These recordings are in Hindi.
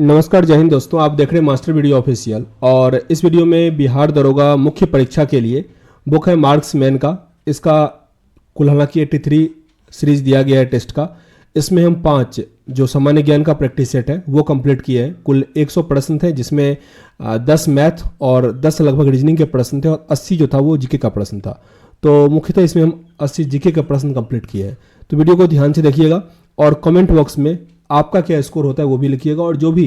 नमस्कार, जय हिंद दोस्तों। आप देख रहे हैं मास्टर वीडियो ऑफिशियल और इस वीडियो में बिहार दरोगा मुख्य परीक्षा के लिए बुक है मार्क्समैन का। इसका कुल हालांकि 83 सीरीज दिया गया है टेस्ट का। इसमें हम 5 जो सामान्य ज्ञान का प्रैक्टिस सेट है वो कंप्लीट किए हैं। कुल 100 प्रश्न थे जिसमें 10 मैथ और 10 लगभग रीजनिंग के प्रश्न थे और 80 जो था वो जीके का प्रश्न था। तो मुख्यतः इसमें हम 80 जीके के प्रश्न कंप्लीट किए हैं। तो वीडियो को ध्यान से देखिएगा और कमेंट बॉक्स में आपका क्या स्कोर होता है वो भी लिखिएगा और जो भी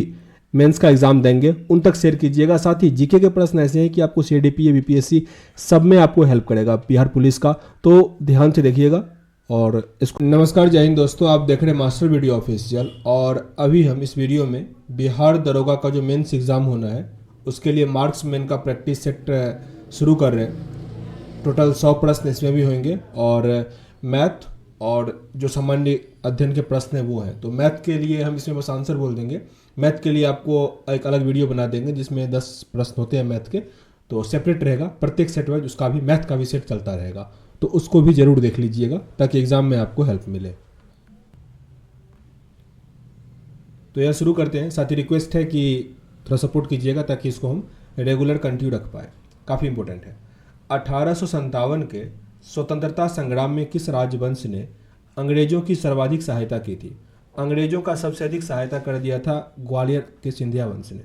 मेंस का एग्जाम देंगे उन तक शेयर कीजिएगा। साथ ही जीके के प्रश्न ऐसे हैं कि आपको सीडीपी बीपीएससी सब में आपको हेल्प करेगा, बिहार पुलिस का, तो ध्यान से देखिएगा और इसको। नमस्कार, जय हिंद दोस्तों। आप देख रहे हैं मास्टर वीडियो ऑफिशियल और अभी हम इस वीडियो में बिहार दरोगा का जो मेंस एग्जाम होना है उसके लिए मार्क्समैन का प्रैक्टिस सेट शुरू कर रहे हैं। टोटल 100 प्रश्न इसमें भी होंगे और मैथ और जो सामान्य अध्ययन के प्रश्न हैं वो हैं। तो मैथ के लिए हम इसमें बस आंसर बोल देंगे। मैथ के लिए आपको एक अलग वीडियो बना देंगे जिसमें 10 प्रश्न होते हैं मैथ के, तो सेपरेट रहेगा प्रत्येक सेट वाइज, उसका भी मैथ का भी सेट चलता रहेगा। तो उसको भी जरूर देख लीजिएगा ताकि एग्जाम में आपको हेल्प मिले। तो यह शुरू करते हैं। साथ ही रिक्वेस्ट है कि थोड़ा सपोर्ट कीजिएगा ताकि इसको हम रेगुलर कंटिन्यू रख पाए, काफ़ी इंपॉर्टेंट है। 1857 के स्वतंत्रता संग्राम में किस राजवंश ने अंग्रेजों की सर्वाधिक सहायता की थी? अंग्रेजों का सबसे अधिक सहायता कर दिया था ग्वालियर के सिंधिया वंश ने।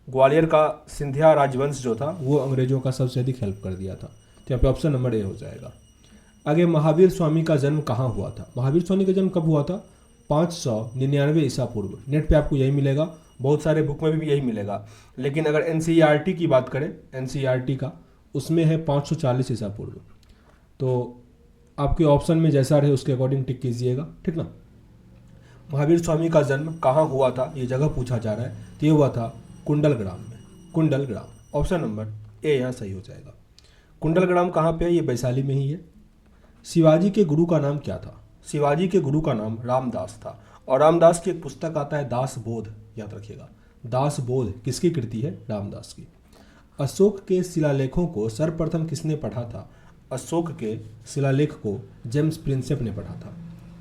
ग्वालियर का सिंधिया राजवंश जो था वो अंग्रेजों का सबसे अधिक हेल्प कर दिया था। तो यहाँ पे ऑप्शन नंबर ए हो जाएगा। आगे, महावीर स्वामी का जन्म कहाँ हुआ था? महावीर स्वामी का जन्म कब हुआ था? 599 ईसा पूर्व। नेट पे आपको यही मिलेगा, बहुत सारे बुक में भी यही मिलेगा, लेकिन अगर एनसीईआरटी की बात करें, एनसीईआरटी का उसमें है 540 ईसा पूर्व। तो आपके ऑप्शन में जैसा रहे उसके अकॉर्डिंग टिक कीजिएगा, ठीक ना। महावीर स्वामी का जन्म कहाँ हुआ था ये जगह पूछा जा रहा है, तो ये हुआ था कुंडलग्राम में। कुंडलग्राम, ऑप्शन नंबर ए यहाँ सही हो जाएगा। कुंडलग्राम कहाँ पे है? ये वैशाली में ही है। शिवाजी के गुरु का नाम क्या था? शिवाजी के गुरु का नाम रामदास था और रामदास की एक पुस्तक आता है दास बोध, याद रखिएगा। दास बोध किसकी कृति है? रामदास की। अशोक के शिलालेखों को सर्वप्रथम किसने पढ़ा था? अशोक के शिलालेख को जेम्स प्रिंसेप ने पढ़ा था।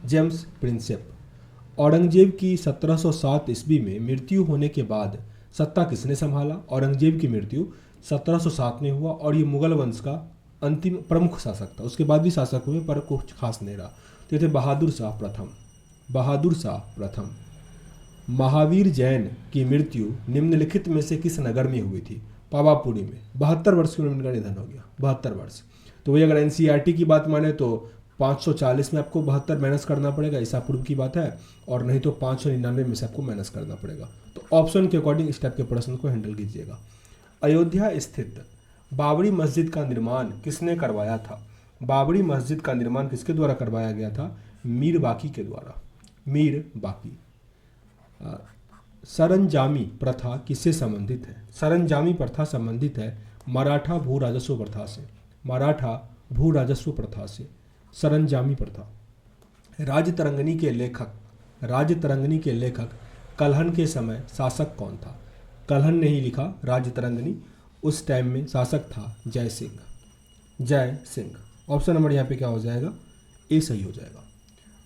James Prinsep. औरंगजेब की 1707 ईस्वी में मृत्यु होने के बाद सत्ता किसने संभाला? औरंगजेब की मृत्यु 1707 में हुआ और ये मुगल वंश का अंतिम प्रमुख शासक था। उसके बाद भी शासक हुए पर कुछ खास नहीं रहा। तो ये थे बहादुर शाह प्रथम। बहादुर शाह प्रथम। महावीर जैन की मृत्यु निम्नलिखित में से किस नगर में हुई थी? पावापुरी में। 72 वर्ष की उम्र में इनका निधन हो गया, 72 वर्ष। तो वही अगर एनसीईआरटी की बात माने तो 540 में आपको 72 माइनस करना पड़ेगा, ईसा पूर्व की बात है, और नहीं तो 599 में से आपको माइनस करना पड़ेगा। तो ऑप्शन के अकॉर्डिंग इस टाइप के प्रश्न को हैंडल कीजिएगा। अयोध्या स्थित बाबरी मस्जिद का निर्माण किसने करवाया था? बाबरी मस्जिद का निर्माण किसके द्वारा करवाया गया था? मीर बाकी के द्वारा। मीर बाकी। सरंजामी प्रथा किससे संबंधित है? सरंजामी प्रथा संबंधित है मराठा भू राजस्व प्रथा से। मराठा भू राजस्व प्रथा से सरंजामी प्रथा। राजतरंगिणी के लेखक कल्हण के समय शासक कौन था? कल्हण ने ही लिखा राजतरंगिणी। उस टाइम में शासक था जय सिंह। जय सिंह। ऑप्शन नंबर यहाँ पे क्या हो जाएगा? ए सही हो जाएगा।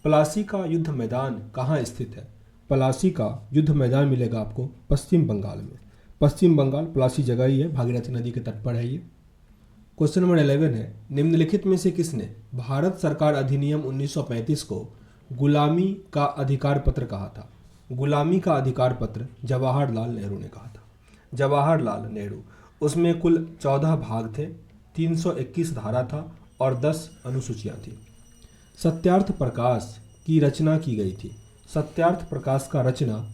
प्लासी का युद्ध मैदान कहाँ स्थित है? प्लासी का युद्ध मैदान मिलेगा आपको पश्चिम बंगाल में। पश्चिम बंगाल, प्लासी जगह ही है, भागीरथी नदी के तट पर है ये। क्वेश्चन नंबर 11 है, निम्नलिखित में से किसने भारत सरकार अधिनियम 1935 को गुलामी का अधिकार पत्र कहा था? गुलामी का अधिकार पत्र जवाहरलाल नेहरू ने कहा था। जवाहरलाल नेहरू। उसमें कुल 14 भाग थे, 321 धारा था और 10 अनुसूचियाँ थी। सत्यार्थ प्रकाश की रचना की गई थी। सत्यार्थ प्रकाश का रचना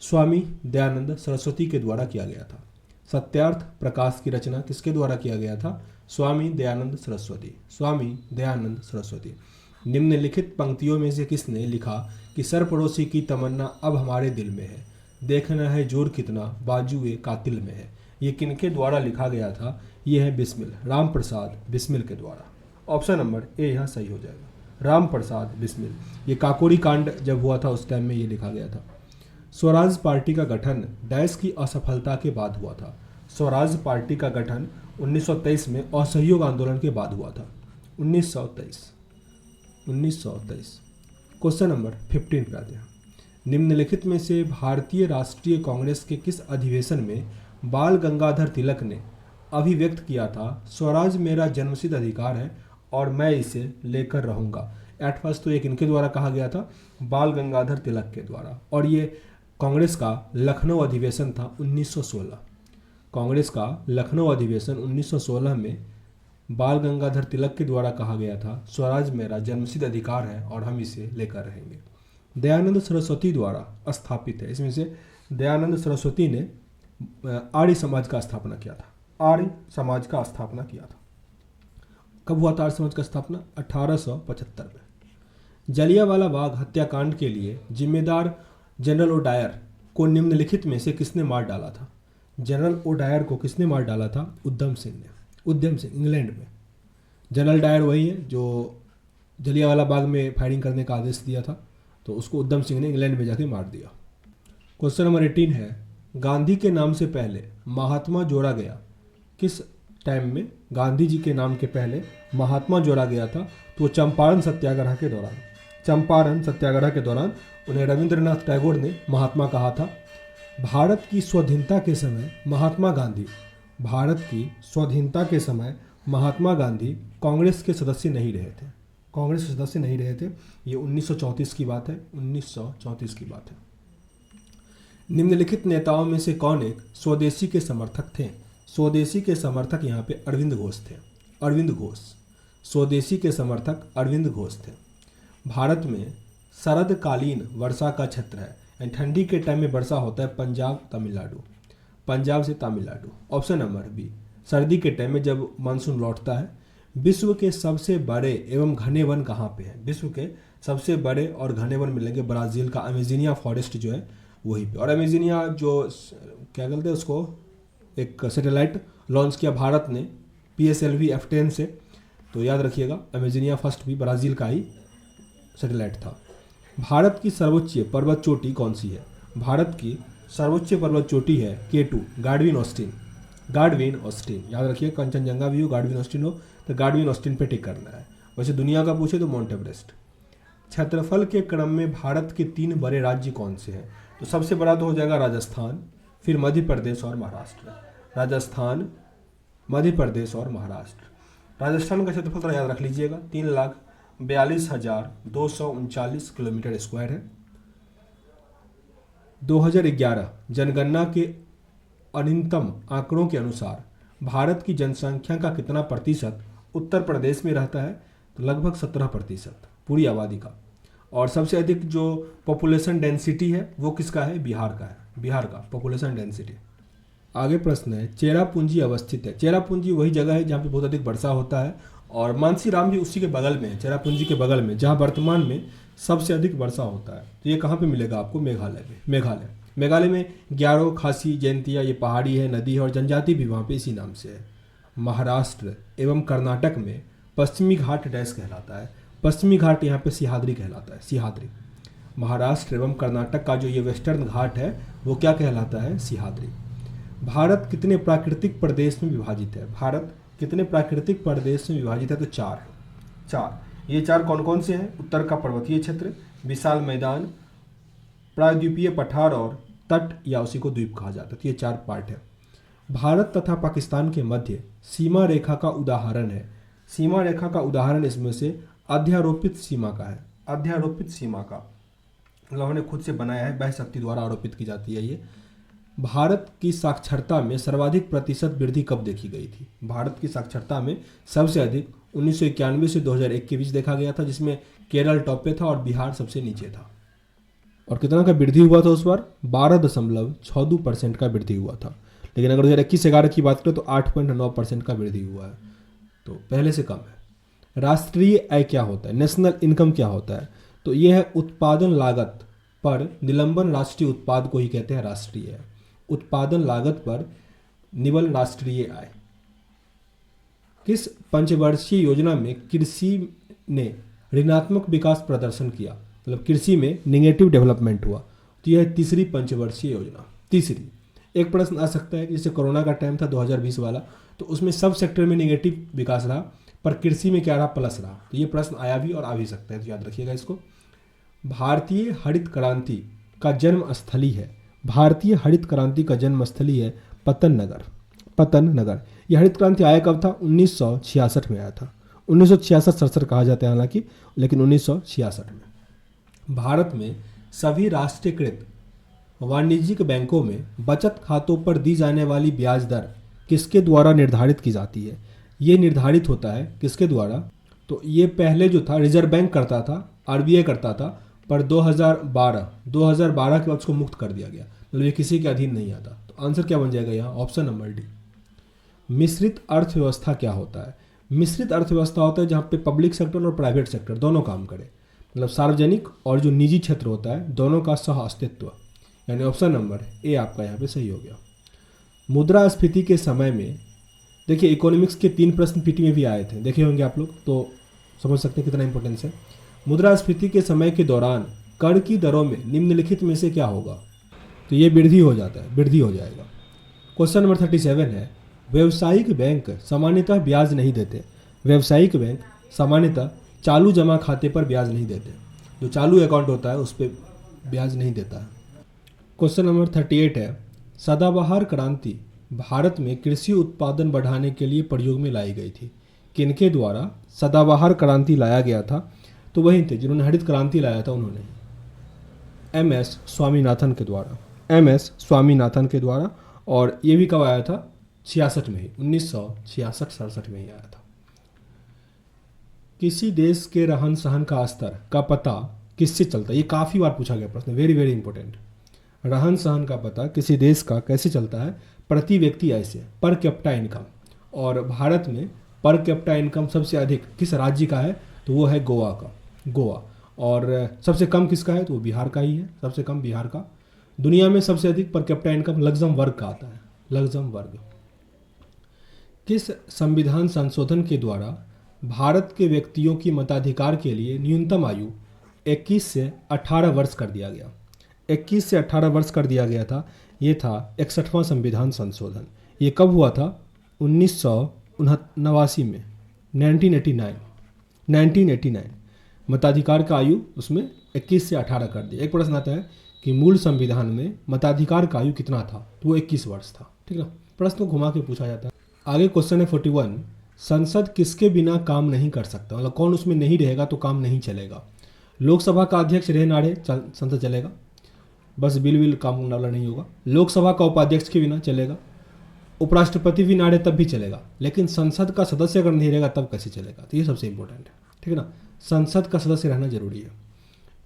स्वामी दयानंद सरस्वती के द्वारा किया गया था। सत्यार्थ प्रकाश की रचना किसके द्वारा किया गया था? स्वामी दयानंद सरस्वती। स्वामी दयानंद सरस्वती। निम्नलिखित पंक्तियों में से किसने लिखा कि सरपड़ोसी की तमन्ना अब हमारे दिल में है, देखना है जोर कितना बाजुए कातिल में है? ये किनके द्वारा लिखा गया था? ये है बिस्मिल, राम प्रसाद बिस्मिल के द्वारा। ऑप्शन नंबर ए यहाँ सही हो जाएगा, राम प्रसाद बिस्मिल। ये काकोरी कांड जब हुआ था उस टाइम में ये लिखा गया था। स्वराज पार्टी का गठन डैश की असफलता के बाद हुआ था। स्वराज पार्टी का गठन 1923 में असहयोग आंदोलन के बाद हुआ था। 1923। क्वेश्चन नंबर 15 पे आते हैं। निम्नलिखित में से भारतीय राष्ट्रीय कांग्रेस के किस अधिवेशन में बाल गंगाधर तिलक ने अभिव्यक्त किया था स्वराज मेरा जन्मसिद्ध अधिकार है और मैं इसे लेकर रहूंगा? एट फर्स्ट तो एक इनके द्वारा कहा गया था, बाल गंगाधर तिलक के द्वारा, और ये कांग्रेस का लखनऊ अधिवेशन था 1916। कांग्रेस का लखनऊ अधिवेशन 1916 में बाल गंगाधर तिलक के द्वारा कहा गया था स्वराज मेरा जन्मसिद्ध अधिकार है और हम इसे लेकर रहेंगे। दयानंद सरस्वती द्वारा स्थापित है, इसमें से दयानंद सरस्वती ने आर्य समाज का स्थापना किया था। आर्य समाज का स्थापना किया था। कब हुआ था आर्य समाज का स्थापना? 1875 में। जलियांवाला बाग हत्याकांड के लिए जिम्मेदार जनरल ओडायर को निम्नलिखित में से किसने मार डाला था? जनरल ओडायर को किसने मार डाला था? उधम सिंह ने। उधम सिंह, इंग्लैंड में। जनरल डायर वही है जो जलियांवाला बाग में फायरिंग करने का आदेश दिया था, तो उसको उधम सिंह ने इंग्लैंड में जाके मार दिया। क्वेश्चन नंबर 18 है, गांधी के नाम से पहले महात्मा जोड़ा गया किस टाइम में? गांधी जी के नाम के पहले महात्मा जोड़ा गया था तो चंपारण सत्याग्रह के दौरान। चंपारण सत्याग्रह के दौरान उन्हें रविंद्रनाथ टैगोर ने महात्मा कहा था। भारत की स्वाधीनता के समय महात्मा गांधी महात्मा गांधी कांग्रेस के सदस्य नहीं रहे थे। कांग्रेस के सदस्य नहीं रहे थे। ये 1934 की बात है। 1934 की बात है। निम्नलिखित नेताओं में से कौन एक स्वदेशी के समर्थक थे? स्वदेशी के समर्थक यहाँ पे अरविंद घोष थे। अरविंद घोष स्वदेशी के समर्थक अरविंद घोष थे। भारत में शरदकालीन वर्षा का क्षेत्र है, यानी ठंडी के टाइम में वर्षा होता है पंजाब तमिलनाडु, पंजाब से तमिलनाडु। ऑप्शन नंबर बी, सर्दी के टाइम में जब मानसून लौटता है। विश्व के सबसे बड़े एवं घने वन कहाँ पे हैं? विश्व के सबसे बड़े और घने वन मिलेंगे ब्राज़ील का अमेजिनिया फॉरेस्ट जो है वहीं पे। और अमेजिनिया जो क्या कहते हैं उसको, एक सैटेलाइट लॉन्च किया भारत ने PSLV F10 से, तो याद रखिएगा अमेजिनिया फर्स्ट भी ब्राज़ील का ही सैटेलाइट था। भारत की सर्वोच्च पर्वत चोटी कौन सी है? भारत की सर्वोच्च पर्वत चोटी है K2, Godwin Austin. Godwin Austin याद रखिए, कंचनजंगा भी हो, गार्डविन ऑस्टिन हो, तो गार्डविन ऑस्टिन पे टिक करना है। वैसे दुनिया का पूछे तो माउंट एवरेस्ट। क्षेत्रफल के क्रम में भारत के 3 बड़े राज्य कौन से हैं? तो सबसे बड़ा तो हो जाएगा राजस्थान, फिर मध्य प्रदेश और महाराष्ट्र। राजस्थान, मध्य प्रदेश और महाराष्ट्र। राजस्थान का क्षेत्रफल थोड़ा याद रख लीजिएगा, 3,42,239 किलोमीटर स्क्वायर है। 2011 जनगणना के अनितम आंकड़ों के अनुसार भारत की जनसंख्या का कितना प्रतिशत उत्तर प्रदेश में रहता है? तो लगभग 17% पूरी आबादी का। और सबसे अधिक जो पॉपुलेशन डेंसिटी है वो किसका है? बिहार का है। बिहार का पॉपुलेशन डेंसिटी। आगे प्रश्न है, चेरापूंजी अवस्थित है। चेरापूंजी वही जगह है जहाँ पे बहुत अधिक वर्षा होता है, और मानसीराम भी उसी के बगल में है, चेरापूंजी के बगल में, जहाँ वर्तमान में सबसे अधिक वर्षा होता है। तो ये कहाँ पे मिलेगा आपको? मेघालय में। मेघालय में ग्यारो, खासी, जयंतिया, ये पहाड़ी है, नदी है और जनजाति भी वहाँ पे इसी नाम से है। महाराष्ट्र एवं कर्नाटक में पश्चिमी घाट डैश कहलाता है। पश्चिमी घाट यहाँ पे सिहाद्री कहलाता है। सिहाद्री। महाराष्ट्र एवं कर्नाटक का जो ये वेस्टर्न घाट है वो क्या कहलाता है? सिहाद्री। भारत कितने प्राकृतिक प्रदेश में विभाजित है? भारत कितने प्राकृतिक प्रदेश में विभाजित है? तो 4 है। 4। ये 4 कौन कौन से हैं? उत्तर का पर्वतीय क्षेत्र, विशाल मैदान, प्रायद्वीपीय पठार और तट, या उसी को द्वीप कहा जाता है। तो ये 4 पार्ट है। भारत तथा पाकिस्तान के मध्य सीमा रेखा का उदाहरण है। सीमा रेखा का उदाहरण इसमें से अध्यारोपित सीमा का है। अध्यारोपित सीमा का मतलब हमने खुद से बनाया है, वह शक्ति द्वारा आरोपित की जाती है ये। भारत की साक्षरता में सर्वाधिक प्रतिशत वृद्धि कब देखी गई थी? भारत की साक्षरता में सबसे अधिक 1991 से 2001 के बीच देखा गया था, जिसमें केरल टॉप पे था और बिहार सबसे नीचे था। और कितना का वृद्धि हुआ था उस बार? 12.62% का वृद्धि हुआ था। लेकिन अगर 2021-11 की बात करें तो 8.9% का वृद्धि हुआ है, तो पहले से कम है। राष्ट्रीय आय क्या होता है? नेशनल इनकम क्या होता है? तो यह है उत्पादन लागत पर निलंबन राष्ट्रीय उत्पाद को ही कहते हैं राष्ट्रीय आय। उत्पादन लागत पर निवल राष्ट्रीय आय। किस पंचवर्षीय योजना में कृषि ने ऋणात्मक विकास प्रदर्शन किया? मतलब कृषि में निगेटिव डेवलपमेंट हुआ, तो यह तीसरी पंचवर्षीय योजना। तीसरी। एक प्रश्न आ सकता है, जैसे कोरोना का टाइम था 2020 वाला, तो उसमें सब सेक्टर में निगेटिव विकास रहा, पर कृषि में क्या रहा? प्लस रहा। तो ये प्रश्न आया भी और आ भी सकता है, तो याद रखिएगा इसको। भारतीय हरित क्रांति का जन्म स्थली है? भारतीय हरित क्रांति का जन्म स्थली है पतन नगर। पतन नगर। यह हरित क्रांति आया कब था? 1966 में आया था। 1966-67 कहा जाता है हालांकि, लेकिन 1966 में। भारत में सभी राष्ट्रीयकृत वाणिज्यिक बैंकों में बचत खातों पर दी जाने वाली ब्याज दर किसके द्वारा निर्धारित की जाती है? ये निर्धारित होता है किसके द्वारा? तो ये पहले जो था रिजर्व बैंक करता था, आरबीआई करता था, पर 2012 के बाद उसको मुक्त कर दिया गया, मतलब ये किसी के अधीन नहीं आता। तो आंसर क्या बन जाएगा यहाँ? Option number D. मिश्रित अर्थव्यवस्था क्या होता है? मिश्रित अर्थव्यवस्था होता है जहाँ पे पब्लिक सेक्टर और प्राइवेट सेक्टर दोनों काम करे, मतलब सार्वजनिक और जो निजी क्षेत्र होता है दोनों का सह अस्तित्व, यानी ऑप्शन नंबर ए आपका यहाँ पे सही हो गया। मुद्रास्फीति के समय में, देखिए इकोनॉमिक्स के 3 प्रश्न पीटी में भी आए थे, देखे होंगे आप लोग, तो समझ सकते हैं कितना इंपॉर्टेंस है। मुद्रास्फीति के समय के दौरान कर की दरों में निम्नलिखित में से क्या होगा? तो ये वृद्धि हो जाता है, वृद्धि हो जाएगा। क्वेश्चन नंबर 37 है, व्यावसायिक बैंक सामान्यतः ब्याज नहीं देते। व्यावसायिक बैंक सामान्यतः चालू जमा खाते पर ब्याज नहीं देते, जो चालू अकाउंट होता है उस पर ब्याज नहीं देता है। क्वेश्चन नंबर 38 है, सदाबहार क्रांति भारत में कृषि उत्पादन बढ़ाने के लिए प्रयोग में लाई गई थी। किनके द्वारा सदाबहार क्रांति लाया गया था? तो वही थे जिन्होंने हरित क्रांति लाया था, उन्होंने एम.एस. स्वामीनाथन के द्वारा, एम.एस. स्वामीनाथन के द्वारा। और ये भी कब आया था? 66 में ही, 1966-67 में ही आया था। किसी देश के रहन सहन का स्तर का पता किससे चलता है? ये काफ़ी बार पूछा गया प्रश्न, वेरी वेरी इंपॉर्टेंट। रहन सहन का पता किसी देश का कैसे चलता है? प्रति व्यक्ति आय से, पर कैपिटा इनकम। और भारत में पर कैपिटा इनकम सबसे अधिक किस राज्य का है? तो वो है गोवा का, गोवा। और सबसे कम किसका है? तो वो बिहार का ही है, सबसे कम बिहार का। दुनिया में सबसे अधिक पर कैपिटा इनकम लग्जमबर्ग का आता है, लग्जमबर्ग। किस संविधान संशोधन के द्वारा भारत के व्यक्तियों की मताधिकार के लिए न्यूनतम आयु 21 से 18 वर्ष कर दिया गया? 21 से 18 वर्ष कर दिया गया था। ये था 61वां संविधान संशोधन। ये कब हुआ था? 1989 में, 1989। मताधिकार का आयु उसमें 21 से 18 कर दिया। एक प्रश्न आता है कि मूल संविधान में मताधिकार का आयु कितना था? तो वो 21 वर्ष था। ठीक है, प्रश्न को घुमा के पूछा जाता है। आगे क्वेश्चन है 41, संसद किसके बिना काम नहीं कर सकता? मतलब कौन उसमें नहीं रहेगा तो काम नहीं चलेगा? लोकसभा का अध्यक्ष रहे ना रहे संसद चलेगा, बस बिल काम वाला नहीं होगा। लोकसभा का उपाध्यक्ष के बिना चलेगा, उपराष्ट्रपति भी ना रहे तब भी चलेगा, लेकिन संसद का सदस्य अगर नहीं रहेगा तब कैसे चलेगा? तो ये सबसे इंपॉर्टेंट है, ठीक है ना, संसद का सदस्य रहना जरूरी है।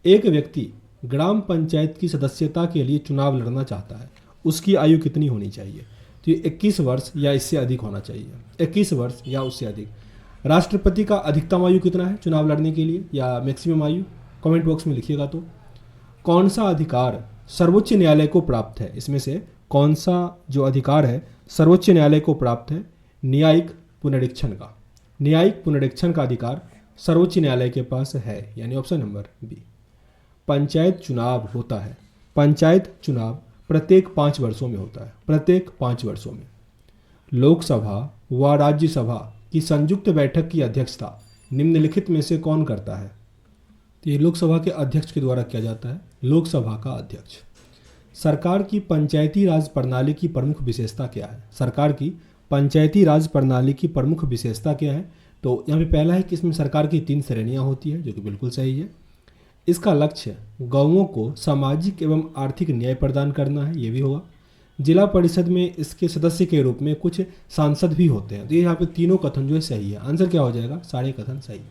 एक व्यक्ति ग्राम पंचायत की सदस्यता के लिए चुनाव लड़ना चाहता है, उसकी आयु कितनी होनी चाहिए? तो ये 21 वर्ष या इससे अधिक होना चाहिए, 21 वर्ष या उससे अधिक। राष्ट्रपति का अधिकतम आयु कितना है चुनाव लड़ने के लिए, या मैक्सिमम आयु? कमेंट बॉक्स में लिखिएगा। तो कौन सा अधिकार सर्वोच्च न्यायालय को प्राप्त है? इसमें से कौन सा जो अधिकार है सर्वोच्च न्यायालय को प्राप्त है? न्यायिक पुनरीक्षण का, न्यायिक पुनरीक्षण का अधिकार सर्वोच्च न्यायालय के पास है, यानी ऑप्शन नंबर बी। पंचायत चुनाव होता है, पंचायत चुनाव प्रत्येक 5 वर्षों में होता है, प्रत्येक 5 वर्षों में। लोकसभा व राज्यसभा की संयुक्त बैठक की अध्यक्षता निम्नलिखित में से कौन करता है? तो ये लोकसभा के अध्यक्ष के द्वारा किया जाता है, लोकसभा का अध्यक्ष। सरकार की पंचायती राज प्रणाली की प्रमुख विशेषता क्या है? सरकार की पंचायती राज प्रणाली की प्रमुख विशेषता क्या है? तो यहाँ पे पहला है कि इसमें सरकार की 3 श्रेणियाँ होती है, जो कि बिल्कुल सही है। इसका लक्ष्य गाँवों को सामाजिक एवं आर्थिक न्याय प्रदान करना है, ये भी होगा। जिला परिषद में इसके सदस्य के रूप में कुछ सांसद भी होते हैं। तो ये यहाँ पे तीनों कथन जो है सही है, आंसर क्या हो जाएगा? सारे कथन सही।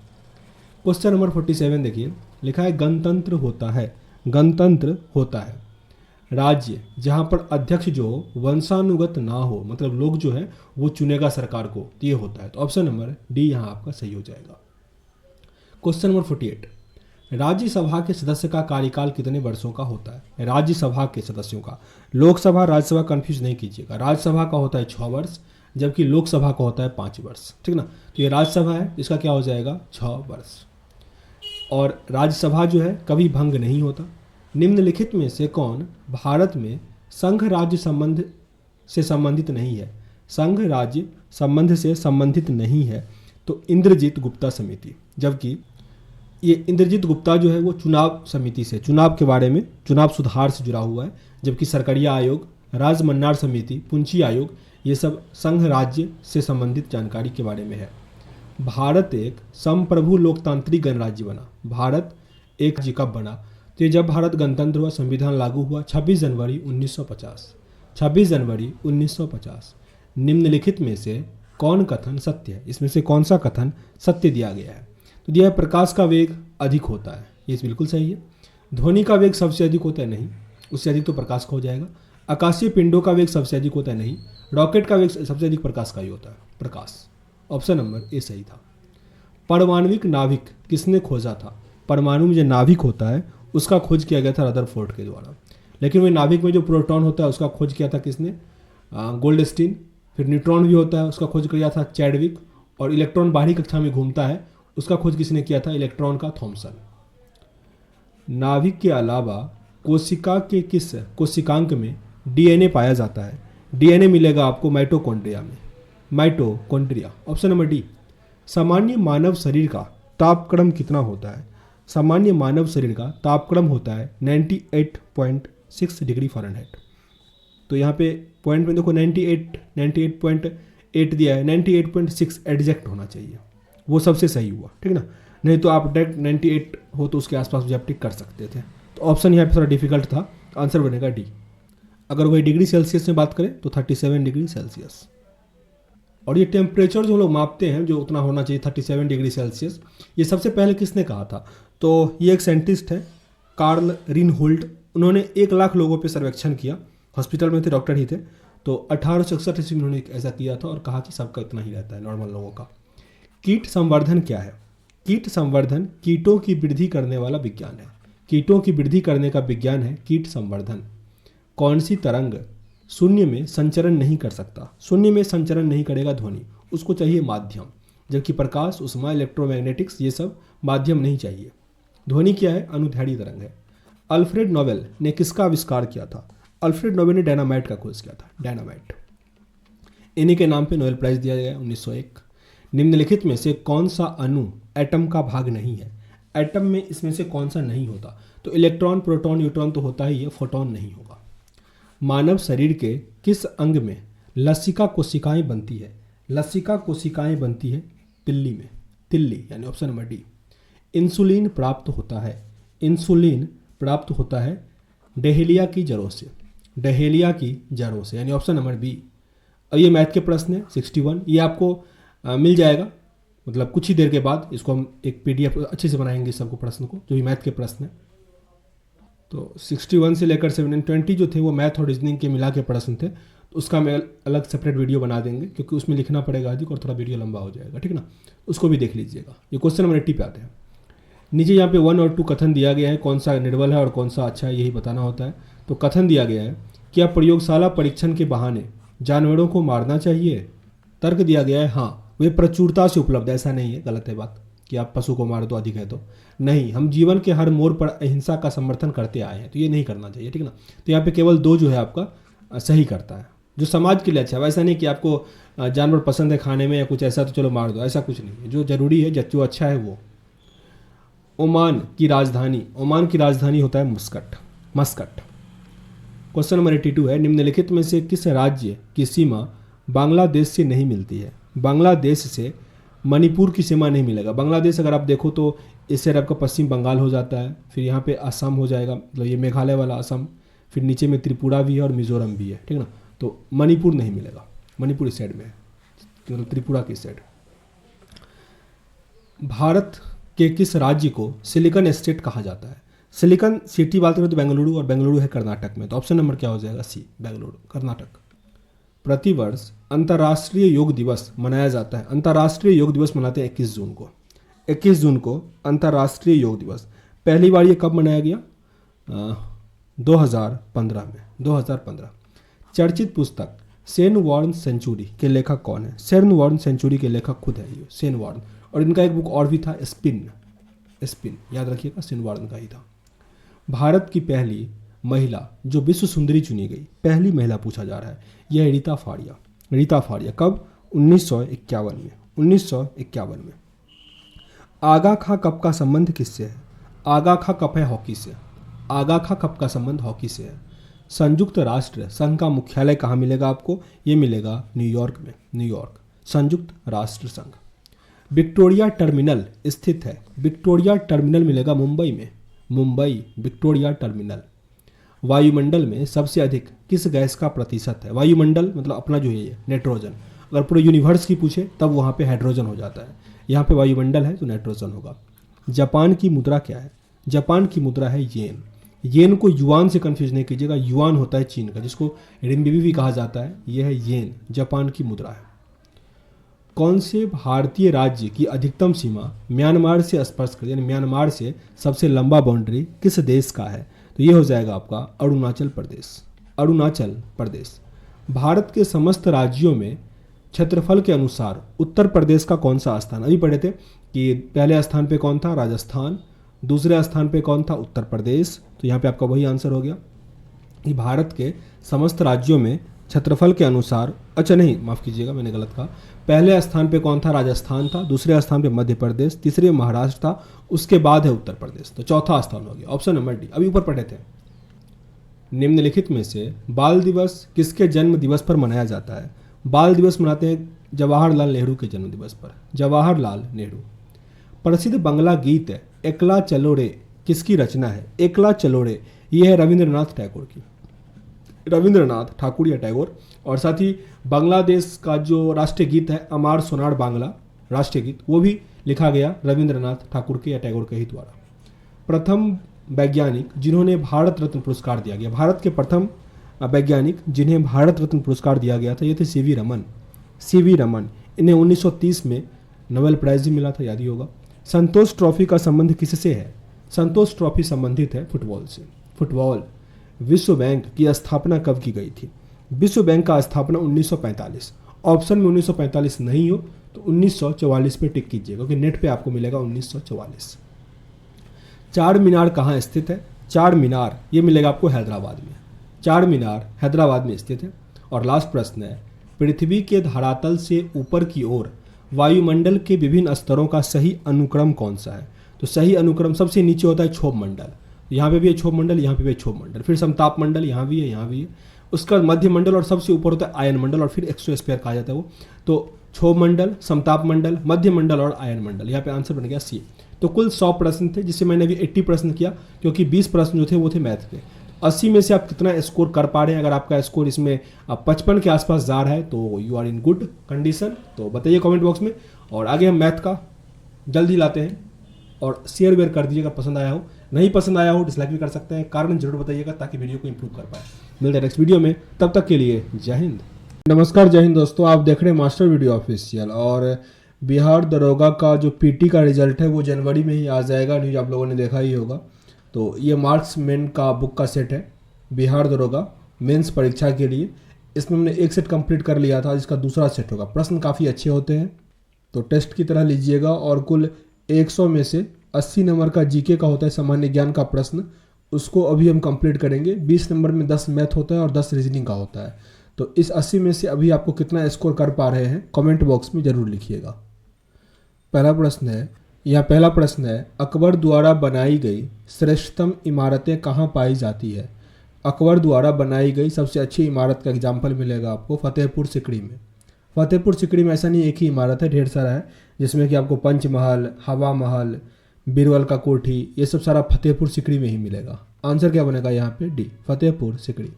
क्वेश्चन नंबर 47 देखिए, लिखा है गणतंत्र होता है, गणतंत्र होता है राज्य जहाँ पर अध्यक्ष जो वंशानुगत ना हो, मतलब लोग जो है वो चुनेगा सरकार को, तो ये होता है। तो ऑप्शन नंबर डी यहाँ आपका सही हो जाएगा। क्वेश्चन नंबर 48, राज्यसभा के सदस्य का कार्यकाल कितने वर्षों का होता है? राज्यसभा के सदस्यों का, लोकसभा राज्यसभा कंफ्यूज नहीं कीजिएगा। राज्यसभा का होता है 6 वर्ष, जबकि लोकसभा का होता है 5 वर्ष, ठीक ना। तो ये राज्यसभा है, इसका क्या हो जाएगा? 6 वर्ष। और राज्यसभा जो है कभी भंग नहीं होता। निम्नलिखित में से कौन भारत में संघ राज्य संबंध से संबंधित नहीं है? संघ राज्य संबंध से संबंधित नहीं है तो इंद्रजीत गुप्ता समिति, जबकि ये इंद्रजीत गुप्ता जो है वो चुनाव समिति से, चुनाव के बारे में, चुनाव सुधार से जुड़ा हुआ है, जबकि सरकरिया आयोग, राजमन्नार समिति, पुंछी आयोग, ये सब संघ राज्य से संबंधित जानकारी के बारे में है। भारत एक संप्रभु लोकतांत्रिक गणराज्य बना। भारत एक राज्य कब बना? तो ये जब भारत गणतंत्र हुआ, संविधान लागू हुआ 26 जनवरी 1950। 26 जनवरी 1950। निम्नलिखित में से कौन कथन सत्य है? इसमें से कौन सा कथन सत्य दिया गया है? तो दिया है प्रकाश का वेग अधिक होता है, ये बिल्कुल सही है। ध्वनि का वेग सबसे अधिक होता है, नहीं, उससे अधिक तो प्रकाश का हो जाएगा। आकाशीय पिंडों का वेग सबसे अधिक होता है, नहीं, रॉकेट का वेग सबसे अधिक प्रकाश का ही होता है, प्रकाश। ऑप्शन नंबर ए सही था। परमाणविक नाभिक किसने खोजा था? परमाणु में जो नाभिक होता है उसका खोज किया गया था रदरफोर्ड के द्वारा, लेकिन वही नाभिक में जो प्रोटॉन होता है उसका खोज किया था किसने? गोल्डस्टीन। फिर न्यूट्रॉन भी होता है, उसका खोज किया था चैडविक। और इलेक्ट्रॉन बाहरी कक्षा में घूमता है, उसका खोज किसने किया था? इलेक्ट्रॉन का थॉमसन। नाभिक के अलावा कोशिका के किस कोशिकांग में डीएनए पाया जाता है? डीएनए मिलेगा आपको माइटोकॉन्ड्रिया में, माइटोकॉन्ड्रिया। Option number D. सामान्य मानव शरीर का तापक्रम कितना होता है? सामान्य मानव शरीर का तापक्रम होता है 98.6 डिग्री फ़ारेनहाइट। तो यहाँ पे पॉइंट में देखो 98.8 दिया है, 98.6 एग्जैक्ट होना चाहिए, वो सबसे सही हुआ, ठीक ना। नहीं तो आप डायरेक्ट 98 हो तो उसके आसपास भी आप टिक कर सकते थे। तो ऑप्शन यहाँ पे थोड़ा डिफिकल्ट था, आंसर बनेगा डी। अगर वही डिग्री सेल्सियस में बात करें तो 37 डिग्री सेल्सियस। और ये टेम्परेचर जो लोग मापते हैं, जो उतना होना चाहिए 37 डिग्री सेल्सियस, ये सबसे पहले किसने कहा था? तो ये एक साइंटिस्ट है, कार्ल रिनहोल्ट। उन्होंने 1 लाख लोगों पे सर्वेक्षण किया, हॉस्पिटल में थे, डॉक्टर ही थे। तो 1861 ईस्वी में उन्होंने ऐसा किया था और कहा कि सबका इतना ही रहता है नॉर्मल लोगों का। कीट संवर्धन क्या है? कीट संवर्धन कीटों की वृद्धि करने वाला विज्ञान है। कीटों की वृद्धि करने का विज्ञान है कीट संवर्धन। कौन सी तरंग शून्य में संचरण नहीं कर सकता? शून्य में संचरण नहीं करेगा ध्वनि, उसको चाहिए माध्यम, जबकि प्रकाश, उष्मा, इलेक्ट्रोमैग्नेटिक्स ये सब माध्यम नहीं चाहिए। ध्वनि क्या है? अनुदैर्ध्य तरंग है। अल्फ्रेड नोबेल ने किसका आविष्कार किया था? अल्फ्रेड नोबेल ने डायनामाइट का खोज किया था, डायनामाइट। इन्हीं के नाम पे नोबेल प्राइज दिया गया 1901। निम्नलिखित में से कौन सा अणु एटम का भाग नहीं है? एटम में इसमें से कौन सा नहीं होता? तो इलेक्ट्रॉन, प्रोटॉन, न्यूट्रॉन तो होता ही है, फोटॉन नहीं होगा। मानव शरीर के किस अंग में लसिका कोशिकाएं बनती है? लसिका कोशिकाएं बनती है तिल्ली में, तिल्ली, यानी ऑप्शन नंबर डी। इंसुलिन प्राप्त होता है, इंसुलिन प्राप्त होता है डहेलिया की जड़ों से, डहेलिया की जड़ों से, यानी ऑप्शन नंबर बी। अब ये मैथ के प्रश्न है 61, ये आपको मिल जाएगा, मतलब कुछ ही देर के बाद इसको हम एक पीडीएफ अच्छे से बनाएंगे सबको प्रश्न को, जो भी मैथ के प्रश्न है। तो 61 से लेकर 720 जो थे वो मैथ और रीजनिंग के मिला के प्रश्न थे, तो उसका मैं अलग सेपरेट वीडियो बना देंगे, क्योंकि उसमें लिखना पड़ेगा अधिक और थोड़ा वीडियो लंबा हो जाएगा, ठीक ना। उसको भी देख लीजिएगा। ये क्वेश्चन नंबर 80 पे आते हैं। नीचे यहाँ पे 1 और 2 कथन दिया गया है, कौन सा निर्बल है और कौन सा अच्छा है यही बताना होता है। तो कथन दिया गया है, क्या प्रयोगशाला परीक्षण के बहाने जानवरों को मारना चाहिए? तर्क दिया गया है हाँ, वे प्रचुरता से उपलब्ध, ऐसा नहीं है, गलत है बात कि आप पशु को मार दो अधिक है तो नहीं। हम जीवन के हर मोड़ पर अहिंसा का समर्थन करते आए हैं, तो ये नहीं करना चाहिए, ठीक ना। तो यहाँ पे केवल 2 जो है आपका सही करता है, जो समाज के लिए अच्छा है। वैसा नहीं कि आपको जानवर पसंद है खाने में या कुछ ऐसा तो चलो मार दो, ऐसा कुछ नहीं है। जो जरूरी है, जो अच्छा है वो। ओमान की राजधानी, ओमान की राजधानी होता है मस्कट, मस्कट। क्वेश्चन नंबर 82 है, निम्नलिखित में से किस राज्य की सीमा बांग्लादेश से नहीं मिलती है? बांग्लादेश से मणिपुर की सीमा नहीं मिलेगा। बांग्लादेश अगर आप देखो तो इससे आपका पश्चिम बंगाल हो जाता है, फिर यहाँ पे असम हो जाएगा, मतलब ये मेघालय वाला असम, फिर नीचे में त्रिपुरा भी है और मिजोरम भी है, ठीक ना। तो मणिपुर नहीं मिलेगा, मणिपुर इस साइड में है, मतलब त्रिपुरा की साइड। भारत के किस राज्य को सिलिकॉन स्टेट कहा जाता है? सिलिकॉन सिटी बात करें तो बेंगलुरु, और बेंगलुरु है कर्नाटक में। तो ऑप्शन नंबर क्या हो जाएगा? सी, बेंगलुरु, कर्नाटक। प्रतिवर्ष अंतर्राष्ट्रीय योग दिवस मनाया जाता है। अंतर्राष्ट्रीय योग दिवस मनाते हैं 21 जून को। 21 जून को अंतर्राष्ट्रीय योग दिवस। पहली बार ये कब मनाया गया? 2015 में, 2015। चर्चित पुस्तक सेन वार्न सेंचुरी के लेखक कौन है? सेन वार्न सेंचुरी के लेखक खुद है ये, सेन वार्न। और इनका एक बुक और भी था, स्पिन, स्पिन, याद रखिएगा, सेन वार्न का ही था। भारत की पहली महिला जो विश्व सुंदरी चुनी गई, पहली महिला पूछा जा रहा है, यह रीता फाड़िया। रीता फाड़िया कब? 1951 में, 1951 में। आगा खा कप का संबंध किससे है? आगा खा कप है हॉकी से। आगा खा कप का संबंध हॉकी से है। संयुक्त राष्ट्र संघ का मुख्यालय कहाँ मिलेगा आपको? ये मिलेगा न्यूयॉर्क में, न्यूयॉर्क, संयुक्त राष्ट्र संघ। विक्टोरिया टर्मिनल स्थित है। विक्टोरिया टर्मिनल मिलेगा मुंबई में, मुंबई विक्टोरिया टर्मिनल। वायुमंडल में सबसे अधिक किस गैस का प्रतिशत है? वायुमंडल मतलब अपना जो है नाइट्रोजन। अगर पूरे यूनिवर्स की पूछे तब वहाँ पे हाइड्रोजन हो जाता है, यहाँ पे वायुमंडल है तो नाइट्रोजन होगा। जापान की मुद्रा क्या है? जापान की मुद्रा है येन। येन को युआन से कंफ्यूज नहीं कीजिएगा, युआन होता है चीन का, जिसको रिम्बिबी भी कहा जाता है। यह है येन, जापान की मुद्रा है। कौन से भारतीय राज्य की अधिकतम सीमा म्यांमार से स्पर्श कर, यानी म्यांमार से सबसे लंबा बाउंड्री किस देश का है? तो ये हो जाएगा आपका अरुणाचल प्रदेश, अरुणाचल प्रदेश। भारत के समस्त राज्यों में क्षेत्रफल के अनुसार उत्तर प्रदेश का कौन सा स्थान? अभी पढ़े थे कि पहले स्थान पे कौन था? राजस्थान। दूसरे स्थान पे कौन था? उत्तर प्रदेश। तो यहाँ पे आपका वही आंसर हो गया कि भारत के समस्त राज्यों में क्षेत्रफल के अनुसार, अच्छा नहीं माफ़ कीजिएगा मैंने गलत कहा, पहले स्थान पे कौन था? राजस्थान था। दूसरे स्थान पे मध्य प्रदेश, तीसरे महाराष्ट्र था, उसके बाद है उत्तर प्रदेश। तो चौथा स्थान हो गया ऑप्शन नंबर डी। अभी ऊपर पढ़े थे, निम्नलिखित में से बाल दिवस किसके जन्म दिवस पर मनाया जाता है? बाल दिवस मनाते हैं जवाहरलाल नेहरू के जन्म दिवस पर, जवाहरलाल नेहरू। प्रसिद्ध बंगला गीत है एकला चलो रे किसकी रचना है? एकला चलो रे ये है रविंद्रनाथ टैगोर की, रविंद्रनाथ ठाकुर या टैगोर। और साथ ही बांग्लादेश का जो राष्ट्रीय गीत है अमार सोनार बांग्ला राष्ट्रीय गीत, वो भी लिखा गया रविंद्रनाथ ठाकुर के या टैगोर के ही द्वारा। प्रथम वैज्ञानिक जिन्होंने भारत रत्न पुरस्कार दिया गया, भारत के प्रथम वैज्ञानिक जिन्हें भारत रत्न पुरस्कार दिया गया था ये थे सीवी रमन, सीवी रमन। इन्हें 1930 में नोबेल प्राइज भी मिला था, याद ही होगा। संतोष ट्रॉफी का संबंध किससे है? संतोष ट्रॉफी संबंधित है फुटबॉल से, फुटबॉल। विश्व बैंक की स्थापना कब की गई थी? विश्व बैंक का स्थापना 1945। ऑप्शन में 1945 नहीं हो तो 1944 पे टिक कीजिएगा क्योंकि नेट पे आपको मिलेगा 1944। चार मीनार कहाँ स्थित है? चार मीनार ये मिलेगा आपको हैदराबाद में, चार मीनार हैदराबाद में स्थित है। और लास्ट प्रश्न है, पृथ्वी के धरातल से ऊपर की ओर वायुमंडल के विभिन्न स्तरों का सही अनुक्रम कौन सा है? तो सही अनुक्रम सबसे नीचे होता है क्षोभ मंडल, यहाँ पे भी है क्षोभ मंडल, यहाँ पे भी है क्षोभ मंडल, फिर समताप मंडल यहाँ भी है, यहाँ भी है। उसका मध्य मंडल और सबसे ऊपर होता है आयन मंडल और फिर एक्सोस्फीयर कहा जाता है वो। तो क्षोभ मंडल, समताप मंडल, मध्य मंडल और आयन मंडल, यहाँ पे आंसर बन गया सी। तो कुल 100 प्रश्न थे जिससे मैंने अभी 80 प्रश्न किया क्योंकि 20 प्रश्न जो थे वो थे मैथ के। 80 में से आप कितना स्कोर कर पा रहे हैं? अगर आपका स्कोर इसमें 55 के आसपास जा रहा है तो you are in good condition, तो बताइए कमेंट बॉक्स में। और आगे हम मैथ का जल्दी लाते हैं और शेयर वेयर कर दीजिएगा पसंद आया हो, नहीं पसंद आया हो डिसलाइक भी कर सकते हैं, कारण जरूर बताइएगा ताकि वीडियो को इंप्रूव कर पाए। मिलते हैं नेक्स्ट वीडियो में, तब तक के लिए जय हिंद। नमस्कार, जय हिंद दोस्तों, आप देख रहे हैं मास्टर वीडियो ऑफिशियल। और बिहार दरोगा का जो पीटी का रिजल्ट है वो जनवरी में ही आ जाएगा, न्यूज आप लोगों ने देखा ही होगा। तो ये मार्क्समैन का बुक का सेट है बिहार दरोगा मेंस परीक्षा के लिए। इसमें हमने एक सेट कंप्लीट कर लिया था, इसका दूसरा सेट होगा। प्रश्न काफ़ी अच्छे होते हैं तो टेस्ट की तरह लीजिएगा। और कुल 100 में से 80 नंबर का जीके का होता है सामान्य ज्ञान का प्रश्न, उसको अभी हम कंप्लीट करेंगे। 20 नंबर में 10 मैथ होता है और 10 रीजनिंग का होता है। तो इस 80 में से अभी आपको कितना स्कोर कर पा रहे हैं कमेंट बॉक्स में ज़रूर लिखिएगा। पहला प्रश्न है, अकबर द्वारा बनाई गई श्रेष्ठतम इमारतें कहाँ पाई जाती है? अकबर द्वारा बनाई गई सबसे अच्छी इमारत का एग्जाम्पल मिलेगा आपको फतेहपुर सिकड़ी में। फतेहपुर सिकड़ी में ऐसा नहीं एक ही इमारत है, ढेर सारा है, जिसमें कि आपको पंचमहल, हवा महल, बीरबल का कोठी, ये सब सारा फतेहपुर सिकड़ी में ही मिलेगा। आंसर क्या बनेगा यहाँ पे? डी, फतेहपुर सिकड़ी।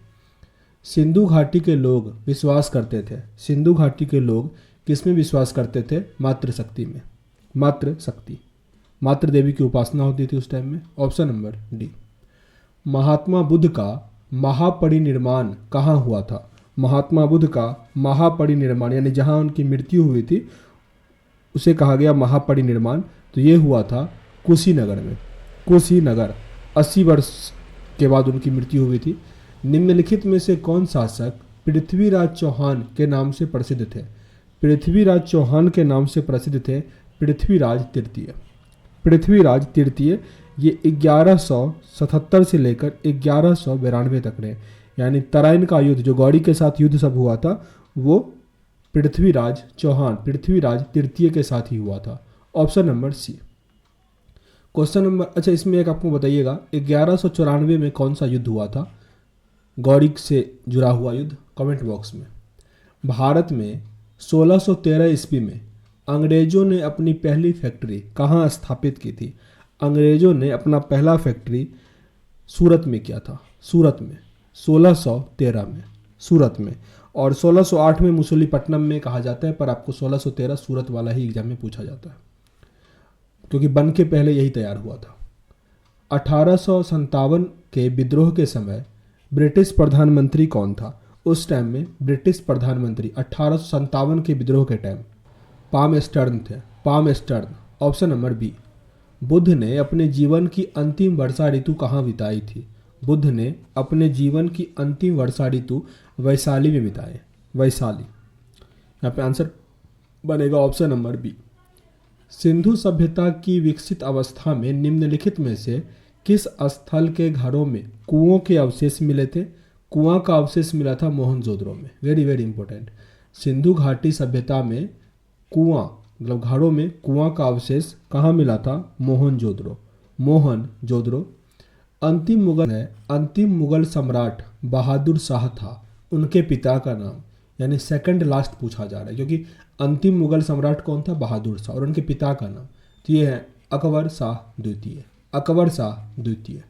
सिंधु घाटी के लोग विश्वास करते थे, सिंधु घाटी के लोग किस में विश्वास करते थे? मातृशक्ति में, मातृशक्ति, मातृ देवी की उपासना होती थी उस टाइम में। Option number D. Mahatma Buddha का महापरिनिर्वाण कहाँ हुआ था? महात्मा बुद्ध का महापरिनिर्वाण यानी जहाँ उनकी मृत्यु हुई थी उसे कहा गया महापरिनिर्वाण। तो ये हुआ था कुशीनगर में, कुशीनगर। 80 वर्ष के बाद उनकी मृत्यु हुई थी। निम्नलिखित में से कौन शासक पृथ्वीराज चौहान के नाम से प्रसिद्ध थे? पृथ्वीराज चौहान के नाम से प्रसिद्ध थे पृथ्वीराज तृतीय। पृथ्वीराज तृतीय ये 1177 से लेकर 1192 तक रहे, यानी तराइन का युद्ध जो गौड़ी के साथ युद्ध सब हुआ था वो पृथ्वीराज चौहान, पृथ्वीराज तृतीय के साथ ही हुआ था। Option number C. Question number, अच्छा इसमें एक आपको बताइएगा, 1194 में कौन सा युद्ध हुआ था? गौरिक से जुड़ा हुआ युद्ध, कमेंट बॉक्स में। भारत में 1613 ईस्वी में अंग्रेजों ने अपनी पहली फैक्ट्री कहाँ स्थापित की थी? अंग्रेजों ने अपना पहला फैक्ट्री सूरत में किया था, सूरत में 1613 में, सूरत में। और 1608 में मुसलीपट्टनम में कहा जाता है, पर आपको 1613 सूरत वाला ही एग्जाम में पूछा जाता है, क्योंकि बन के पहले यही तैयार हुआ था। 1857 के विद्रोह के समय ब्रिटिश प्रधानमंत्री कौन था? उस टाइम में ब्रिटिश प्रधानमंत्री 1857 के विद्रोह के टाइम पाम स्टर्न थे, Palmerston. Option number B. Buddha ने अपने जीवन की अंतिम वर्षा ऋतु कहाँ बिताई थी? बुद्ध ने अपने जीवन की अंतिम वर्षा ऋतु वैशाली में बिताए, वैशाली। यहाँ पे आंसर बनेगा ऑप्शन नंबर बी। सिंधु सभ्यता की विकसित अवस्था में निम्नलिखित में से किस स्थल के घरों में कुओं के अवशेष मिले थे? कुआं का अवशेष मिला था मोहनजोदड़ो में, वेरी वेरी इंपॉर्टेंट। सिंधु घाटी सभ्यता में कुआं, मतलब घरों में कुआं का अवशेष कहाँ मिला था? मोहनजोदड़ो, मोहनजोदड़ो। अंतिम मुगल है, अंतिम मुगल सम्राट बहादुर शाह था, उनके पिता का नाम, यानी सेकंड लास्ट पूछा जा रहा है, क्योंकि अंतिम मुगल सम्राट कौन था? बहादुर शाह, और उनके पिता का नाम, तो ये है अकबर शाह द्वितीय, अकबर शाह द्वितीय।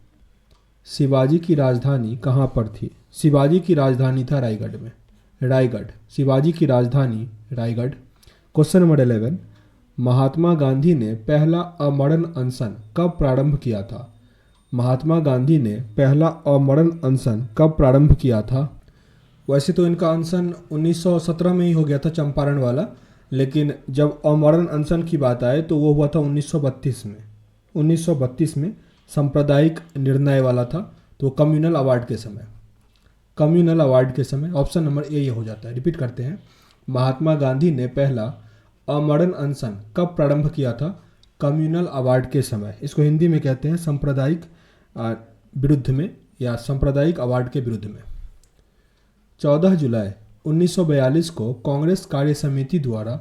शिवाजी की राजधानी कहाँ पर थी? शिवाजी की राजधानी था रायगढ़ में, रायगढ़, शिवाजी की राजधानी रायगढ़। क्वेश्चन नंबर 11, महात्मा गांधी ने पहला अमरण अनशन कब प्रारंभ किया था? महात्मा गांधी ने पहला अमरण अनशन कब प्रारंभ किया था? वैसे तो इनका अनशन 1917 में ही हो गया था, चंपारण वाला, लेकिन जब अमरण अनशन की बात आए तो वो हुआ था 1932 में, 1932 में सांप्रदायिक निर्णय वाला था, तो कम्युनल अवार्ड के समय, कम्युनल अवार्ड के समय। ऑप्शन नंबर ए ये हो जाता है। रिपीट करते हैं, महात्मा गांधी ने पहला अमरण अनशन कब प्रारंभ किया था? कम्युनल अवार्ड के समय। इसको हिंदी में कहते हैं सांप्रदायिक विरुद्ध में, या सांप्रदायिक अवार्ड के विरुद्ध में। 14 जुलाई 1942 को कांग्रेस कार्य समिति द्वारा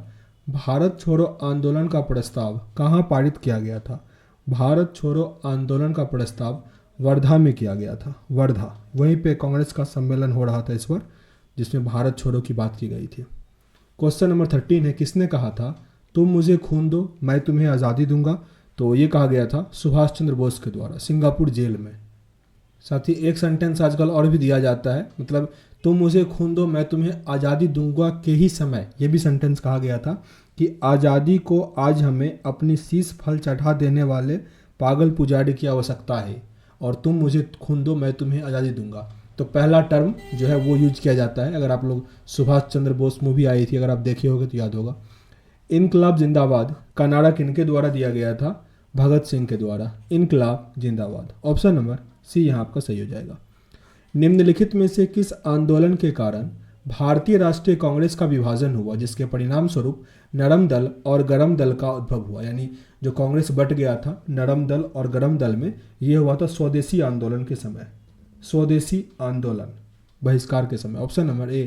भारत छोड़ो आंदोलन का प्रस्ताव कहाँ पारित किया गया था? भारत छोड़ो आंदोलन का प्रस्ताव वर्धा में किया गया था, वर्धा। वहीं पे कांग्रेस का सम्मेलन हो रहा था इस बार, जिसमें भारत छोड़ो की बात की गई थी। क्वेश्चन नंबर 13 है, किसने कहा था तुम मुझे खून दो मैं तुम्हें आज़ादी दूंगा? तो ये कहा गया था सुभाष चंद्र बोस के द्वारा, सिंगापुर जेल में। साथ ही एक सेंटेंस आजकल और भी दिया जाता है, मतलब तुम मुझे खून दो मैं तुम्हें आज़ादी दूंगा के ही समय, ये भी सेंटेंस कहा गया था कि आज़ादी को आज हमें अपनी शीश फल चढ़ा देने वाले पागल पुजारी की आवश्यकता है, और तुम मुझे खून दो मैं तुम्हें आज़ादी दूंगा। तो पहला टर्म जो है वो यूज किया जाता है। अगर आप लोग सुभाष चंद्र बोस मूवी आई थी, अगर आप देखे होगे तो याद होगा। इनकलाब जिंदाबाद का नारा किनके द्वारा दिया गया था? भगत सिंह के द्वारा, इनकलाब जिंदाबाद। ऑप्शन नंबर सी यहाँ आपका सही हो जाएगा। निम्नलिखित में से किस आंदोलन के कारण भारतीय राष्ट्रीय कांग्रेस का विभाजन हुआ, जिसके परिणाम स्वरूप नरम दल और गरम दल का उद्भव हुआ? यानी जो कांग्रेस बट गया था नरम दल और गरम दल में, ये हुआ था स्वदेशी आंदोलन के समय, स्वदेशी आंदोलन बहिष्कार के समय। ऑप्शन नंबर ए।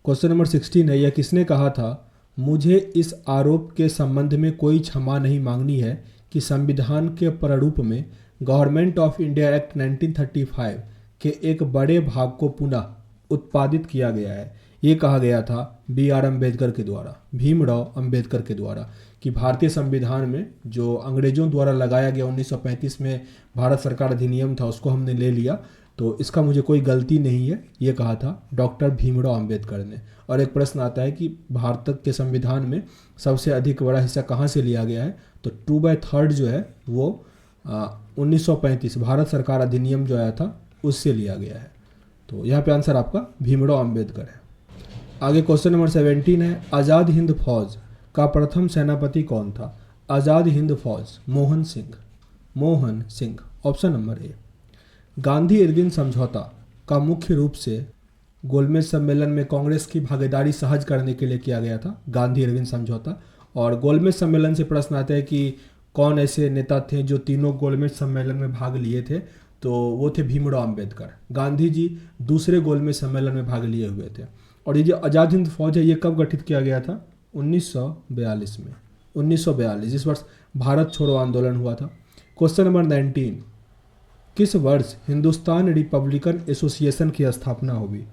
क्वेश्चन नंबर 16 है, यह किसने कहा था मुझे इस आरोप के संबंध में कोई क्षमा नहीं मांगनी है कि संविधान के प्रारूप में गवर्नमेंट ऑफ इंडिया एक्ट 1935 के एक बड़े भाग को पुनः उत्पादित किया गया है? ये कहा गया था B.R. अम्बेडकर के द्वारा, भीमराव अम्बेडकर के द्वारा, कि भारतीय संविधान में जो अंग्रेजों द्वारा लगाया गया 1935 में भारत सरकार अधिनियम था उसको हमने ले लिया, तो इसका मुझे कोई गलती नहीं है, ये कहा था डॉक्टर भीमराव अम्बेडकर ने। और एक प्रश्न आता है कि भारत के संविधान में सबसे अधिक बड़ा हिस्सा कहाँ से लिया गया है? तो 2/3 जो है वो 1935 भारत सरकार अधिनियम जो आया था उससे लिया गया है। तो यहाँ पे आंसर आपका भीमराव अम्बेडकर है। आगे क्वेश्चन नंबर 17 है, आज़ाद हिंद फौज का प्रथम सेनापति कौन था? आज़ाद हिंद फौज, मोहन सिंह, मोहन सिंह। ऑप्शन नंबर ए। गांधी इरविन समझौता का मुख्य रूप से गोलमेज सम्मेलन में कांग्रेस की भागीदारी सहज करने के लिए किया गया था, गांधी इरविन समझौता। और गोलमेज सम्मेलन से प्रश्न आता है कि कौन ऐसे नेता थे जो तीनों गोलमेज सम्मेलन में भाग लिए थे? तो वो थे भीमराव अम्बेडकर। गांधी जी दूसरे गोलमेज सम्मेलन में भाग लिए हुए थे। और ये जो आज़ाद हिंद फौज है ये कब गठित किया गया था? 1942 में, 1942, जिस वर्ष भारत छोड़ो आंदोलन हुआ था। क्वेश्चन नंबर 19, किस वर्ष हिंदुस्तान रिपब्लिकन एसोसिएशन की स्थापना हुई?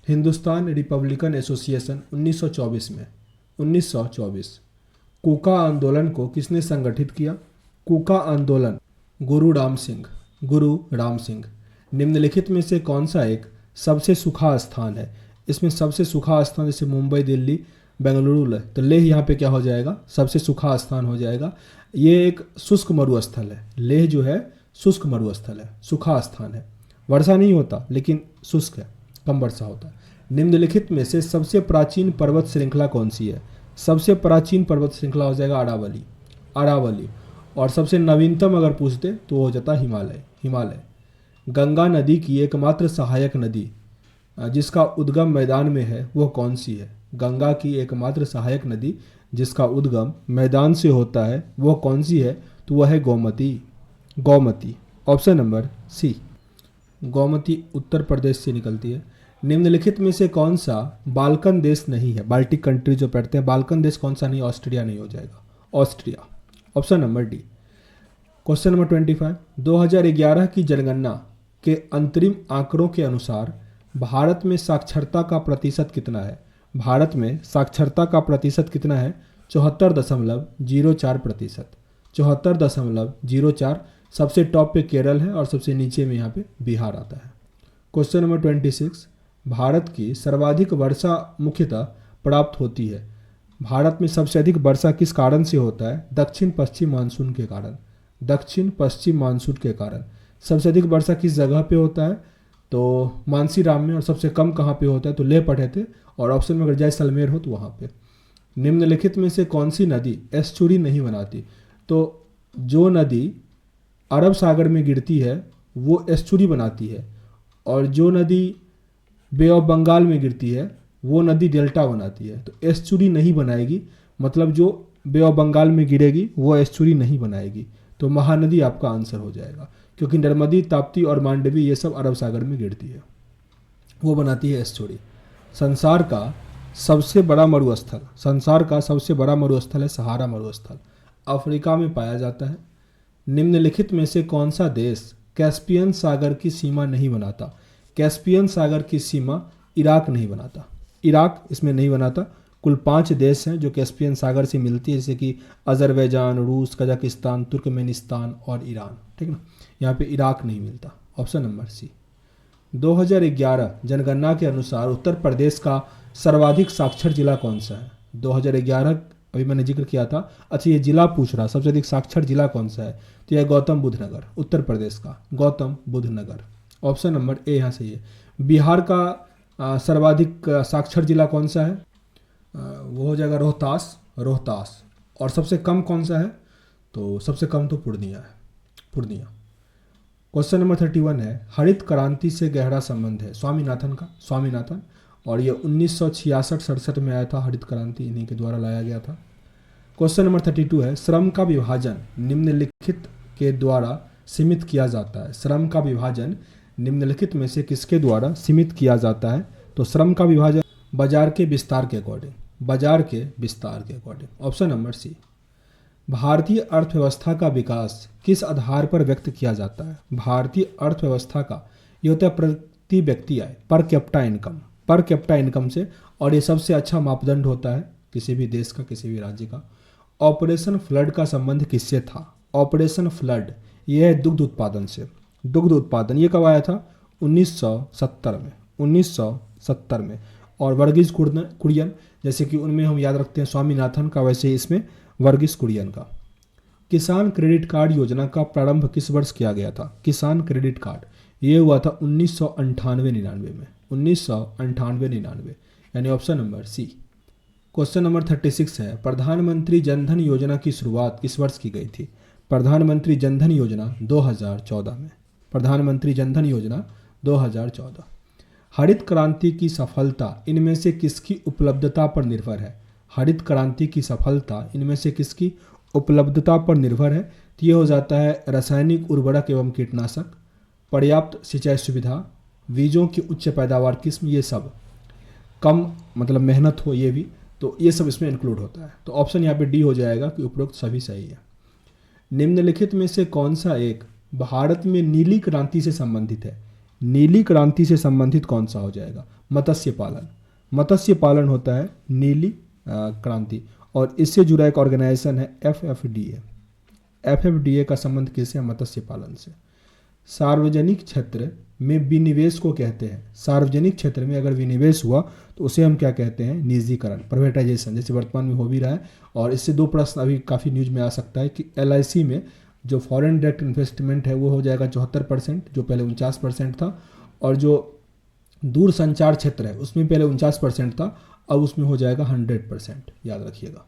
हिंदुस्तान रिपब्लिकन एसोसिएशन 1924 में, 1924। कूका आंदोलन को किसने संगठित किया? कूका आंदोलन गुरु राम सिंह। निम्नलिखित में से कौन सा एक सबसे सूखा स्थान है? इसमें सबसे सूखा स्थान जैसे मुंबई, दिल्ली, बेंगलुरु है, तो लेह यहाँ पे क्या हो जाएगा? सबसे सूखा स्थान हो जाएगा। ये एक शुष्क मरुस्थल है। लेह जो है शुष्क मरुस्थल है, सूखा स्थान है, वर्षा नहीं होता लेकिन शुष्क है, कम वर्षा होता है। निम्नलिखित में से सबसे प्राचीन पर्वत श्रृंखला कौन सी है? सबसे प्राचीन पर्वत श्रृंखला हो जाएगा अरावली। और सबसे नवीनतम अगर पूछते तो वो हो जाता हिमालय। गंगा नदी की एकमात्र सहायक नदी जिसका उद्गम मैदान में है वो कौन सी है? गंगा की एकमात्र सहायक नदी जिसका उद्गम मैदान से होता है वो कौन सी है? तो वह है Gomti. Option number C, Gomti Uttar Pradesh से निकलती है। निम्नलिखित में से कौन सा बाल्कन देश नहीं है? बाल्टिक कंट्री जो पढ़ते हैं, बाल्कन देश कौन सा नहीं? ऑस्ट्रिया नहीं हो जाएगा, Austria. Option number D. Question number 25, 2011 की जनगणना के अंतरिम आंकड़ों के अनुसार भारत में साक्षरता का प्रतिशत कितना है? भारत में साक्षरता का प्रतिशत कितना है? 74.04%। 74.04। सबसे टॉप पे केरल है और सबसे नीचे में यहाँ पे बिहार आता है। क्वेश्चन नंबर 26, भारत की सर्वाधिक वर्षा मुख्यतः प्राप्त होती है। भारत में सबसे अधिक वर्षा किस कारण से होता है? दक्षिण पश्चिम मानसून के कारण। दक्षिण पश्चिम मानसून के कारण सबसे अधिक वर्षा किस जगह पे होता है? तो मानसीराम में। और सबसे कम कहाँ पे होता है? तो लेह पढ़े थे, और ऑप्शन में अगर जैसलमेर हो तो वहाँ पे। निम्नलिखित में से कौन सी नदी एस्चुरी नहीं बनाती? तो जो नदी अरब सागर में गिरती है वो एस्चुरी बनाती है, और जो नदी बे ऑफ बंगाल में गिरती है वो नदी डेल्टा बनाती है। तो एस्चुरी नहीं बनाएगी, मतलब जो बे ऑफ बंगाल में गिरेगी वो एस्चुरी नहीं बनाएगी। तो महानदी आपका आंसर हो जाएगा, क्योंकि नर्मदी, ताप्ती और मांडवी ये सब अरब सागर में गिरती है, वो बनाती है एस्चुरी। संसार का सबसे बड़ा मरुस्थल है सहारा मरुस्थल, अफ्रीका में पाया जाता है। निम्नलिखित में से कौन सा देश कैस्पियन सागर की सीमा नहीं बनाता? कैस्पियन सागर की सीमा इराक नहीं बनाता। इराक इसमें नहीं बनाता। कुल 5 देश हैं जो कैस्पियन सागर से मिलती है, जैसे कि अजरबैजान, रूस, कजाकिस्तान, तुर्कमेनिस्तान और ईरान। ठीक ना, यहाँ पे इराक नहीं मिलता। ऑप्शन नंबर सी। 2011 जनगणना के अनुसार उत्तर प्रदेश का सर्वाधिक साक्षर जिला कौन सा है? 2011 अभी मैंने जिक्र किया था। अच्छा, ये जिला पूछ रहा, सबसे अधिक साक्षर जिला कौन सा है? तो यह गौतम बुद्ध नगर, उत्तर प्रदेश का गौतम बुद्ध नगर। ऑप्शन नंबर ए यहाँ सही है। बिहार का सर्वाधिक साक्षर जिला कौन सा है? वो हो जाएगा रोहतास। और सबसे कम कौन सा है? तो सबसे कम तो पूर्णिया है, पूर्णिया। क्वेश्चन नंबर 31 है, हरित क्रांति से गहरा संबंध है स्वामीनाथन का। स्वामीनाथन, और ये 1966-67 में आया था। हरित क्रांति इन्हीं के द्वारा लाया गया था। क्वेश्चन नंबर 32 है, श्रम का विभाजन निम्नलिखित के द्वारा सीमित किया जाता है। श्रम का विभाजन निम्नलिखित में से किसके द्वारा सीमित किया जाता है? तो श्रम का विभाजन बाजार के विस्तार के अकॉर्डिंग। ऑप्शन नंबर सी। भारतीय अर्थव्यवस्था का विकास किस आधार पर व्यक्त किया जाता है? भारतीय अर्थव्यवस्था का ये होता है प्रति व्यक्ति आय, पर कैपिटा इनकम से, और ये सबसे अच्छा मापदंड होता है किसी भी देश का, किसी भी राज्य का। ऑपरेशन फ्लड का संबंध किससे था? ऑपरेशन फ्लड ये है दुग्ध उत्पादन से। दुग्ध उत्पादन ये कब आया था? 1970 में। और वर्गीज कुरियन, जैसे कि उनमें हम याद रखते हैं स्वामीनाथन का, वैसे ही इसमें वर्गीज कुरियन का। किसान क्रेडिट कार्ड योजना का प्रारंभ किस वर्ष किया गया था? किसान क्रेडिट कार्ड ये हुआ था 1998-99 में। 1998-99, यानी option number C. Question number 36 है, प्रधानमंत्री जनधन योजना की शुरुआत किस वर्ष की गई थी? प्रधानमंत्री जनधन योजना 2014 में। प्रधानमंत्री जनधन योजना 2014। हरित क्रांति की सफलता इनमें से किसकी उपलब्धता पर निर्भर है? हरित क्रांति की सफलता इनमें से किसकी उपलब्धता पर निर्भर है? तो ये हो जाता है रासायनिक उर्वरक एवं कीटनाशक, पर्याप्त सिंचाई सुविधा, बीजों की उच्च पैदावार किस्म, ये सब कम मतलब मेहनत हो, ये भी, तो ये सब इसमें इंक्लूड होता है। तो ऑप्शन यहाँ पे डी हो जाएगा कि उपरोक्त सभी सही है। निम्नलिखित में से कौन सा एक भारत में नीली क्रांति से संबंधित है? नीली क्रांति से संबंधित कौन सा हो जाएगा? मत्स्य पालन। मत्स्य पालन होता है नीली क्रांति, और इससे जुड़ा एक ऑर्गेनाइजेशन है FFDA। FFDA का संबंध किससे है? मत्स्य पालन से। सार्वजनिक क्षेत्र में विनिवेश को कहते हैं, सार्वजनिक क्षेत्र में अगर विनिवेश हुआ तो उसे हम क्या कहते हैं? निजीकरण, प्राइवेटाइजेशन, जैसे वर्तमान में हो भी रहा है। और इससे दो प्रश्न अभी काफ़ी न्यूज में आ सकता है कि LIC में जो फॉरेन डायरेक्ट इन्वेस्टमेंट है वो हो जाएगा 74%, जो पहले 49% था, और जो दूर संचार क्षेत्र है उसमें पहले 49% था, अब उसमें हो जाएगा 100%, याद रखिएगा।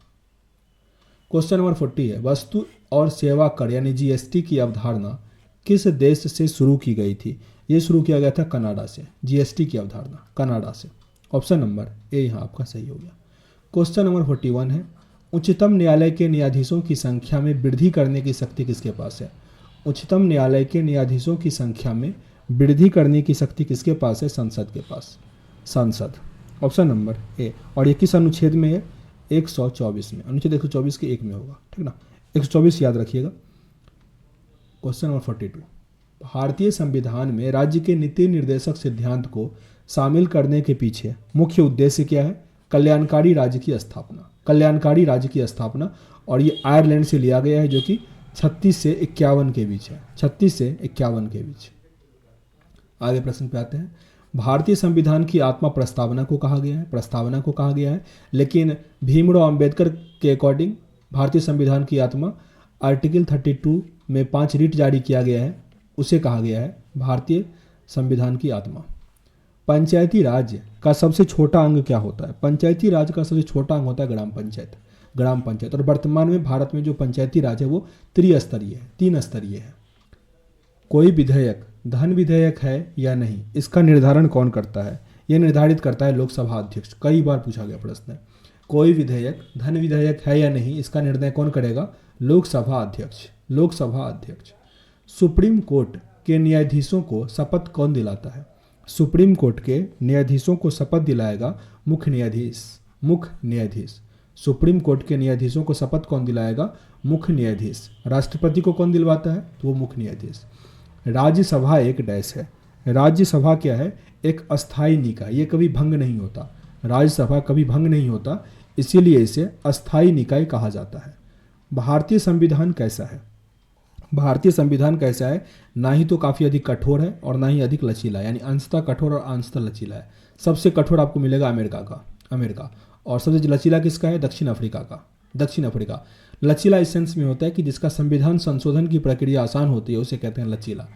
क्वेश्चन नंबर 40 है, वस्तु और सेवा कर यानी GST की अवधारणा किस देश से शुरू की गई थी? ये शुरू किया गया था कनाडा से। GST की अवधारणा कनाडा से। ऑप्शन नंबर ए यहाँ आपका सही हो गया। क्वेश्चन नंबर 41 है, उच्चतम न्यायालय के न्यायाधीशों की संख्या में वृद्धि करने की शक्ति किसके पास है? उच्चतम न्यायालय के न्यायाधीशों की संख्या में वृद्धि करने की शक्ति किसके पास है? संसद के पास, संसद। ऑप्शन नंबर ए। और ये किस अनुच्छेद में है? 124 में, अनुच्छेद 124 के 1 में होगा, ठीक ना। 124 याद रखिएगा। क्वेश्चन नंबर 42, भारतीय संविधान में राज्य के नीति निर्देशक सिद्धांत को शामिल करने के पीछे मुख्य उद्देश्य क्या है? कल्याणकारी राज्य की स्थापना, कल्याणकारी राज्य की स्थापना। और ये आयरलैंड से लिया गया है, जो कि 36 से 51 के बीच है, 36 से 51 के बीच। आगे प्रश्न पे आते हैं। भारतीय संविधान की आत्मा प्रस्तावना को कहा गया है, प्रस्तावना को कहा गया है, लेकिन भीमराव अंबेडकर के अकॉर्डिंग भारतीय संविधान की आत्मा आर्टिकल 32 में 5 रीट जारी किया गया है, उसे कहा गया है भारतीय संविधान की आत्मा। पंचायती राज का सबसे छोटा अंग क्या होता है? पंचायती राज का सबसे छोटा अंग होता है ग्राम पंचायत, ग्राम पंचायत। और वर्तमान में भारत में जो पंचायती राज है वो त्रिस्तरीय है, 3 स्तरीय है। कोई विधेयक धन विधेयक है या नहीं, इसका निर्धारण कौन करता है? यह निर्धारित करता है लोकसभा अध्यक्ष। कई बार पूछा गया प्रश्न है, कोई विधेयक धन विधेयक है या नहीं, इसका निर्णय कौन करेगा? लोकसभा अध्यक्ष, लोकसभा अध्यक्ष। सुप्रीम कोर्ट के न्यायाधीशों को शपथ कौन दिलाता है? सुप्रीम कोर्ट के न्यायाधीशों को शपथ दिलाएगा मुख्य न्यायाधीश, मुख्य न्यायाधीश। सुप्रीम कोर्ट के न्यायाधीशों को शपथ कौन दिलाएगा? मुख्य न्यायाधीश। राष्ट्रपति को कौन दिलवाता है? तो वो मुख्य न्यायाधीश। राज्यसभा एक डैश है। राज्यसभा क्या है? एक अस्थायी निकाय, ये कभी भंग नहीं होता। राज्यसभा कभी भंग नहीं होता, इसीलिए इसे अस्थायी निकाय कहा जाता है। भारतीय संविधान कैसा है? भारतीय संविधान कैसा है? ना ही तो काफ़ी अधिक कठोर है और ना ही अधिक लचीला है, यानी अंशतः कठोर और अंशतः लचीला है। सबसे कठोर आपको मिलेगा अमेरिका, और सबसे लचीला किसका है? दक्षिण अफ्रीका का, दक्षिण अफ्रीका। लचीला इस सेंस में होता है कि जिसका संविधान संशोधन की प्रक्रिया आसान होती है उसे कहते हैं लचीला,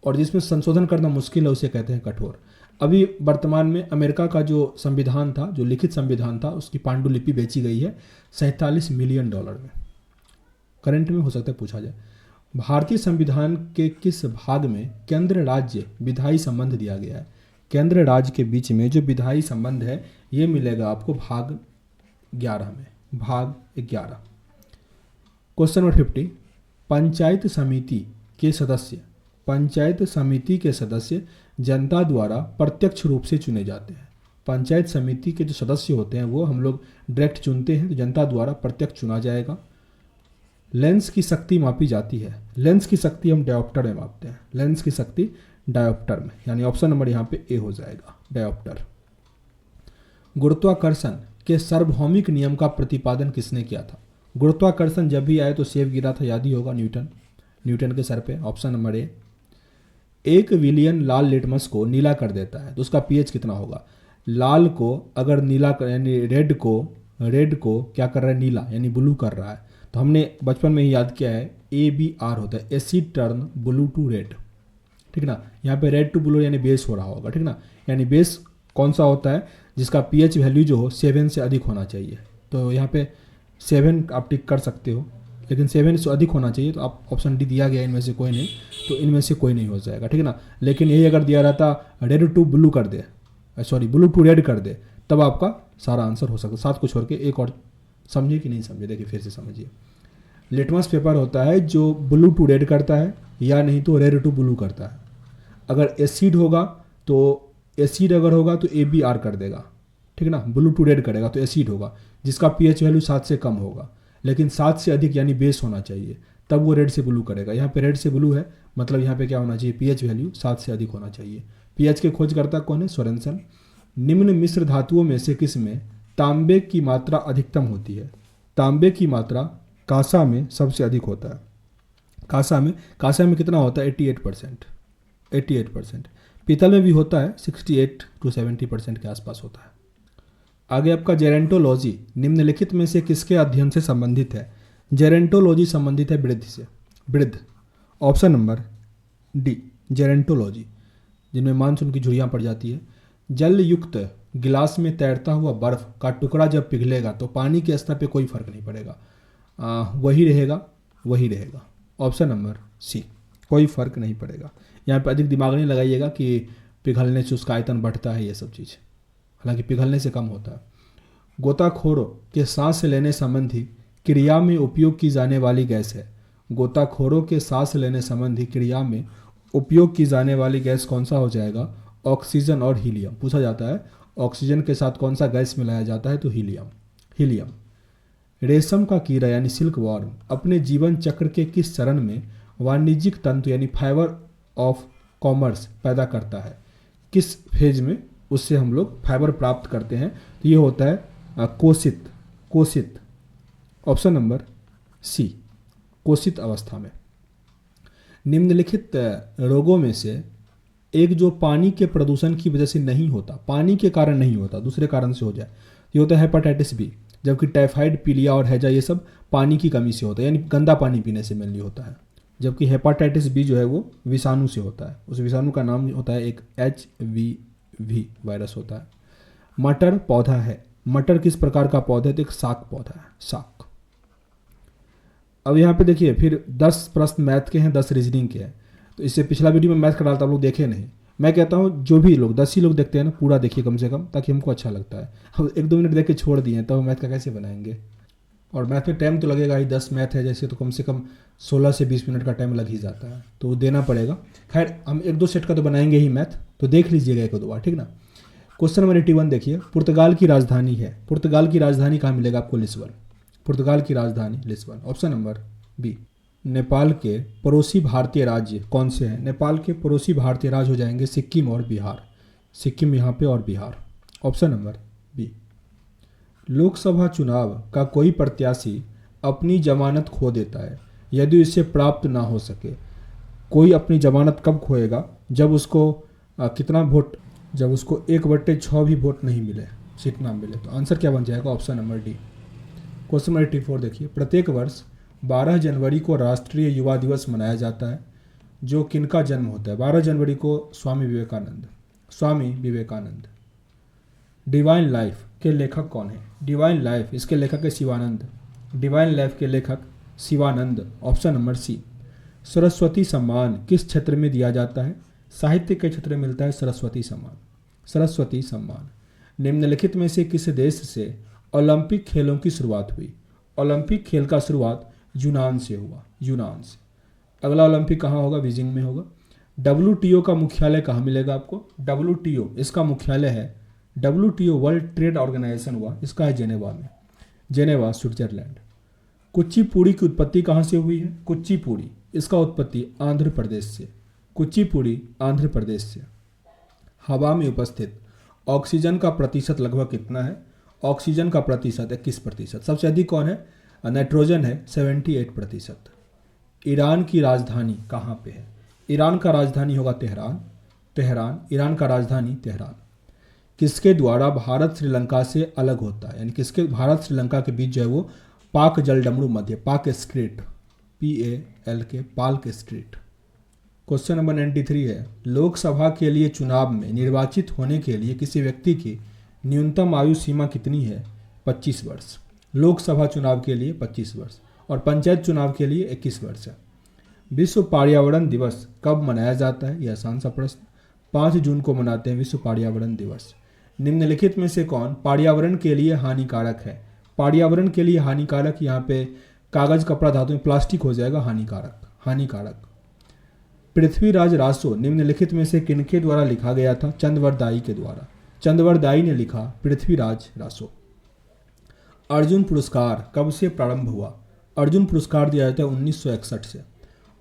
और जिसमें संशोधन करना मुश्किल है उसे कहते हैं कठोर। अभी वर्तमान में अमेरिका का जो संविधान था, जो लिखित संविधान था, उसकी पांडुलिपि बेची गई है $47 मिलियन में। करंट में हो सकता है पूछा जाए। भारतीय संविधान के किस भाग में केंद्र राज्य विधायी संबंध दिया गया है? केंद्र राज्य के बीच में जो विधायी संबंध है ये मिलेगा आपको भाग 11 में, भाग 11। क्वेश्चन नंबर 50, पंचायत समिति के सदस्य जनता द्वारा प्रत्यक्ष रूप से चुने जाते हैं। पंचायत समिति के जो सदस्य होते हैं वो हम लोग डायरेक्ट चुनते हैं, तो जनता द्वारा प्रत्यक्ष चुना जाएगा। लेंस की शक्ति मापी जाती है। लेंस की शक्ति हम डायोप्टर में मापते हैं, लेंस की शक्ति डायोप्टर में, यानी ऑप्शन नंबर यहाँ पे ए हो जाएगा, डायोप्टर। गुरुत्वाकर्षण के सार्वभौमिक नियम का प्रतिपादन किसने किया था? गुरुत्वाकर्षण जब भी आए तो सेब गिरा था, याद ही होगा, न्यूटन के सर पे। Option number A. 1 विलियन लाल लिटमस को नीला कर देता है तो उसका पीएच कितना होगा? लाल को अगर नीला यानी रेड को क्या कर रहा है? नीला यानी ब्लू कर रहा है, तो हमने बचपन में ही याद किया है ABR होता है, acid turn blue to red, ठीक ना। यहाँ पे रेड टू ब्लू यानी बेस हो रहा होगा, ठीक ना। यानी बेस कौन सा होता है? जिसका पीएच वैल्यू जो हो 7 से अधिक होना चाहिए। तो यहाँ पे 7 आप टिक कर सकते हो, लेकिन 7 से अधिक होना चाहिए, तो आप ऑप्शन डी दिया गया इनमें से कोई नहीं, तो इनमें से कोई नहीं हो जाएगा, ठीक है ना। लेकिन यही अगर दिया रहता रेड टू ब्लू कर दे, ब्लू टू रेड कर दे, तब आपका सारा आंसर हो सकता। 7 को छोड़ के एक और, समझे कि नहीं समझे? देखिए फिर से समझिए। लिटमस पेपर होता है जो ब्लू टू रेड करता है या नहीं तो रेड टू ब्लू करता है। अगर एसिड होगा तो एसिड अगर होगा तो ABR कर देगा, ठीक ना। ब्लू टू रेड करेगा तो एसिड होगा जिसका पीएच वैल्यू 7 से कम होगा, लेकिन 7 से अधिक यानी बेस होना चाहिए, तब वो रेड से ब्लू करेगा। यहाँ पे रेड से ब्लू है, मतलब यहाँ पे क्या होना चाहिए, पीएच वैल्यू 7 से अधिक होना चाहिए। पीएच के खोजकर्ता कौन है, सोरेनसन। निम्न मिश्र धातुओं में से किस में तांबे की मात्रा अधिकतम होती है? तांबे की मात्रा कांसा में सबसे अधिक होता है। कांसा में कितना होता है, 88%। 88%। पीतल में भी होता है, 68 to 70% के आसपास होता है। आगे आपका जेरेंटोलॉजी निम्नलिखित में से किसके अध्ययन से संबंधित है? जेरेंटोलॉजी संबंधित है वृद्ध से। वृद्ध, ऑप्शन नंबर डी, जेरेंटोलॉजी, जिनमें मानसून की झुर्रियाँ पड़ जाती है। जल युक्त गिलास में तैरता हुआ बर्फ का टुकड़ा जब पिघलेगा तो पानी के स्तर पे कोई फर्क नहीं पड़ेगा, वही रहेगा। ऑप्शन नंबर सी, कोई फर्क नहीं पड़ेगा। यहाँ पे अधिक दिमाग नहीं लगाइएगा कि पिघलने से उसका आयतन बढ़ता है, ये सब चीज़, हालांकि पिघलने से कम होता है। गोताखोरों के सांस लेने संबंधी क्रिया में उपयोग की जाने वाली गैस है। गोताखोरों के सांस लेने संबंधी क्रिया में उपयोग की जाने वाली गैस कौन सा हो जाएगा? ऑक्सीजन और हीलियम। पूछा जाता है ऑक्सीजन के साथ कौन सा गैस मिलाया जाता है, तो हीलियम। रेशम का कीड़ा यानी सिल्क वॉर्म अपने जीवन चक्र के किस चरण में वाणिज्यिक तंतु यानी फाइबर ऑफ कॉमर्स पैदा करता है? किस फेज में उससे हम लोग फाइबर प्राप्त करते हैं? तो ये होता है कोशित। ऑप्शन नंबर सी, कोशित अवस्था में। निम्नलिखित रोगों में से एक जो पानी के प्रदूषण की वजह से नहीं होता, पानी के कारण नहीं होता, दूसरे कारण से हो जाए, ये होता है हेपाटाइटिस बी। जबकि टाइफाइड, पीलिया और हैजा ये सब पानी की कमी से होता है, यानी गंदा पानी पीने से मेनली होता है। जबकि हेपाटाइटिस बी जो है वो विषाणु से होता है, उस विषाणु का नाम होता है एक HVV वायरस होता है। मटर पौधा है, मटर किस प्रकार का पौधा है? तो एक शाक पौधा है, शाक। अब यहाँ पे देखिए फिर 10 प्रश्न मैथ के हैं, 10 रीजनिंग के हैं। तो इससे पिछला वीडियो में मैथ का डालता, आप लोग देखे नहीं। मैं कहता हूँ जो भी लोग 10 ही लोग देखते हैं ना, पूरा देखिए कम से कम, ताकि हमको अच्छा लगता है। हम 1-2 मिनट देख के छोड़ दिए तो मैथ का कैसे बनाएंगे? और मैथ में टाइम तो लगेगा ही, 10 मैथ है जैसे, तो कम से कम 16 से 20 मिनट का टाइम लग ही जाता है, तो वो देना पड़ेगा। खैर हम 1-2 सेट का तो बनाएंगे ही मैथ, तो देख लीजिएगा 1-2 बार, ठीक ना। क्वेश्चन नंबर 81 देखिए, पुर्तगाल की राजधानी है। पुर्तगाल की राजधानी कहाँ मिलेगा आपको? लिस्बन। पुर्तगाल की राजधानी Lisbon. Option number B. Nepal के पड़ोसी भारतीय राज्य कौन से हैं? नेपाल के पड़ोसी भारतीय राज्य हो जाएंगे सिक्किम और बिहार। सिक्किम यहाँ पे और Bihar. Option number B. Lok Sabha चुनाव का कोई प्रत्याशी अपनी जमानत खो देता है यदि इसे प्राप्त ना हो सके। कोई अपनी जमानत कब खोएगा? जब उसको कितना वोट, जब उसको 1/6 भी वोट नहीं मिले, सीट ना मिले। तो आंसर क्या बन जाएगा? Option number D. Question number 84 देखिए, प्रत्येक वर्ष 12 जनवरी को राष्ट्रीय युवा दिवस मनाया जाता है, जो किनका जन्म होता है? 12 जनवरी को स्वामी विवेकानंद। डिवाइन लाइफ के लेखक कौन है? डिवाइन लाइफ, इसके लेखक है शिवानंद। डिवाइन लाइफ के लेखक Shivananda. Option number C. Saraswati Samman किस क्षेत्र में दिया जाता है? साहित्य के क्षेत्र में मिलता है सरस्वती सम्मान। निम्नलिखित में से किस देश से ओलंपिक खेलों की शुरुआत हुई? ओलंपिक खेल का शुरुआत यूनान से हुआ, यूनान से। अगला ओलंपिक कहाँ होगा? बीजिंग में होगा। WTO का मुख्यालय कहाँ मिलेगा आपको? WTO इसका मुख्यालय है, WTO वर्ल्ड ट्रेड ऑर्गेनाइजेशन हुआ, इसका है जेनेवा में, जेनेवा स्विट्जरलैंड। कुचिपुड़ी की उत्पत्ति कहाँ से हुई है? कुचिपुड़ी, इसका उत्पत्ति आंध्र प्रदेश से, कुचिपुड़ी आंध्र प्रदेश से। हवा में उपस्थित ऑक्सीजन का प्रतिशत लगभग कितना है? ऑक्सीजन का प्रतिशत 21%। सबसे अधिक कौन है? नाइट्रोजन है 78%। ईरान की राजधानी कहाँ पे है? ईरान का राजधानी होगा तेहरान। ईरान का राजधानी तेहरान। किसके द्वारा भारत श्रीलंका से अलग होता है? यानी किसके, भारत श्रीलंका के बीच जो है वो पाक जलडमरू मध्य, पाक straight, PALK, Palk straight. Question number 93 है, लोकसभा के लिए चुनाव में निर्वाचित होने के लिए किसी व्यक्ति की न्यूनतम आयु सीमा कितनी है? 25 वर्ष। लोकसभा चुनाव के लिए 25 वर्ष और पंचायत चुनाव के लिए 21 वर्ष है। विश्व पर्यावरण दिवस कब मनाया जाता है? यह आसान सा प्रश्न। 5 जून को मनाते हैं विश्व पर्यावरण दिवस। निम्नलिखित में से कौन पर्यावरण के लिए हानिकारक है? पर्यावरण के लिए हानिकारक, यहाँ पे कागज, कपड़ा, धातु में प्लास्टिक हो जाएगा हानिकारक। पृथ्वीराज रासो निम्नलिखित में से किनके द्वारा लिखा गया था? चंद्रवरदाई के द्वारा। चंद्रवरदाई ने लिखा पृथ्वीराज रासो। अर्जुन पुरस्कार कब से प्रारंभ हुआ? अर्जुन पुरस्कार दिया जाता है 1961 से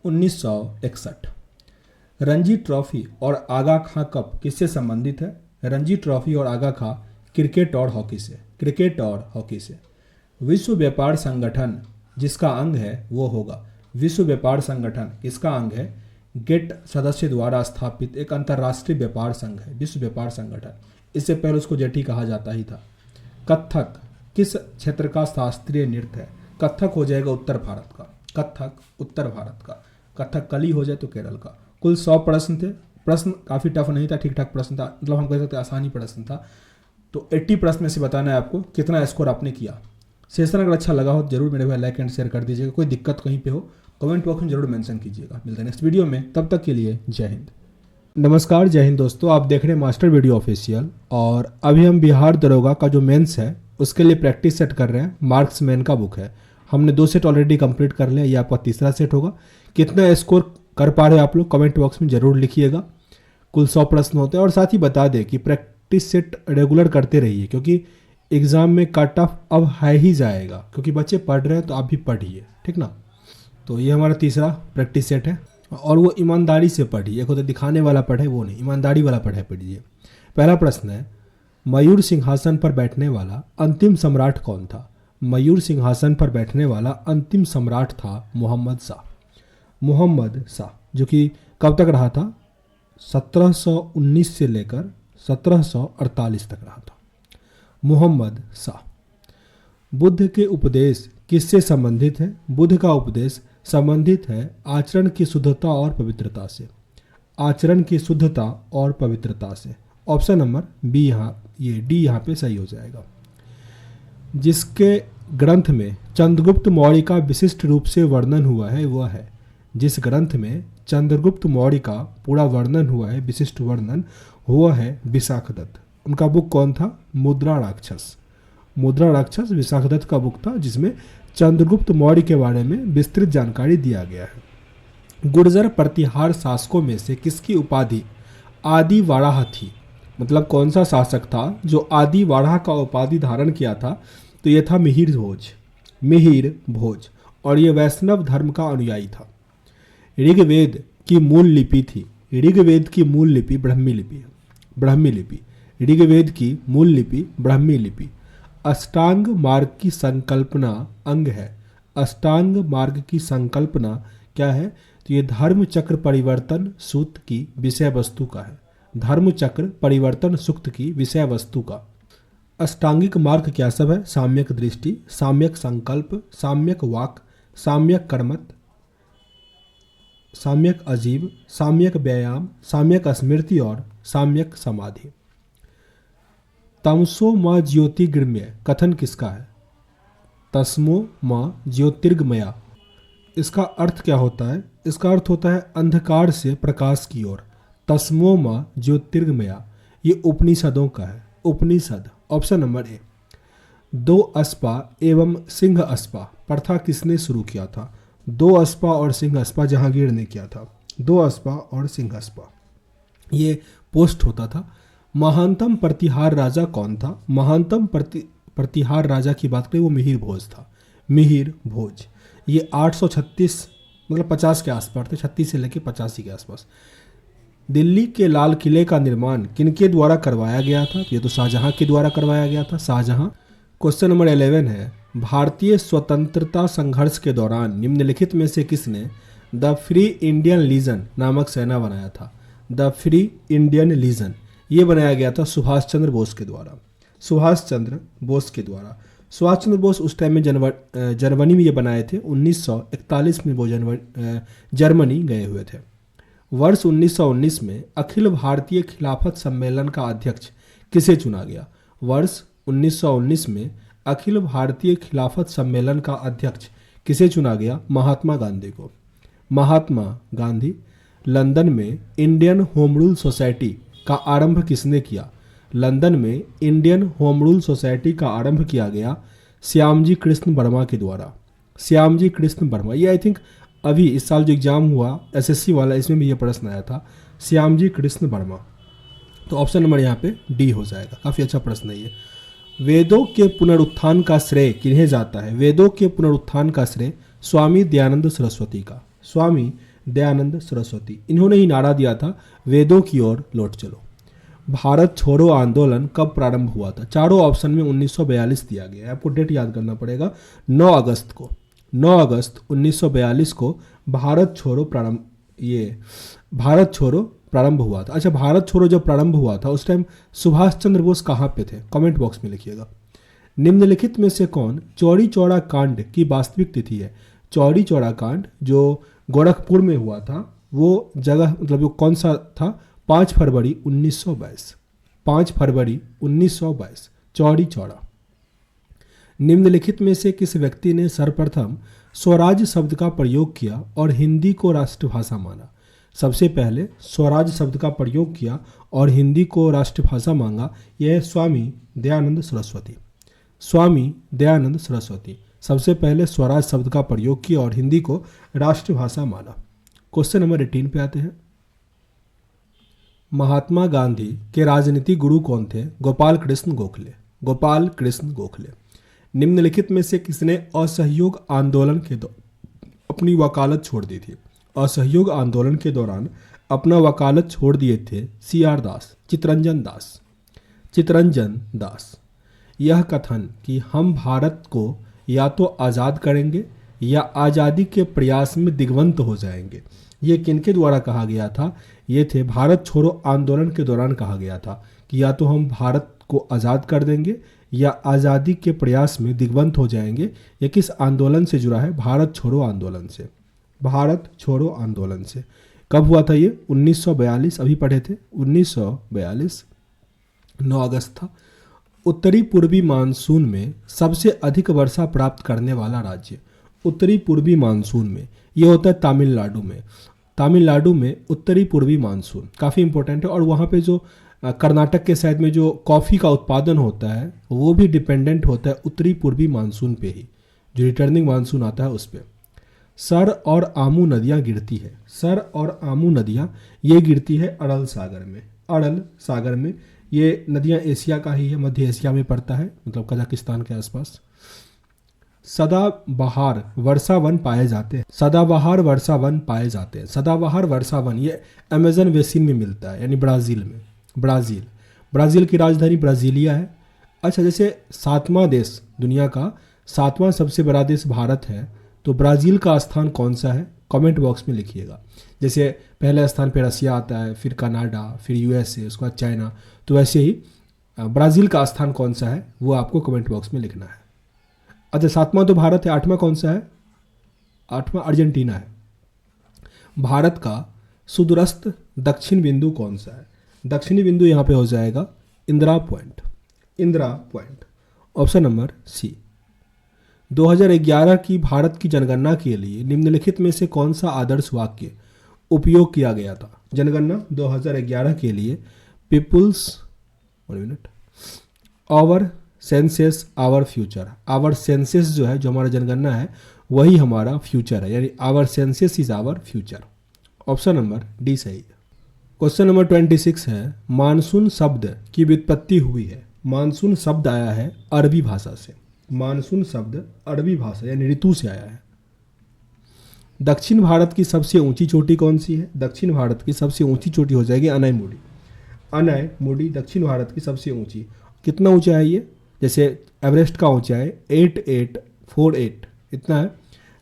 1961। रणजी ट्रॉफी और आगा खां कप किससे संबंधित है? रणजी ट्रॉफी और आगा खां क्रिकेट और हॉकी से, क्रिकेट और हॉकी से। विश्व व्यापार संगठन जिसका अंग है वो होगा, विश्व व्यापार संगठन किसका अंग है? गेट सदस्य द्वारा स्थापित एक अंतर्राष्ट्रीय व्यापार संघ है विश्व व्यापार संगठन। इससे पहले उसको जेटी कहा जाता ही था। कथक किस क्षेत्र का शास्त्रीय नृत्य है? कथक हो जाएगा उत्तर भारत का, कथक उत्तर भारत का। कथकली हो जाए तो केरल का। कुल 100 प्रश्न थे। प्रश्न काफ़ी टफ नहीं था, ठीक ठाक प्रश्न था, मतलब हम कह सकते आसानी प्रश्न था। तो 80 प्रश्न में से बताना है आपको कितना स्कोर आपने किया। सेशन अगर अच्छा लगा हो तो जरूर मेरे भाई लाइक एंड शेयर कर दीजिएगा। कोई दिक्कत कहीं पे हो कमेंट बॉक्स में जरूर मेंशन कीजिएगा। मिलते हैं नेक्स्ट वीडियो में, तब तक के लिए जय हिंद। नमस्कार, जय हिंद दोस्तों। आप देख रहे हैं मास्टर वीडियो ऑफिशियल, और अभी हम बिहार दरोगा का जो मेंस है उसके लिए प्रैक्टिस सेट कर रहे हैं। मार्क्समैन का बुक है, हमने 2 सेट ऑलरेडी कंप्लीट कर लिया, ये आपका तीसरा सेट होगा। कितना स्कोर कर पा रहे हैं आप लोग कमेंट बॉक्स में जरूर लिखिएगा। कुल 100 प्रश्न होते हैं। और साथ ही बता दें कि प्रैक्टिस सेट रेगुलर करते रहिए, क्योंकि एग्ज़ाम में कट ऑफ अब है ही जाएगा, क्योंकि बच्चे पढ़ रहे हैं तो आप भी पढ़िए, ठीक ना। तो ये हमारा तीसरा प्रैक्टिस सेट है, और वो ईमानदारी से पढ़िए। एक होता दिखाने वाला पढ़े, वो नहीं, ईमानदारी वाला पढ़िए। पहला प्रश्न है, मयूर सिंहासन पर बैठने वाला अंतिम सम्राट कौन था? मयूर सिंहासन पर बैठने वाला अंतिम सम्राट था मोहम्मद शाह। मोहम्मद शाह, जो कि कब तक रहा था? 1719 से लेकर 1748 तक रहा था मोहम्मद शाह। बुद्ध के उपदेश किससे संबंधित है? बुद्ध का उपदेश संबंधित है आचरण की शुद्धता और पवित्रता से, आचरण की शुद्धता और पवित्रता से। ऑप्शन नंबर बी, यहाँ ये डी यहाँ पे सही हो जाएगा। जिसके ग्रंथ में चंद्रगुप्त मौर्य का विशिष्ट रूप से वर्णन हुआ है वह है, जिस ग्रंथ में चंद्रगुप्त मौर्य का पूरा वर्णन हुआ है, विशिष्ट वर्णन हुआ है विशाखदत्त। उनका बुक कौन था? मुद्रा राक्षस। मुद्रा राक्षस विशाखदत्त का बुक था, जिसमें चंद्रगुप्त मौर्य के बारे में विस्तृत जानकारी दिया गया है। गुर्जर प्रतिहार शासकों में से किसकी उपाधि आदि वाराह थी? मतलब कौन सा शासक था जो आदि वाराह का उपाधि धारण किया था? तो यह था मिहिर भोज, मिहिर भोज, और ये वैष्णव धर्म का अनुयायी था। ऋग्वेद की मूल लिपि थी, ऋग्वेद की मूल लिपि ब्राह्मी लिपि है, ब्राह्मी लिपि। ऋग्वेद की मूल लिपि ब्राह्मी लिपि। अष्टांग मार्ग की संकल्पना अंग है। अष्टांग मार्ग की संकल्पना क्या है? तो ये धर्म चक्र परिवर्तन सूत्र की विषय वस्तु का है, धर्म चक्र परिवर्तन सूक्त की विषय वस्तु का। अष्टांगिक मार्ग क्या सब है? साम्यक दृष्टि, साम्यक संकल्प, साम्यक वाक, साम्यक कर्मत, साम्यक अजीब, साम्यक व्यायाम, साम्यक स्मृति और साम्यक समाधि। तमसो माँ ज्योतिर्गमय कथन किसका है? तस्मो माँ ज्योतिर्गमया, इसका अर्थ क्या होता है? इसका अर्थ होता है अंधकार से प्रकाश की ओर। तस्मो माँ ज्योतिर्गमया, ये उपनिषदों का है, उपनिषद। ऑप्शन नंबर ए। 2 अस्पा एवं सिंह अस्पा प्रथा किसने शुरू किया था? 2 अस्पा और सिंह अस्पा जहांगीर ने किया था। 2 अस्पा और सिंह अस्पा ये पोस्ट होता था। महानतम प्रतिहार राजा कौन था? महानतम प्रतिहार राजा की बात करें वो मिहिर भोज था, मिहिर भोज। ये 836 मतलब 50 के आसपास थे, 36 से लेकर 85 के आसपास। दिल्ली के लाल किले का निर्माण किनके द्वारा करवाया गया था? ये तो शाहजहां के द्वारा करवाया गया था, शाहजहां। क्वेश्चन नंबर 11 है, भारतीय स्वतंत्रता संघर्ष के दौरान निम्नलिखित में से किसने द फ्री इंडियन लीजन नामक सेना बनाया था? द फ्री इंडियन लीजन ये बनाया गया था सुभाष चंद्र बोस के द्वारा, सुभाष चंद्र बोस के द्वारा। सुभाष चंद्र बोस उस टाइम में जर्मनी में ये बनाए थे। 1941 में वो जर्मनी गए हुए थे। वर्ष 1919 में अखिल भारतीय खिलाफत सम्मेलन का अध्यक्ष किसे चुना गया? वर्ष 1919 में अखिल भारतीय खिलाफत सम्मेलन का अध्यक्ष किसे चुना गया? महात्मा गांधी को। महात्मा गांधी। लंदन में इंडियन होम रूल सोसाइटी का आरंभ किसने किया? लंदन में इंडियन होम रूल सोसाइटी का आरंभ किया गया श्यामजी कृष्ण वर्मा के द्वारा। श्यामजी कृष्ण वर्मा, ये आई थिंक अभी इस साल जो एग्जाम हुआ एसएससी वाला, इसमें भी ये प्रश्न आया था, श्यामजी कृष्ण वर्मा। तो ऑप्शन नंबर यहाँ पे डी हो जाएगा। काफ़ी अच्छा प्रश्न है ये। वेदों के पुनरुत्थान का श्रेय किन्हें जाता है? वेदों के पुनरुत्थान का श्रेय स्वामी दयानंद सरस्वती का। स्वामी दयानंद सरस्वती, इन्होंने ही नारा दिया था वेदों की ओर लौट चलो। भारत छोड़ो आंदोलन कब प्रारंभ हुआ था? चारों ऑप्शन में 1942 दिया गया है, आपको डेट याद करना पड़ेगा। 9 अगस्त को, 9 अगस्त 1942 को भारत छोड़ो प्रारंभ हुआ था। अच्छा, भारत छोड़ो जब प्रारंभ हुआ था उस टाइम सुभाष चंद्र बोस कहाँ पे थे? कमेंट बॉक्स में लिखिएगा। निम्नलिखित में से कौन चौरी चौरा कांड की वास्तविक तिथि है? चौरी चौरा कांड जो गोरखपुर में हुआ था वो जगह मतलब वो कौन सा था? 5 फरवरी 1922, 5 फरवरी 1922, चौरी चौरा। निम्नलिखित में से किस व्यक्ति ने सर्वप्रथम स्वराज शब्द का प्रयोग किया और हिंदी को राष्ट्रभाषा माना? सबसे पहले स्वराज शब्द का प्रयोग किया और हिंदी को राष्ट्रभाषा मांगा, यह है स्वामी दयानंद सरस्वती। स्वामी दयानंद सरस्वती सबसे पहले स्वराज शब्द का प्रयोग किया और हिंदी को राष्ट्रभाषा माना। क्वेश्चन नंबर 18 पे आते हैं। महात्मा गांधी के राजनीतिक गुरु कौन थे? गोपाल कृष्ण गोखले। गोपाल कृष्ण गोखले। निम्नलिखित में से किसने असहयोग आंदोलन के दौरान अपनी वकालत छोड़ दी थी? असहयोग आंदोलन के दौरान अपना वकालत छोड़ दिए थे CR दास, चितरंजन दास। चितरंजन दास। यह कथन कि हम भारत को या तो आज़ाद करेंगे या आज़ादी के प्रयास में दिग्वंत हो जाएंगे, ये किनके द्वारा कहा गया था? ये थे भारत छोड़ो आंदोलन के दौरान कहा गया था कि या तो हम भारत को आज़ाद कर देंगे या आज़ादी के प्रयास में दिग्वंत हो जाएंगे। ये किस आंदोलन से जुड़ा है? भारत छोड़ो आंदोलन से। भारत छोड़ो आंदोलन से। कब हुआ था ये? 1942, अभी पढ़े थे 1942, 9 अगस्त था। उत्तरी पूर्वी मानसून में सबसे अधिक वर्षा प्राप्त करने वाला राज्य? उत्तरी पूर्वी मानसून में ये होता है तमिलनाडु में। तमिलनाडु में उत्तरी पूर्वी मानसून काफ़ी इंपॉर्टेंट है। और वहाँ पे जो कर्नाटक के साइड में जो कॉफ़ी का उत्पादन होता है वो भी डिपेंडेंट होता है उत्तरी पूर्वी मानसून पे ही, जो रिटर्निंग मानसून आता है उस पर। सर और आमू नदियाँ गिरती है। सर और आमू नदियाँ ये गिरती है अरल सागर में। अरल सागर में ये नदियाँ एशिया का ही है, मध्य एशिया में पड़ता है, मतलब कजाकिस्तान के आसपास। सदाबहार वर्षा वन पाए जाते हैं। सदाबहार वर्षा वन पाए जाते हैं। सदाबहार वर्षा वन ये अमेजन बेसिन में मिलता है, यानी ब्राज़ील में। ब्राज़ील की राजधानी ब्राज़ीलिया है। अच्छा, जैसे 7वां देश, दुनिया का 7वां सबसे बड़ा देश भारत है, तो ब्राज़ील का स्थान कौन सा है? कमेंट बॉक्स में लिखिएगा। जैसे पहले स्थान पे रसिया आता है, फिर कनाडा, फिर USA, उसके बाद चाइना, तो वैसे ही ब्राज़ील का स्थान कौन सा है वो आपको कमेंट बॉक्स में लिखना है। अच्छा, 7वां तो भारत है, 8वां कौन सा है? 8वां अर्जेंटीना है। भारत का सुदूरस्थ दक्षिण बिंदु कौन सा है? दक्षिणी बिंदु यहाँ पे हो जाएगा Indira point. Indira point, option number C। 2011 की भारत की जनगणना के लिए निम्नलिखित में से कौन सा आदर्श वाक्य उपयोग किया गया था? जनगणना 2011 के लिए people's our census our future. Our census जो है, जो हमारा जनगणना है, वही हमारा फ्यूचर है, यानी our census is our future. Option number D सही है। क्वेश्चन नंबर 26 है, मानसून शब्द की व्युत्पत्ति हुई है। मानसून शब्द आया है अरबी भाषा से। मानसून शब्द अरबी भाषा यानी ऋतु से आया है। दक्षिण भारत की सबसे ऊंची चोटी कौन सी है? दक्षिण भारत की सबसे ऊंची चोटी हो जाएगी अनायमुड़ी। अनायमुड़ी दक्षिण भारत की सबसे ऊंची। कितना ऊंचा है ये? जैसे एवरेस्ट का ऊंचाई 8848 इतना है,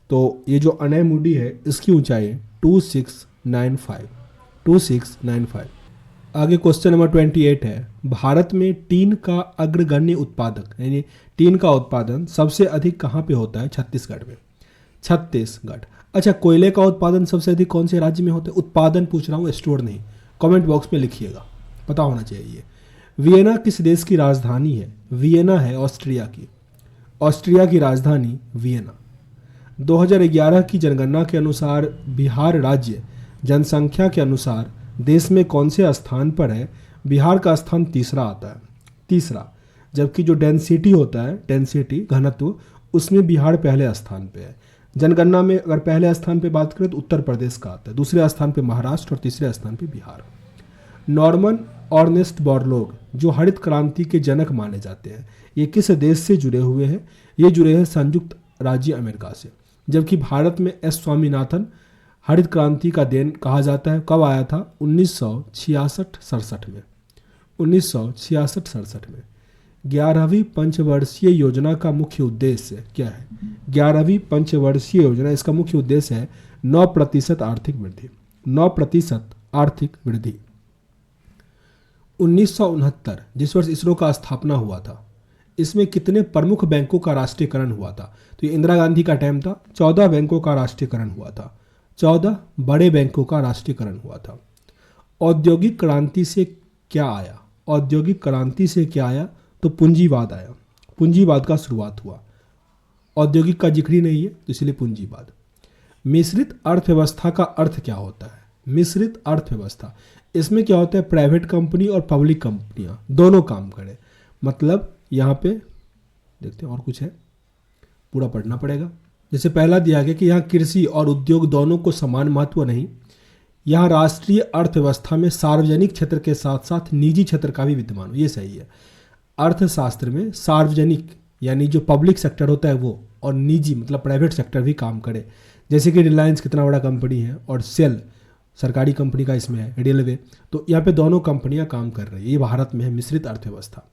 तो ये जो अनायमुड़ी है इसकी ऊंचाई 2695। आगे क्वेश्चन नंबर 28 है, भारत में टीन का अग्रगण्य उत्पादक यानी टीन का उत्पादन सबसे अधिक कहाँ पे होता है? छत्तीसगढ़ में। छत्तीसगढ़। अच्छा, कोयले का उत्पादन सबसे अधिक कौन से राज्य में होता है? उत्पादन पूछ रहा हूँ, स्टोर नहीं। कमेंट बॉक्स में लिखिएगा, पता होना चाहिए। वियना किस देश की राजधानी है? वियना है ऑस्ट्रिया की। ऑस्ट्रिया की राजधानी वियना। 2011 की जनगणना के अनुसार बिहार राज्य जनसंख्या के अनुसार देश में कौन से स्थान पर है? बिहार का स्थान तीसरा आता है, तीसरा। जबकि जो डेंसिटी होता है, डेंसिटी घनत्व, उसमें बिहार पहले स्थान पे है। जनगणना में अगर पहले स्थान पे बात करें तो उत्तर प्रदेश का आता है, दूसरे स्थान पे महाराष्ट्र और तीसरे स्थान पे बिहार। नॉर्मन ऑर्नेस्ट बोरलॉग जो हरित क्रांति के जनक माने जाते हैं, ये किस देश से जुड़े हुए हैं? ये जुड़े हैं संयुक्त राज्य अमेरिका से। जबकि भारत में एस स्वामीनाथन हरित क्रांति का देन कहा जाता है। कब आया था? 1966-67 में। 1966-67 में। 11वीं पंचवर्षीय योजना का मुख्य उद्देश्य क्या है? 11वीं पंचवर्षीय योजना, इसका मुख्य उद्देश्य है 9% आर्थिक वृद्धि। 9% आर्थिक वृद्धि। 1969 जिस वर्ष इसरो का स्थापना हुआ था, इसमें कितने प्रमुख बैंकों का राष्ट्रीयकरण हुआ था? तो ये इंदिरा गांधी का टाइम था। 14 बैंकों का राष्ट्रीयकरण हुआ था। 14 बड़े बैंकों का राष्ट्रीयकरण हुआ था। औद्योगिक क्रांति से क्या आया? औद्योगिक क्रांति से क्या आया? तो पूंजीवाद आया। पूंजीवाद का शुरुआत हुआ। औद्योगिक का जिक्र ही नहीं है, तो इसलिए पूंजीवाद। मिश्रित अर्थव्यवस्था का अर्थ क्या होता है? मिश्रित अर्थव्यवस्था, इसमें क्या होता है? प्राइवेट कंपनी और पब्लिक कंपनियां दोनों काम करें। मतलब यहाँ पे देखते हैं और कुछ है, पूरा पढ़ना पड़ेगा। जैसे पहला दिया गया कि यहाँ कृषि और उद्योग दोनों को समान महत्व नहीं। यहाँ राष्ट्रीय अर्थव्यवस्था में सार्वजनिक क्षेत्र के साथ साथ निजी क्षेत्र का भी विद्यमान हो, ये सही है। अर्थशास्त्र में सार्वजनिक यानी जो पब्लिक सेक्टर होता है वो, और निजी मतलब प्राइवेट सेक्टर भी काम करे। जैसे कि रिलायंस कितना बड़ा कंपनी है और सेल सरकारी कंपनी का इसमें है, रेलवे, तो यहाँ पे दोनों कंपनियां काम कर रही है। ये भारत में है मिश्रित अर्थव्यवस्था।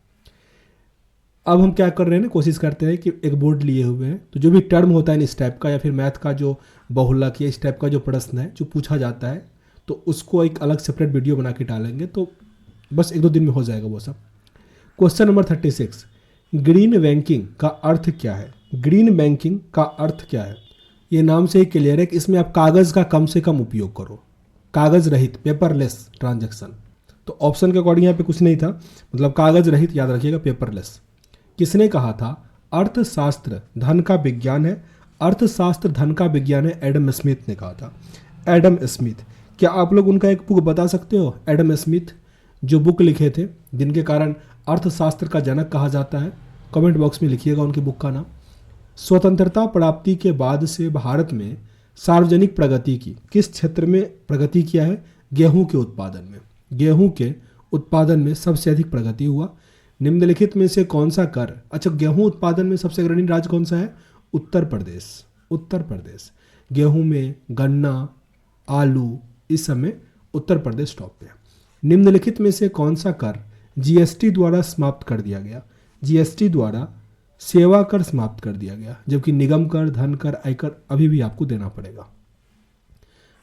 अब हम क्या कर रहे हैं ना, कोशिश करते हैं कि एक बोर्ड लिए हुए हैं, तो जो भी टर्म होता है इस टाइप का या फिर मैथ का जो बहुलक या इस टाइप का जो प्रश्न है जो पूछा जाता है, तो उसको एक अलग सेपरेट वीडियो बना के डालेंगे, तो बस 1-2 दिन में हो जाएगा वो सब। क्वेश्चन नंबर 36, ग्रीन बैंकिंग का अर्थ क्या है? ग्रीन बैंकिंग का अर्थ क्या है? ये नाम से ही क्लियर है कि इसमें आप कागज़ का कम से कम उपयोग करो, कागज़ रहित, पेपरलेस ट्रांजैक्शन। तो ऑप्शन के अकॉर्डिंग यहाँ पे कुछ नहीं था, मतलब कागज़ रहित, याद रखिएगा, पेपरलेस। किसने कहा था? अर्थशास्त्र धन का विज्ञान है। अर्थशास्त्र धन का विज्ञान है, एडम स्मिथ ने कहा था। Adam Smith. क्या आप लोग उनका एक बुक बता सकते हो? एडम स्मिथ जो बुक लिखे थे जिनके कारण अर्थशास्त्र का जनक कहा जाता है, कमेंट बॉक्स में लिखिएगा उनकी बुक का नाम। स्वतंत्रता प्राप्ति के बाद से भारत में सार्वजनिक प्रगति की, किस क्षेत्र में प्रगति किया है? गेहूं के उत्पादन में। गेहूं के उत्पादन में सबसे अधिक प्रगति हुआ। निम्नलिखित में से कौन सा कर, अच्छा गेहूं उत्पादन में सबसे अग्रणी राज्य कौन सा है? उत्तर प्रदेश। उत्तर प्रदेश। गेहूं में, गन्ना, आलू, इस समय उत्तर प्रदेश टॉप पे है। निम्नलिखित में से कौन सा कर जीएसटी द्वारा समाप्त कर दिया गया? जीएसटी द्वारा सेवा कर समाप्त कर दिया गया, जबकि निगम कर, धन कर, आयकर अभी भी आपको देना पड़ेगा।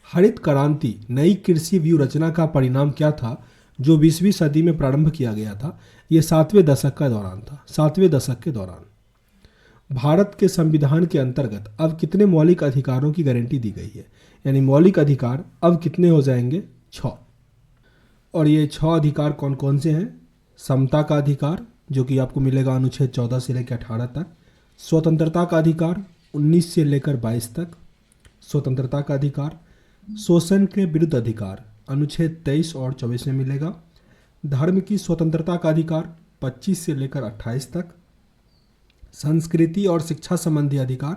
हरित क्रांति नई कृषि व्यू रचना का परिणाम क्या था जो 20वीं सदी में प्रारंभ किया गया था? ये 7वें दशक का दौरान था। 7वें दशक के दौरान भारत के संविधान के अंतर्गत अब कितने मौलिक अधिकारों की गारंटी दी गई है? यानी मौलिक अधिकार अब कितने हो जाएंगे? 6। और ये 6 अधिकार कौन कौन से हैं? समता का अधिकार जो कि आपको मिलेगा अनुच्छेद 14 से लेकर 18 तक। स्वतंत्रता का अधिकार 19 से लेकर 22 तक स्वतंत्रता का अधिकार। शोषण के विरुद्ध अधिकार अनुच्छेद 23 और 24 में मिलेगा। धर्म की स्वतंत्रता का अधिकार 25 से लेकर 28 तक। संस्कृति और शिक्षा संबंधी अधिकार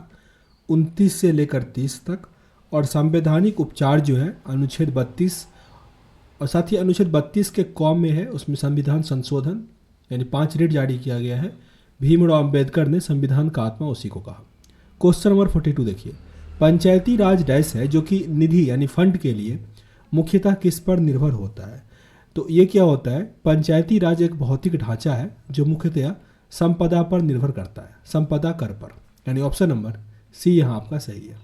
29 से लेकर 30 तक। और संवैधानिक उपचार जो है अनुच्छेद 32, और साथ ही अनुच्छेद 32 के कॉम में है, उसमें संविधान संशोधन यानी 5 रेट जारी किया गया है। भीमराव अंबेडकर ने संविधान का आत्मा उसी को कहा। क्वेश्चन नंबर 42 देखिए, पंचायती राज डैश है जो कि निधि यानी फंड के लिए मुख्यतः किस पर निर्भर होता है? तो ये क्या होता है? पंचायती राज एक भौतिक ढांचा है जो मुख्यतः संपदा पर निर्भर करता है, संपदा कर पर, यानी ऑप्शन नंबर सी यहाँ आपका सही है।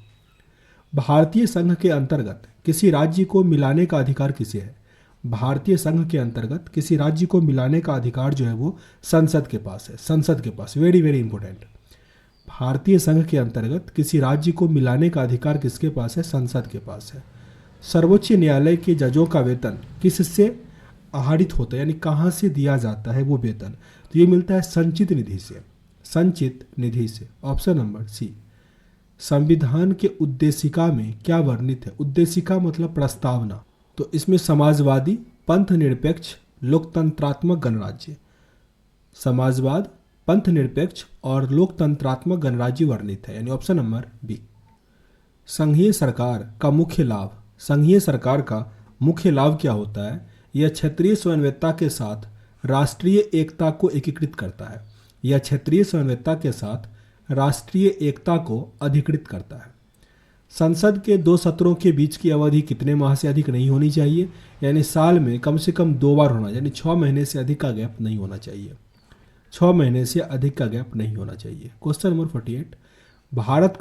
भारतीय संघ के अंतर्गत किसी राज्य को मिलाने का अधिकार किसे है? भारतीय संघ के अंतर्गत किसी राज्य को मिलाने का अधिकार जो है वो संसद के पास है। संसद के पास, वेरी वेरी इंपॉर्टेंट। भारतीय संघ के अंतर्गत किसी राज्य को मिलाने का अधिकार किसके पास है? संसद के पास है। सर्वोच्च न्यायालय के जजों का वेतन किससे आहरित होता है, यानी कहाँ से दिया जाता है वो वेतन? तो ये मिलता है संचित निधि से। संचित निधि से, ऑप्शन नंबर सी। संविधान के उद्देशिका में क्या वर्णित है? उद्देशिका मतलब प्रस्तावना, तो इसमें समाजवादी, पंथ निरपेक्ष, लोकतंत्रात्मक गणराज्य, समाजवाद, पंथ निरपेक्ष और लोकतंत्रात्मक गणराज्य वर्णित है, यानी ऑप्शन नंबर बी। संघीय सरकार का मुख्य लाभ, संघीय सरकार का मुख्य लाभ क्या होता है? यह क्षेत्रीय स्वायत्तता के साथ राष्ट्रीय एकता को एकीकृत करता है। यह क्षेत्रीय स्वायत्तता के साथ राष्ट्रीय एकता को अधिकृत करता है। संसद के 2 सत्रों के बीच की अवधि कितने माह से अधिक नहीं होनी चाहिए, यानी साल में कम से कम 2 बार होना, यानी 6 महीने से अधिक का गैप नहीं होना चाहिए। 6 महीने से अधिक का गैप नहीं होना चाहिए। क्वेश्चन नंबर 48, भारत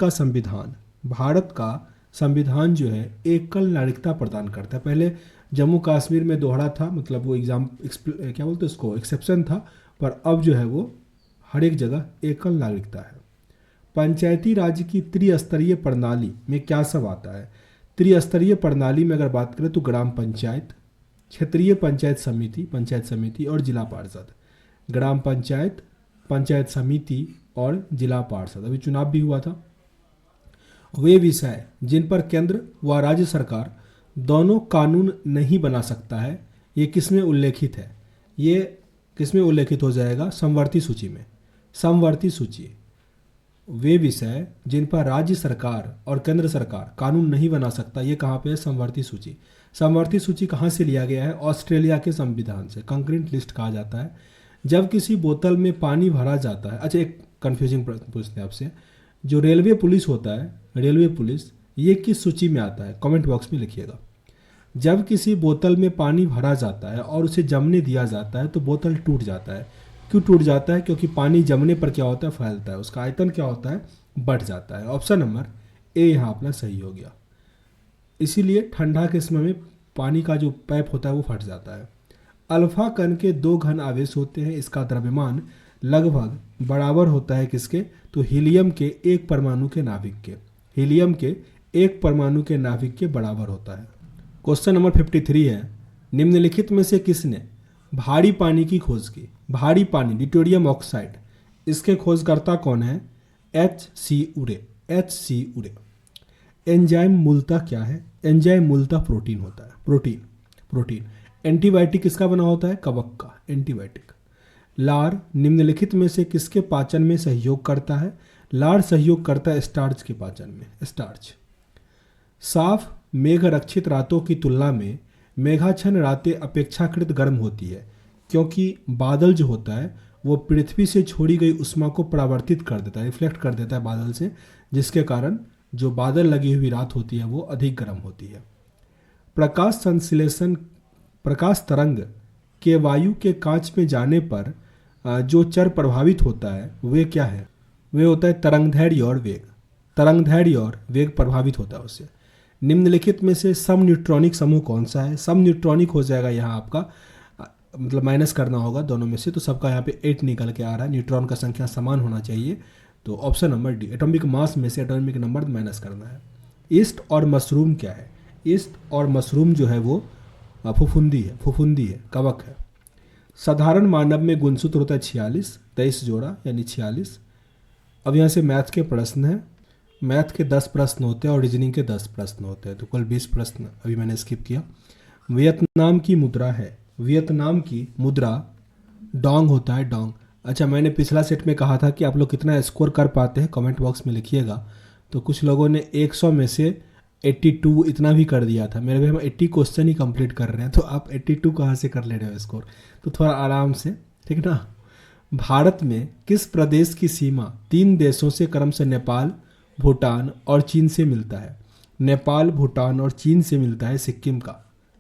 का संविधान जो है एकल नागरिकता प्रदान करता है। पहले जम्मू कश्मीर में दोहरा था, मतलब वो क्या बोलते हैं उसको, एक्सेप्शन था, पर अब जो है वो हर एक जगह एकल नागरिकता है। पंचायती राज की त्रिस्तरीय प्रणाली में क्या सब आता है? त्रिस्तरीय प्रणाली में अगर बात करें तो ग्राम पंचायत, क्षेत्रीय पंचायत समिति और जिला पार्षद। ग्राम पंचायत, पंचायत समिति और जिला पार्षद। अभी चुनाव भी हुआ था। वे विषय जिन पर केंद्र व राज्य सरकार दोनों कानून नहीं बना सकता है, ये किसमें उल्लेखित है? ये किसमें उल्लेखित हो जाएगा? समवर्ती सूची में। समवर्ती सूची। वे विषय जिन पर राज्य सरकार और केंद्र सरकार कानून नहीं बना सकता, ये कहाँ पे है? समवर्ती सूची। समवर्ती सूची कहाँ से लिया गया है? ऑस्ट्रेलिया के संविधान से। कंकरेंट लिस्ट कहा जाता है। जब किसी बोतल में पानी भरा जाता है, अच्छा एक कन्फ्यूजिंग प्रश्न पूछते हैं आपसे, जो रेलवे पुलिस होता है, रेलवे पुलिस, ये किस सूची में आता है? कमेंट बॉक्स में लिखिएगा। जब किसी बोतल में पानी भरा जाता है और उसे जमने दिया जाता है तो बोतल टूट जाता है। क्यों टूट जाता है? क्योंकि पानी जमने पर क्या होता है? फैलता है, उसका आयतन क्या होता है? बढ़ जाता है। ऑप्शन नंबर ए यहाँ अपना सही हो गया। इसीलिए ठंडा के समय में पानी का जो पाइप होता है वो फट जाता है। अल्फा कण के 2 घन आवेश होते हैं, इसका द्रव्यमान लगभग बराबर होता है किसके? तो हीलियम के 1 परमाणु के नाभिक के। हीलियम के 1 परमाणु के नाभिक के बराबर होता है। क्वेश्चन नंबर 53 है, निम्नलिखित में से किसने भारी पानी की खोज की? भारी पानी, ड्यूटेरियम ऑक्साइड, इसके खोजकर्ता कौन है? H.C. उरे। H.C. उरे। एंजाइम मूलतः क्या है? एंजाइम मूलतः प्रोटीन होता है। प्रोटीन। एंटीबायोटिक किसका बना होता है? कवक का एंटीबायोटिक। लार निम्नलिखित में से किसके पाचन में सहयोग करता है? लार सहयोग करता है स्टार्च के पाचन में। स्टार्च। साफ मेघ रक्षित रातों की तुलना में मेघाच्छन्न रातें अपेक्षाकृत गर्म होती है, क्योंकि बादल जो होता है वो पृथ्वी से छोड़ी गई उष्मा को परावर्तित कर देता है, रिफ्लेक्ट कर देता है बादल से, जिसके कारण जो बादल लगी हुई रात होती है वो अधिक गर्म होती है। प्रकाश संश्लेषण, प्रकाश तरंग के वायु के कांच में जाने पर जो चर प्रभावित होता है वे क्या है? वे होता है तरंगदैर्घ्य और वेग। तरंगदैर्घ्य और वेग प्रभावित होता है उससे। निम्नलिखित में से सम न्यूट्रॉनिक समूह कौन सा है? सम न्यूट्रॉनिक हो जाएगा यहाँ आपका, मतलब माइनस करना होगा दोनों में से, तो सबका यहाँ पे 8 निकल के आ रहा है। न्यूट्रॉन का संख्या समान होना चाहिए, तो option number D. Atomic mass में से एटॉमिक नंबर माइनस करना है। ईस्ट और मशरूम क्या है? ईस्ट और मशरूम जो है वो फुफुंदी है, कवक है। साधारण मानव में गुणसूत्र होता है 46, 23 जोड़ा यानी 46। अब यहाँ से मैथ के प्रश्न हैं। मैथ के 10 प्रश्न होते हैं और रीजनिंग के 10 प्रश्न होते हैं, तो कुल 20 प्रश्न अभी मैंने स्किप किया। वियतनाम की मुद्रा है, वियतनाम की मुद्रा डोंग होता है, डोंग। अच्छा, मैंने पिछला सेट में कहा था कि आप लोग कितना स्कोर कर पाते हैं, कमेंट बॉक्स में लिखिएगा। तो कुछ लोगों ने 100 में से 82 इतना भी कर दिया था। मेरे भाई हम 80 क्वेश्चन ही कंप्लीट कर रहे हैं, तो आप 82 कहाँ से कर ले रहे हो स्कोर? तो थोड़ा आराम से, ठीक ना। भारत में किस प्रदेश की सीमा 3 देशों से क्रम से नेपाल, भूटान और चीन से मिलता है? नेपाल, भूटान और चीन से मिलता है सिक्किम का।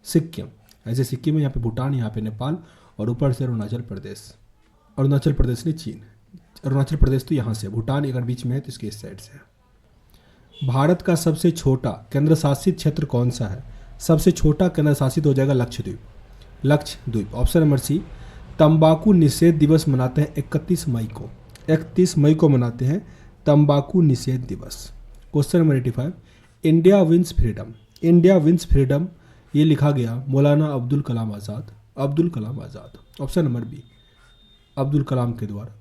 सिक्किम, ऐसे सिक्किम है, यहाँ पे भूटान, यहाँ पे नेपाल और ऊपर से अरुणाचल प्रदेश। अरुणाचल प्रदेश ने चीन। अरुणाचल प्रदेश तो यहाँ से, भूटान अगर बीच में है तो इसके इस साइड से है। भारत का सबसे छोटा केंद्र शासित क्षेत्र कौन सा है? सबसे छोटा केंद्र शासित हो जाएगा Lakshadweep. Lakshadweep. Option number C. तंबाकू निषेध दिवस मनाते हैं 31 मई को। 31 मई को मनाते हैं तंबाकू निषेध दिवस। Question number 85। India wins freedom. India wins freedom ये लिखा गया Maulana Abdul Kalam Azad. Abdul Kalam Azad. Option number B, Abdul Kalam के द्वारा।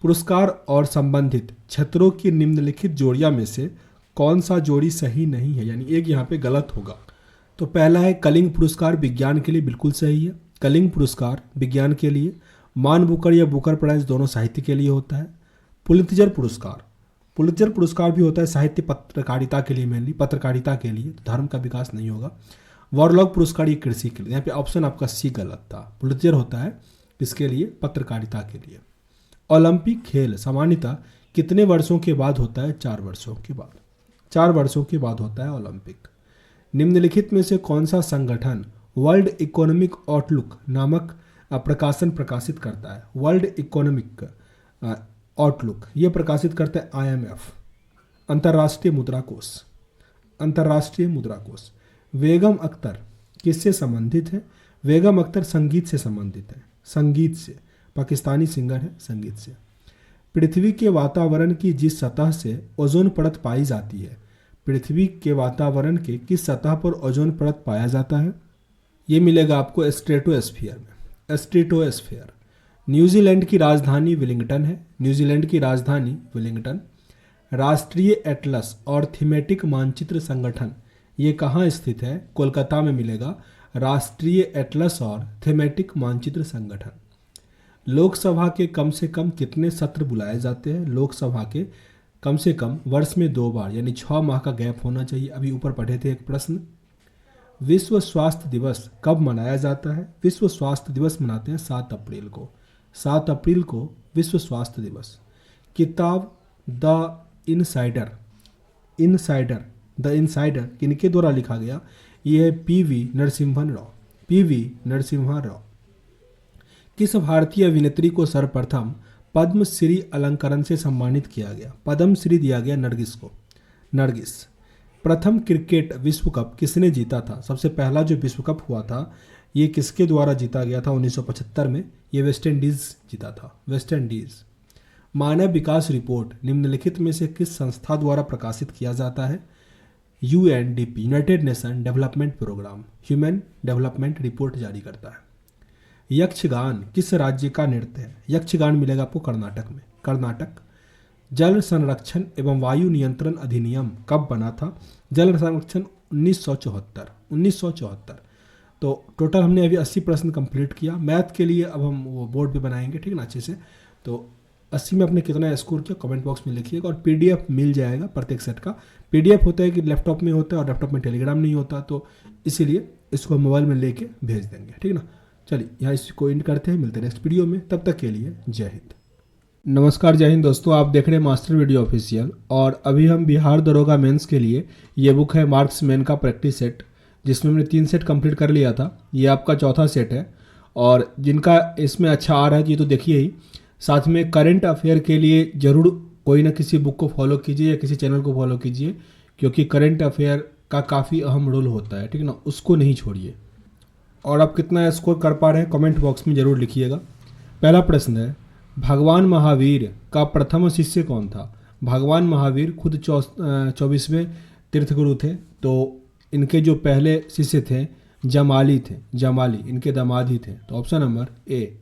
पुरस्कार और संबंधित क्षेत्रों की निम्नलिखित जोड़ियां में से कौन सा जोड़ी सही नहीं है, यानी एक यहाँ पे गलत होगा। तो पहला है कलिंग पुरस्कार, विज्ञान के लिए बिल्कुल सही है। कलिंग पुरस्कार विज्ञान के लिए। मान बुकर या बुकर प्राइज दोनों साहित्य के लिए होता है। पुलित्जर पुरस्कार, पुलित्जर पुरस्कार भी होता है साहित्य पत्रकारिता के लिए, मेनली पत्रकारिता के लिए, धर्म का विकास नहीं होगा। वॉरलॉग पुरस्कार ये कृषि के लिए। यहाँ पे ऑप्शन आपका सी गलत था। पुलित्जर होता है किसके लिए? पत्रकारिता के लिए। ओलंपिक खेल सामान्यतः कितने वर्षों के बाद होता है? 4 वर्षों के बाद। 4 वर्षों के बाद होता है ओलंपिक। निम्नलिखित में से कौन सा संगठन वर्ल्ड इकोनॉमिक आउटलुक नामक प्रकाशन प्रकाशित करता है? वर्ल्ड इकोनॉमिक आउटलुक ये प्रकाशित करता है IMF, अंतर्राष्ट्रीय मुद्रा कोष। अंतर्राष्ट्रीय मुद्रा कोष। बेगम अख्तर किससे संबंधित है? बेगम अख्तर संगीत से संबंधित है, संगीत से, पाकिस्तानी सिंगर है, संगीत से। पृथ्वी के वातावरण की जिस सतह से ओजोन परत पाई जाती है, पृथ्वी के वातावरण के किस सतह पर ओजोन परत पाया जाता है? ये मिलेगा आपको स्ट्रेटोस्फीयर में, स्ट्रेटोस्फीयर। न्यूजीलैंड की राजधानी वेलिंगटन है, न्यूजीलैंड की राजधानी वेलिंगटन। राष्ट्रीय एटलस और थीमेटिक मानचित्र संगठन ये कहाँ स्थित है? कोलकाता में मिलेगा राष्ट्रीय एटलस और थीमेटिक मानचित्र संगठन। लोकसभा के कम से कम कितने सत्र बुलाए जाते हैं? लोकसभा के कम से कम वर्ष में 2 बार, यानी 6 माह का गैप होना चाहिए। अभी ऊपर पढ़े थे एक प्रश्न। विश्व स्वास्थ्य दिवस कब मनाया जाता है? विश्व स्वास्थ्य दिवस मनाते हैं 7 अप्रैल को। 7 अप्रैल को विश्व स्वास्थ्य दिवस। किताब द इनसाइडर, द इनसाइडर किनके द्वारा लिखा गया? ये है PV नरसिम्हन राव, PV नरसिम्हा राव। किस भारतीय अभिनेत्री को सर्वप्रथम पद्मश्री अलंकरण से सम्मानित किया गया? पद्मश्री दिया गया नरगिस को, नरगिस। प्रथम क्रिकेट विश्व कप किसने जीता था? सबसे पहला जो विश्व कप हुआ था ये किसके द्वारा जीता गया था? 1975 में। ये वेस्ट इंडीज जीता था, वेस्ट इंडीज। मानव विकास रिपोर्ट निम्नलिखित में से किस संस्था द्वारा प्रकाशित किया जाता है? UNDP, United Nation Development Programme, Human Development Report जारी करता है। यक्षगान किस राज्य का नृत्य है? यक्षगान मिलेगा आपको कर्नाटक में, कर्नाटक। जल संरक्षण एवं वायु नियंत्रण अधिनियम कब बना था? जल संरक्षण 1974। तो टोटल हमने अभी 80 प्रश्न कंप्लीट किया। मैथ के लिए अब हम वो बोर्ड पे बनाएंगे, ठीक है ना, अच्छे से। तो 80 में आपने कितना स्कोर किया कमेंट बॉक्स में लिखिएगा। और PDF मिल जाएगा प्रत्येक सेट का। PDF होता है कि लैपटॉप में होता है और लैपटॉप में टेलीग्राम नहीं होता, तो इसीलिए इसको मोबाइल में लेके भेज देंगे, ठीक ना। चलिए यहाँ इसको एंड करते हैं, मिलते हैं नेक्स्ट वीडियो में। तब तक के लिए जय हिंद। नमस्कार, जय हिंद दोस्तों। आप देख रहे हैं मास्टर वीडियो ऑफिशियल। और अभी हम बिहार दरोगा मेंस के लिए ये बुक है मार्क्समैन का प्रैक्टिस सेट, जिसमें हमने 3 सेट कंप्लीट कर लिया था। ये आपका चौथा सेट है। और जिनका इसमें अच्छा आ रहा है ये तो देखिए ही। साथ में करंट अफेयर के लिए ज़रूर कोई ना किसी बुक को फॉलो कीजिए या किसी चैनल को फॉलो कीजिए, क्योंकि करंट अफेयर का काफ़ी अहम रोल होता है, ठीक है ना, उसको नहीं छोड़िए। और आप कितना स्कोर कर पा रहे हैं कमेंट बॉक्स में ज़रूर लिखिएगा। पहला प्रश्न है, भगवान महावीर का प्रथम शिष्य कौन था? भगवान महावीर खुद 24वें तीर्थगुरु थे, तो इनके जो पहले शिष्य थे जमाली थे, जमाली इनके दामाद ही थे। तो ऑप्शन नंबर ए।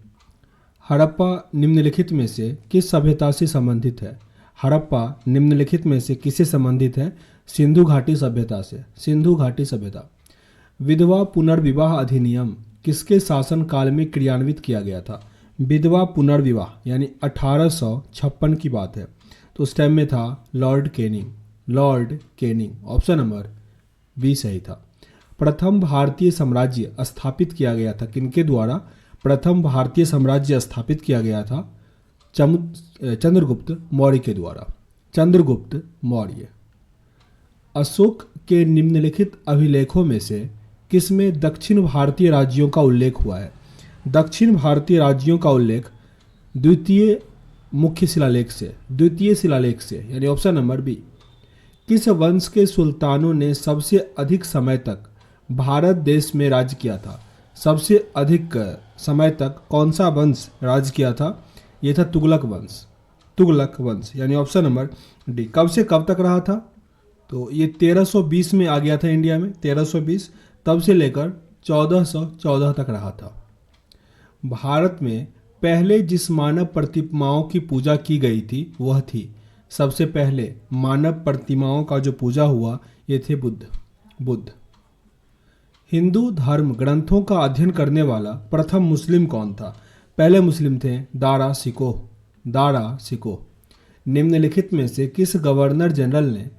हड़प्पा निम्नलिखित में से किस सभ्यता से संबंधित है? हड़प्पा निम्नलिखित में से किससे संबंधित है? सिंधु घाटी सभ्यता से, सिंधु घाटी सभ्यता। विधवा पुनर्विवाह अधिनियम किसके शासनकाल में क्रियान्वित किया गया था? विधवा पुनर्विवाह यानी 1856 की बात है। तो उस टाइम में था Lord Canning, Lord Canning. Option number B सही था। प्रथम भारतीय साम्राज्य स्थापित किया गया था किनके द्वारा? प्रथम भारतीय साम्राज्य स्थापित किया गया था चंद्रगुप्त मौर्य के द्वारा, चंद्रगुप्त मौर्य। अशोक के निम्नलिखित अभिलेखों में से किसमें दक्षिण भारतीय राज्यों का उल्लेख हुआ है? दक्षिण भारतीय राज्यों का उल्लेख द्वितीय मुख्य शिलालेख से, द्वितीय शिलालेख से, यानी ऑप्शन नंबर बी। किस वंश के सुल्तानों ने सबसे अधिक समय तक भारत देश में राज्य किया था? सबसे अधिक समय तक कौन सा वंश राज्य किया था? यह था तुगलक वंश, तुगलक वंश, यानी ऑप्शन नंबर डी। कब से कब तक रहा था? तो ये 1320 में आ गया था इंडिया में, 1320, तब से लेकर 1414 तक रहा था। भारत में पहले जिस मानव प्रतिमाओं की पूजा की गई थी वह थी, सबसे पहले मानव प्रतिमाओं का जो पूजा हुआ ये थे बुद्ध। हिंदू धर्म ग्रंथों का अध्ययन करने वाला प्रथम मुस्लिम कौन था? पहले मुस्लिम थे दारा शिकोह, दारा शिकोह। निम्नलिखित में से किस गवर्नर जनरल ने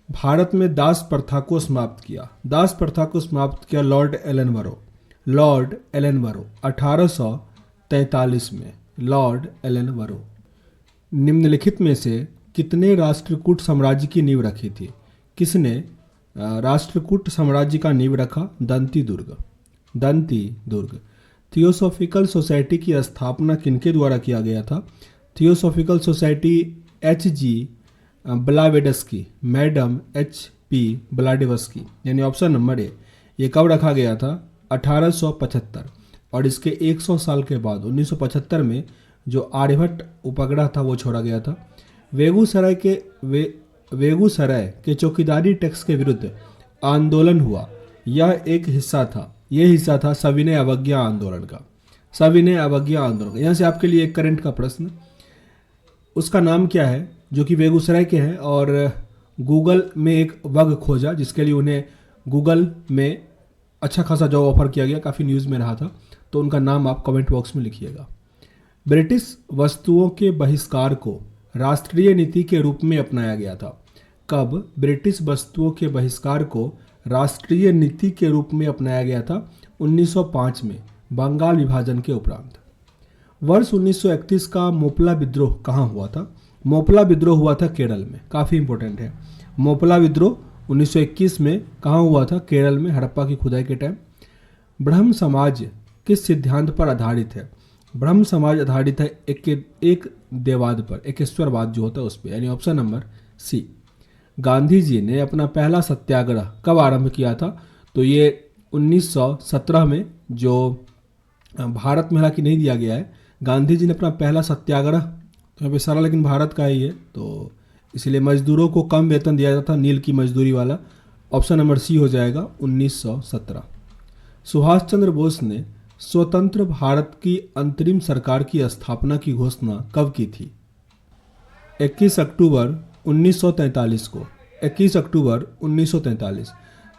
भारत में दास प्रथा को समाप्त किया? दास प्रथा को समाप्त किया लॉर्ड एलनबरो, लॉर्ड एलनबरो 1843 में, लॉर्ड एलनबरो। निम्नलिखित में से कितने राष्ट्रकूट साम्राज्य की नींव रखी थी? किसने राष्ट्रकूट साम्राज्य का नींव रखा? दंती दुर्ग। दंती दुर्ग। थियोसॉफिकल सोसाइटी की स्थापना किनके द्वारा किया गया था? Theosophical society H.G. Blavatsky, madam H.P. Blavatsky, यानी ऑप्शन नंबर ए। ये कब रखा गया था? 1875। और इसके 100 साल के बाद 1975 में जो आर्यभट्ट उपग्रह था वो छोड़ा गया था। बेगूसराय के चौकीदारी टैक्स के विरुद्ध आंदोलन हुआ, यह एक हिस्सा था, यह हिस्सा था सविनय अवज्ञा आंदोलन का। सविनय अवज्ञा आंदोलन। यहाँ से आपके लिए एक करंट का प्रश्न, उसका नाम क्या है जो कि बेगूसराय के हैं और गूगल में एक बग खोजा जिसके लिए उन्हें गूगल में अच्छा खासा जॉब ऑफर किया गया, काफ़ी न्यूज़ में रहा था, तो उनका नाम आप कमेंट बॉक्स में लिखिएगा। ब्रिटिश वस्तुओं के बहिष्कार को राष्ट्रीय नीति के रूप में अपनाया गया था। कब ब्रिटिश वस्तुओं के बहिष्कार को राष्ट्रीय नीति के रूप में अपनाया गया था? 1905 में, बंगाल विभाजन के उपरांत। वर्ष 1931 का मोपला विद्रोह कहाँ हुआ था? मोपला विद्रोह हुआ था केरल में, काफ़ी इंपॉर्टेंट है। मोपला विद्रोह 1921 में कहाँ हुआ था? केरल में, हड़प्पा की खुदाई के टाइम। ब्रह्म समाज किस सिद्धांत पर आधारित है? ब्रह्म समाज आधारित है एक देवाद पर, एकेश्वरवाद जो होता है उस पर, यानी ऑप्शन नंबर सी। गांधी जी ने अपना पहला सत्याग्रह कब आरंभ किया था? तो ये 1917 में, जो भारत में हालांकि नहीं दिया गया है। गांधी जी ने अपना पहला सत्याग्रह, तो यहाँ पे सारा लेकिन भारत का ही है, तो इसलिए मजदूरों को कम वेतन दिया जाता था, नील की मजदूरी वाला। ऑप्शन नंबर सी हो जाएगा 1917। सुभाष चंद्र बोस ने स्वतंत्र भारत की अंतरिम सरकार की स्थापना की घोषणा कब की थी? 21 अक्टूबर 1943 को। 21 अक्टूबर 1943।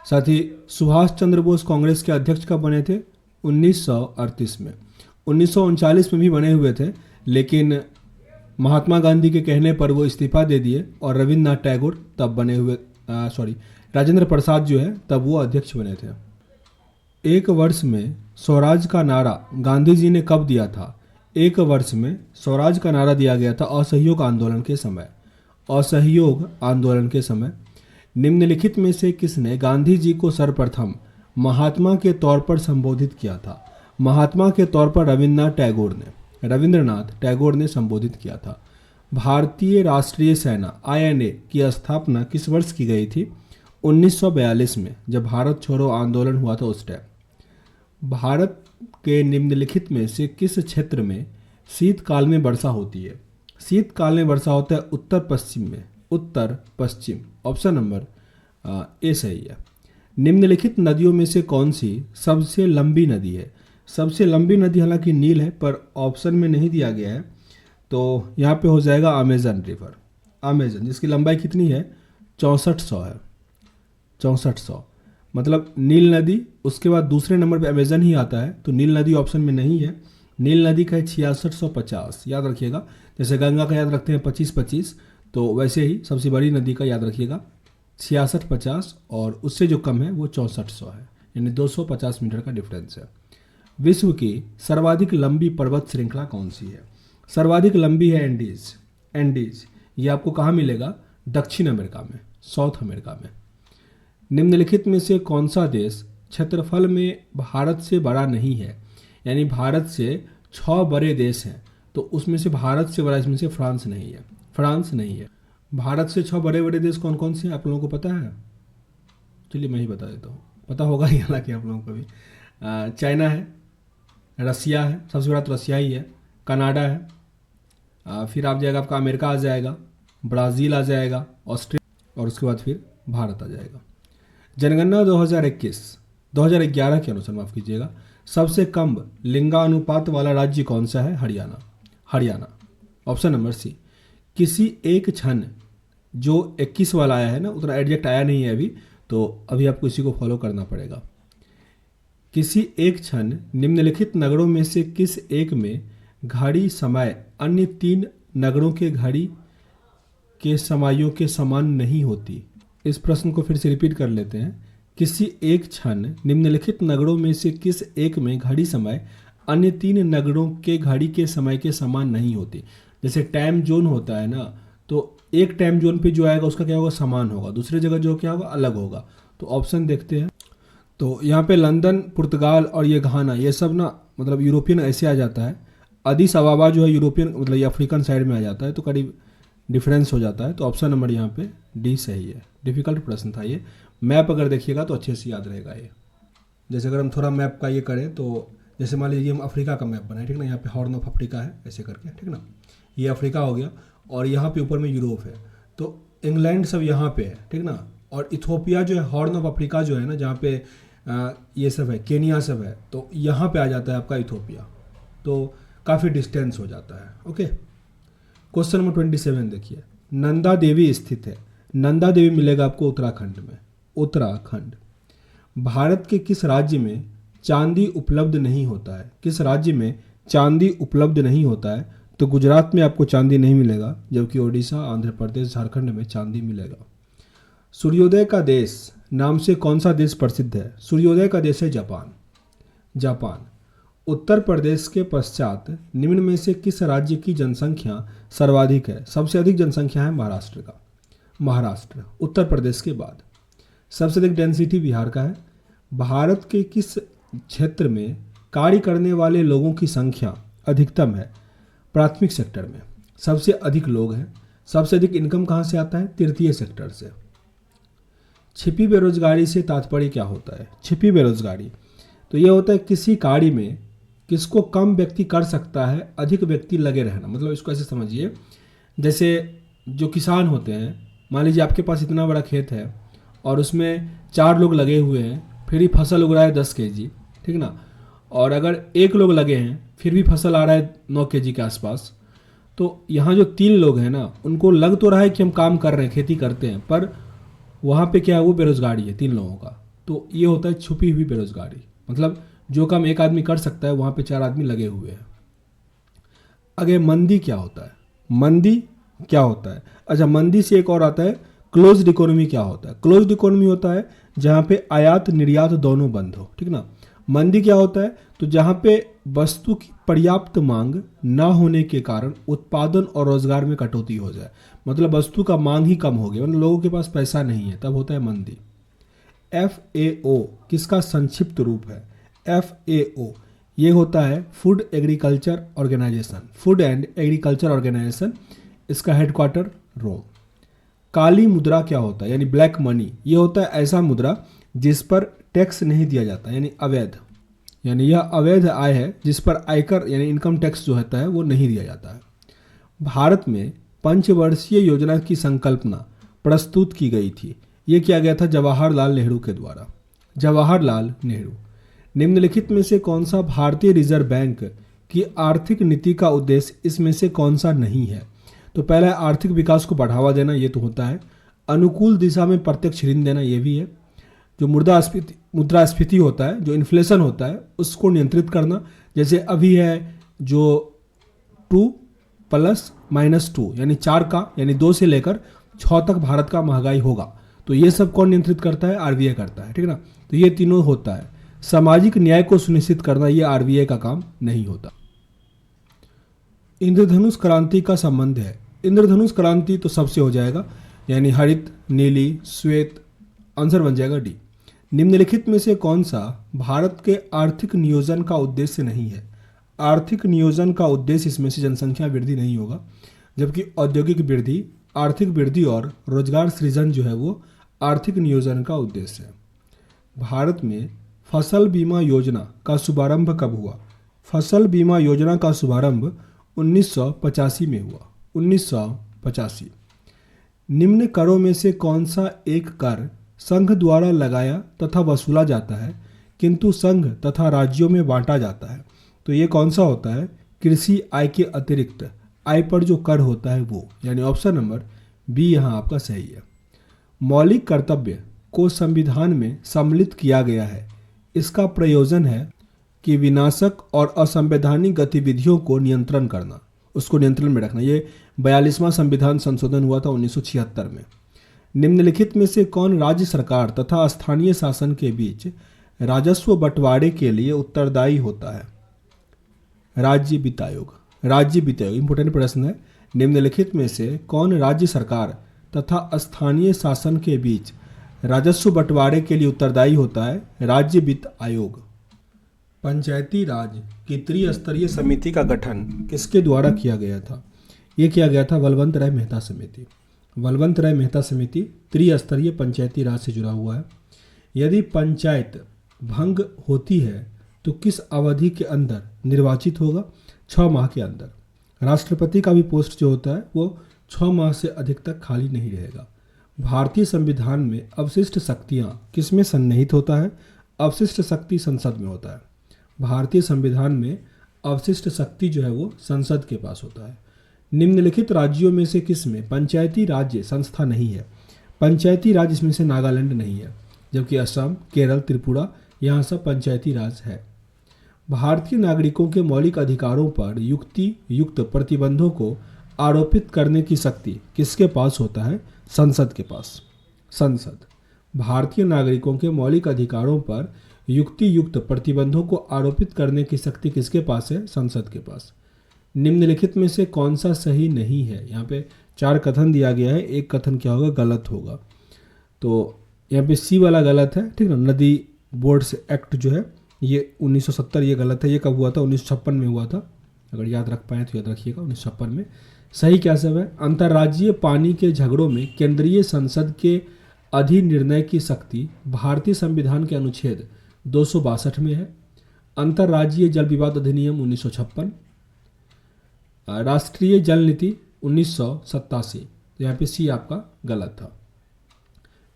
साथ ही सुभाष चंद्र बोस कांग्रेस के अध्यक्ष कब बने थे? 1938 में। 1939 में भी बने हुए थे, लेकिन महात्मा गांधी के कहने पर वो इस्तीफा दे दिए और रविन्द्रनाथ टैगोर तब बने हुए, राजेंद्र प्रसाद जो है तब वो अध्यक्ष बने थे। एक वर्ष में स्वराज का नारा गांधी जी ने कब दिया था? एक वर्ष में स्वराज का नारा दिया गया था असहयोग आंदोलन के समय। असहयोग आंदोलन के समय। निम्नलिखित में से किसने गांधी जी को सर्वप्रथम महात्मा के तौर पर संबोधित किया था? महात्मा के तौर पर रविंद्रनाथ टैगोर ने संबोधित किया था। भारतीय राष्ट्रीय सेना INA की स्थापना किस वर्ष की गई थी? 1942 में, जब भारत छोड़ो आंदोलन हुआ था उस टाइम। भारत के निम्नलिखित में से किस क्षेत्र में शीतकाल में वर्षा होती है? शीतकाल में वर्षा होता है उत्तर पश्चिम में, उत्तर पश्चिम। ऑप्शन नंबर ए सही है। निम्नलिखित नदियों में से कौन सी सबसे लंबी नदी है? सबसे लंबी नदी हालांकि नील है, पर ऑप्शन में नहीं दिया गया है, तो यहाँ पे हो जाएगा अमेजन रिवर। अमेजन, जिसकी लंबाई कितनी है? 6400 है। 6400 मतलब नील नदी, उसके बाद दूसरे नंबर पे अमेजन ही आता है, तो नील नदी ऑप्शन में नहीं है। नील नदी का है 6650, याद रखिएगा। जैसे गंगा का याद रखते हैं 2525, तो वैसे ही सबसे बड़ी नदी का याद रखिएगा 6650, और उससे जो कम है वो 6400 है, यानी 250 मीटर का डिफरेंस है। विश्व की सर्वाधिक लंबी पर्वत श्रृंखला कौन सी है? सर्वाधिक लंबी है एंडीज। ये आपको कहाँ मिलेगा? दक्षिण अमेरिका में, साउथ अमेरिका में। निम्नलिखित में से कौन सा देश क्षेत्रफल में भारत से बड़ा नहीं है? यानी भारत से 6 बड़े देश हैं, तो उसमें से भारत से बड़ा, इसमें से फ्रांस नहीं है। फ्रांस नहीं है। भारत से 6 बड़े बड़े देश कौन कौन से हैं आप लोगों को पता है? चलिए मैं ही बता देता हूँ, पता होगा ही हालांकि आप लोगों को भी। चाइना है, रसिया है, सबसे बड़ा तो रसिया ही है, कनाडा है, फिर आप जाएगा आपका अमेरिका आ जाएगा, ब्राज़ील आ जाएगा, ऑस्ट्रेलिया, और उसके बाद फिर भारत आ जाएगा। जनगणना 2011 के अनुसार, माफ़ कीजिएगा, सबसे कम लिंगानुपात वाला राज्य कौन सा है? हरियाणा। Option number C. किसी एक क्षण, जो 21 वाला आया है ना, उतना एडजेक्ट आया नहीं है अभी, तो अभी आपको इसी को फॉलो करना पड़ेगा। किसी एक क्षण निम्नलिखित नगरों में से किस एक में घड़ी समय अन्य 3 नगरों के घड़ी के समायों के समान नहीं होती? इस प्रश्न को फिर से रिपीट कर लेते हैं। किसी एक क्षण निम्नलिखित नगरों में से किस एक में घड़ी समय अन्य 3 नगरों के घड़ी के समय के समान नहीं होती? जैसे टाइम जोन होता है ना, तो तो एक टाइम जोन पे जो आएगा उसका क्या होगा, समान होगा, दूसरी जगह जो क्या होगा, अलग होगा। तो ऑप्शन देखते हैं। तो यहाँ पे लंदन, पुर्तगाल और ये घाना, ये सब ना मतलब यूरोपियन ऐसे आ जाता है। अदिस अबाबा जो है यूरोपियन मतलब ये अफ्रीकन साइड में आ जाता है, तो करीब डिफरेंस हो जाता है। तो ऑप्शन नंबर यहाँ पे डी सही है। डिफिकल्ट प्रश्न था ये। मैप अगर देखिएगा तो अच्छे से याद रहेगा ये। जैसे अगर हम थोड़ा मैप का ये करें तो जैसे मान लीजिए हम अफ्रीका का मैप बनाए, ठीक ना, यहाँ पे हॉर्न ऑफ अफ्रीका है ऐसे करके, ठीक ना, ये अफ्रीका हो गया और यहाँ पे ऊपर में यूरोप है। तो इंग्लैंड सब यहाँ पे है, ठीक ना, और इथोपिया जो है हॉर्न ऑफ अफ्रीका जो है ना, जहाँ पे ये सब है, केनिया सब है, तो यहाँ पे आ जाता है आपका इथोपिया। तो काफ़ी डिस्टेंस हो जाता है। ओके, क्वेश्चन नंबर 27 देखिए। नंदा देवी स्थित है। नंदा देवी मिलेगा आपको उत्तराखंड में। उत्तराखंड। भारत के किस राज्य में चांदी उपलब्ध नहीं होता है? किस राज्य में चांदी उपलब्ध नहीं होता है? तो गुजरात में आपको चांदी नहीं मिलेगा, जबकि ओडिशा, आंध्र प्रदेश, झारखंड में चांदी मिलेगा। सूर्योदय का देश नाम से कौन सा देश प्रसिद्ध है? सूर्योदय का देश है जापान। जापान। उत्तर प्रदेश के पश्चात निम्न में से किस राज्य की जनसंख्या सर्वाधिक है? सबसे अधिक जनसंख्या है महाराष्ट्र का। महाराष्ट्र उत्तर प्रदेश के बाद। सबसे अधिक डेंसिटी बिहार का है। भारत के किस क्षेत्र में कार्य करने वाले लोगों की संख्या अधिकतम है? प्राथमिक सेक्टर में सबसे अधिक लोग हैं। सबसे अधिक इनकम कहाँ से आता है? तृतीय सेक्टर से। छिपी बेरोजगारी से तात्पर्य क्या होता है? छिपी बेरोजगारी तो यह होता है किसी कार्य में किसको कम व्यक्ति कर सकता है, अधिक व्यक्ति लगे रहना। मतलब इसको ऐसे समझिए, जैसे जो किसान होते हैं, मान लीजिए आपके पास इतना बड़ा खेत है और उसमें 4 लोग लगे हुए हैं, फिर भी फसल उग रहा है 10 kg, ठीक ना, और अगर 1 लोग लगे हैं फिर भी फसल आ रहा है 9 kg के आसपास। तो यहाँ जो 3 लोग हैं ना, उनको लग तो रहा है कि हम काम कर रहे हैं, खेती करते हैं, पर वहाँ पे क्या है, वो बेरोजगारी है 3 लोगों का। तो ये होता है छुपी हुई बेरोजगारी। मतलब जो काम 1 आदमी कर सकता है वहाँ पे 4 आदमी लगे हुए हैं। आगे मंदी क्या होता है? मंदी क्या होता है? अच्छा, मंदी से एक और आता है क्लोज्ड इकोनॉमी। क्या होता है? क्लोज्ड इकोनॉमी होता है जहाँ पे आयात निर्यात दोनों बंद हो, ठीक ना। मंदी क्या होता है? तो जहाँ पे वस्तु की पर्याप्त मांग ना होने के कारण उत्पादन और रोजगार में कटौती हो जाए, मतलब वस्तु का मांग ही कम हो गया, मतलब लोगों के पास पैसा नहीं है, तब होता है मंदी। FAO किसका संक्षिप्त रूप है? FAO ये होता है food agriculture organisation. Food and agriculture organisation, इसका हेडक्वार्टर रोम। काली मुद्रा क्या होता है? यानी ब्लैक मनी, ये होता है ऐसा मुद्रा जिस पर टैक्स नहीं दिया जाता, यानी अवैध, यानी यह अवैध आय है जिस पर आयकर यानी इनकम टैक्स जो होता है वो नहीं दिया जाता है। भारत में पंचवर्षीय योजना की संकल्पना प्रस्तुत की गई थी। ये किया गया था जवाहरलाल नेहरू के द्वारा। जवाहरलाल नेहरू। निम्नलिखित में से कौन सा भारतीय रिजर्व बैंक की आर्थिक नीति का उद्देश्य इसमें से कौन सा नहीं है? तो पहला है आर्थिक विकास को बढ़ावा देना, ये तो होता है। अनुकूल दिशा में प्रत्यक्ष ऋण देना, ये भी है। जो मुद्रास्फीति होता है, जो इन्फ्लेशन होता है, उसको नियंत्रित करना। जैसे अभी है जो 2+-2 यानी 4 का, यानी 2 से लेकर 6 तक भारत का महंगाई होगा, तो ये सब कौन नियंत्रित करता है? RBI करता है, ठीक ना। तो ये तीनों होता है। सामाजिक न्याय को सुनिश्चित करना, ये RBI का काम नहीं होता। इंद्रधनुष क्रांति का संबंध है। इंद्रधनुष क्रांति तो सबसे हो जाएगा, यानी हरित, नीली, श्वेत, आंसर बन जाएगा डी। निम्नलिखित में से कौन सा भारत के आर्थिक नियोजन का उद्देश्य नहीं है? आर्थिक नियोजन का उद्देश्य इसमें से जनसंख्या वृद्धि नहीं होगा, जबकि औद्योगिक वृद्धि, आर्थिक वृद्धि और रोजगार सृजन जो है वो आर्थिक नियोजन का उद्देश्य है। भारत में फसल बीमा योजना का शुभारंभ कब हुआ? फसल बीमा योजना का शुभारंभ 1985 में हुआ। 1985। निम्न करों में से कौन सा एक कर संघ द्वारा लगाया तथा वसूला जाता है किंतु संघ तथा राज्यों में बांटा जाता है? तो ये कौन सा होता है? कृषि आय के अतिरिक्त आय पर जो कर होता है वो, यानी ऑप्शन नंबर बी यहाँ आपका सही है। मौलिक कर्तव्य को संविधान में सम्मिलित किया गया है। इसका प्रयोजन है कि विनाशक और असंवैधानिक गतिविधियों को नियंत्रण करना, उसको नियंत्रण में रखना। ये 42वां संविधान संशोधन हुआ था 1976 में। निम्नलिखित में से कौन राज्य सरकार तथा स्थानीय शासन के बीच राजस्व बंटवारे के लिए उत्तरदायी होता है? राज्य वित्त आयोग। राज्य वित्त आयोग इंपोर्टेंट प्रश्न है। निम्नलिखित में से कौन राज्य सरकार तथा स्थानीय शासन के बीच राजस्व बंटवारे के लिए उत्तरदायी होता है? राज्य वित्त आयोग। पंचायती राज की त्रिस्तरीय समिति का गठन किसके द्वारा किया गया था? ये किया गया था बलवंत राय मेहता समिति। बलवंत राय मेहता समिति त्रिस्तरीय पंचायती राज से जुड़ा हुआ है। यदि पंचायत भंग होती है तो किस अवधि के अंदर निर्वाचित होगा? 6 माह के अंदर। राष्ट्रपति का भी पोस्ट जो होता है वो 6 माह से अधिक तक खाली नहीं रहेगा। भारतीय संविधान में अवशिष्ट शक्तियाँ किस में सन्निहित होता है? अवशिष्ट शक्ति संसद में होता है। भारतीय संविधान में अवशिष्ट शक्ति जो है वो संसद के पास होता है। निम्नलिखित राज्यों में से किस में पंचायती राज्य संस्था नहीं है? पंचायती राज इसमें से नागालैंड नहीं है, जबकि असम, केरल, त्रिपुरा यहाँ सब पंचायती राज है। भारतीय नागरिकों के मौलिक अधिकारों पर युक्ति युक्त प्रतिबंधों को आरोपित करने की शक्ति किसके पास होता है? संसद के पास। संसद भारतीय नागरिकों के मौलिक अधिकारों पर युक्ति युक्त प्रतिबंधों को आरोपित करने की शक्ति किसके पास है? संसद के पास। निम्नलिखित में से कौन सा सही नहीं है? यहाँ पे 4 कथन दिया गया है, एक कथन क्या होगा? गलत होगा। तो यहाँ पे सी वाला गलत है, ठीक ना। नदी बोर्ड्स एक्ट जो है ये 1970, ये गलत है। ये कब हुआ था? 1956 में हुआ था। अगर याद रख पाए तो याद रखिएगा, 1956 में। सही क्या सब है? अंतर्राज्यीय पानी के झगड़ों में केंद्रीय संसद के अधिनिर्णय की शक्ति भारतीय संविधान के अनुच्छेद 262 में है। अंतर्राज्यीय जल विवाद अधिनियम 1956, राष्ट्रीय जल नीति 1987। यहाँ पे सी आपका गलत था।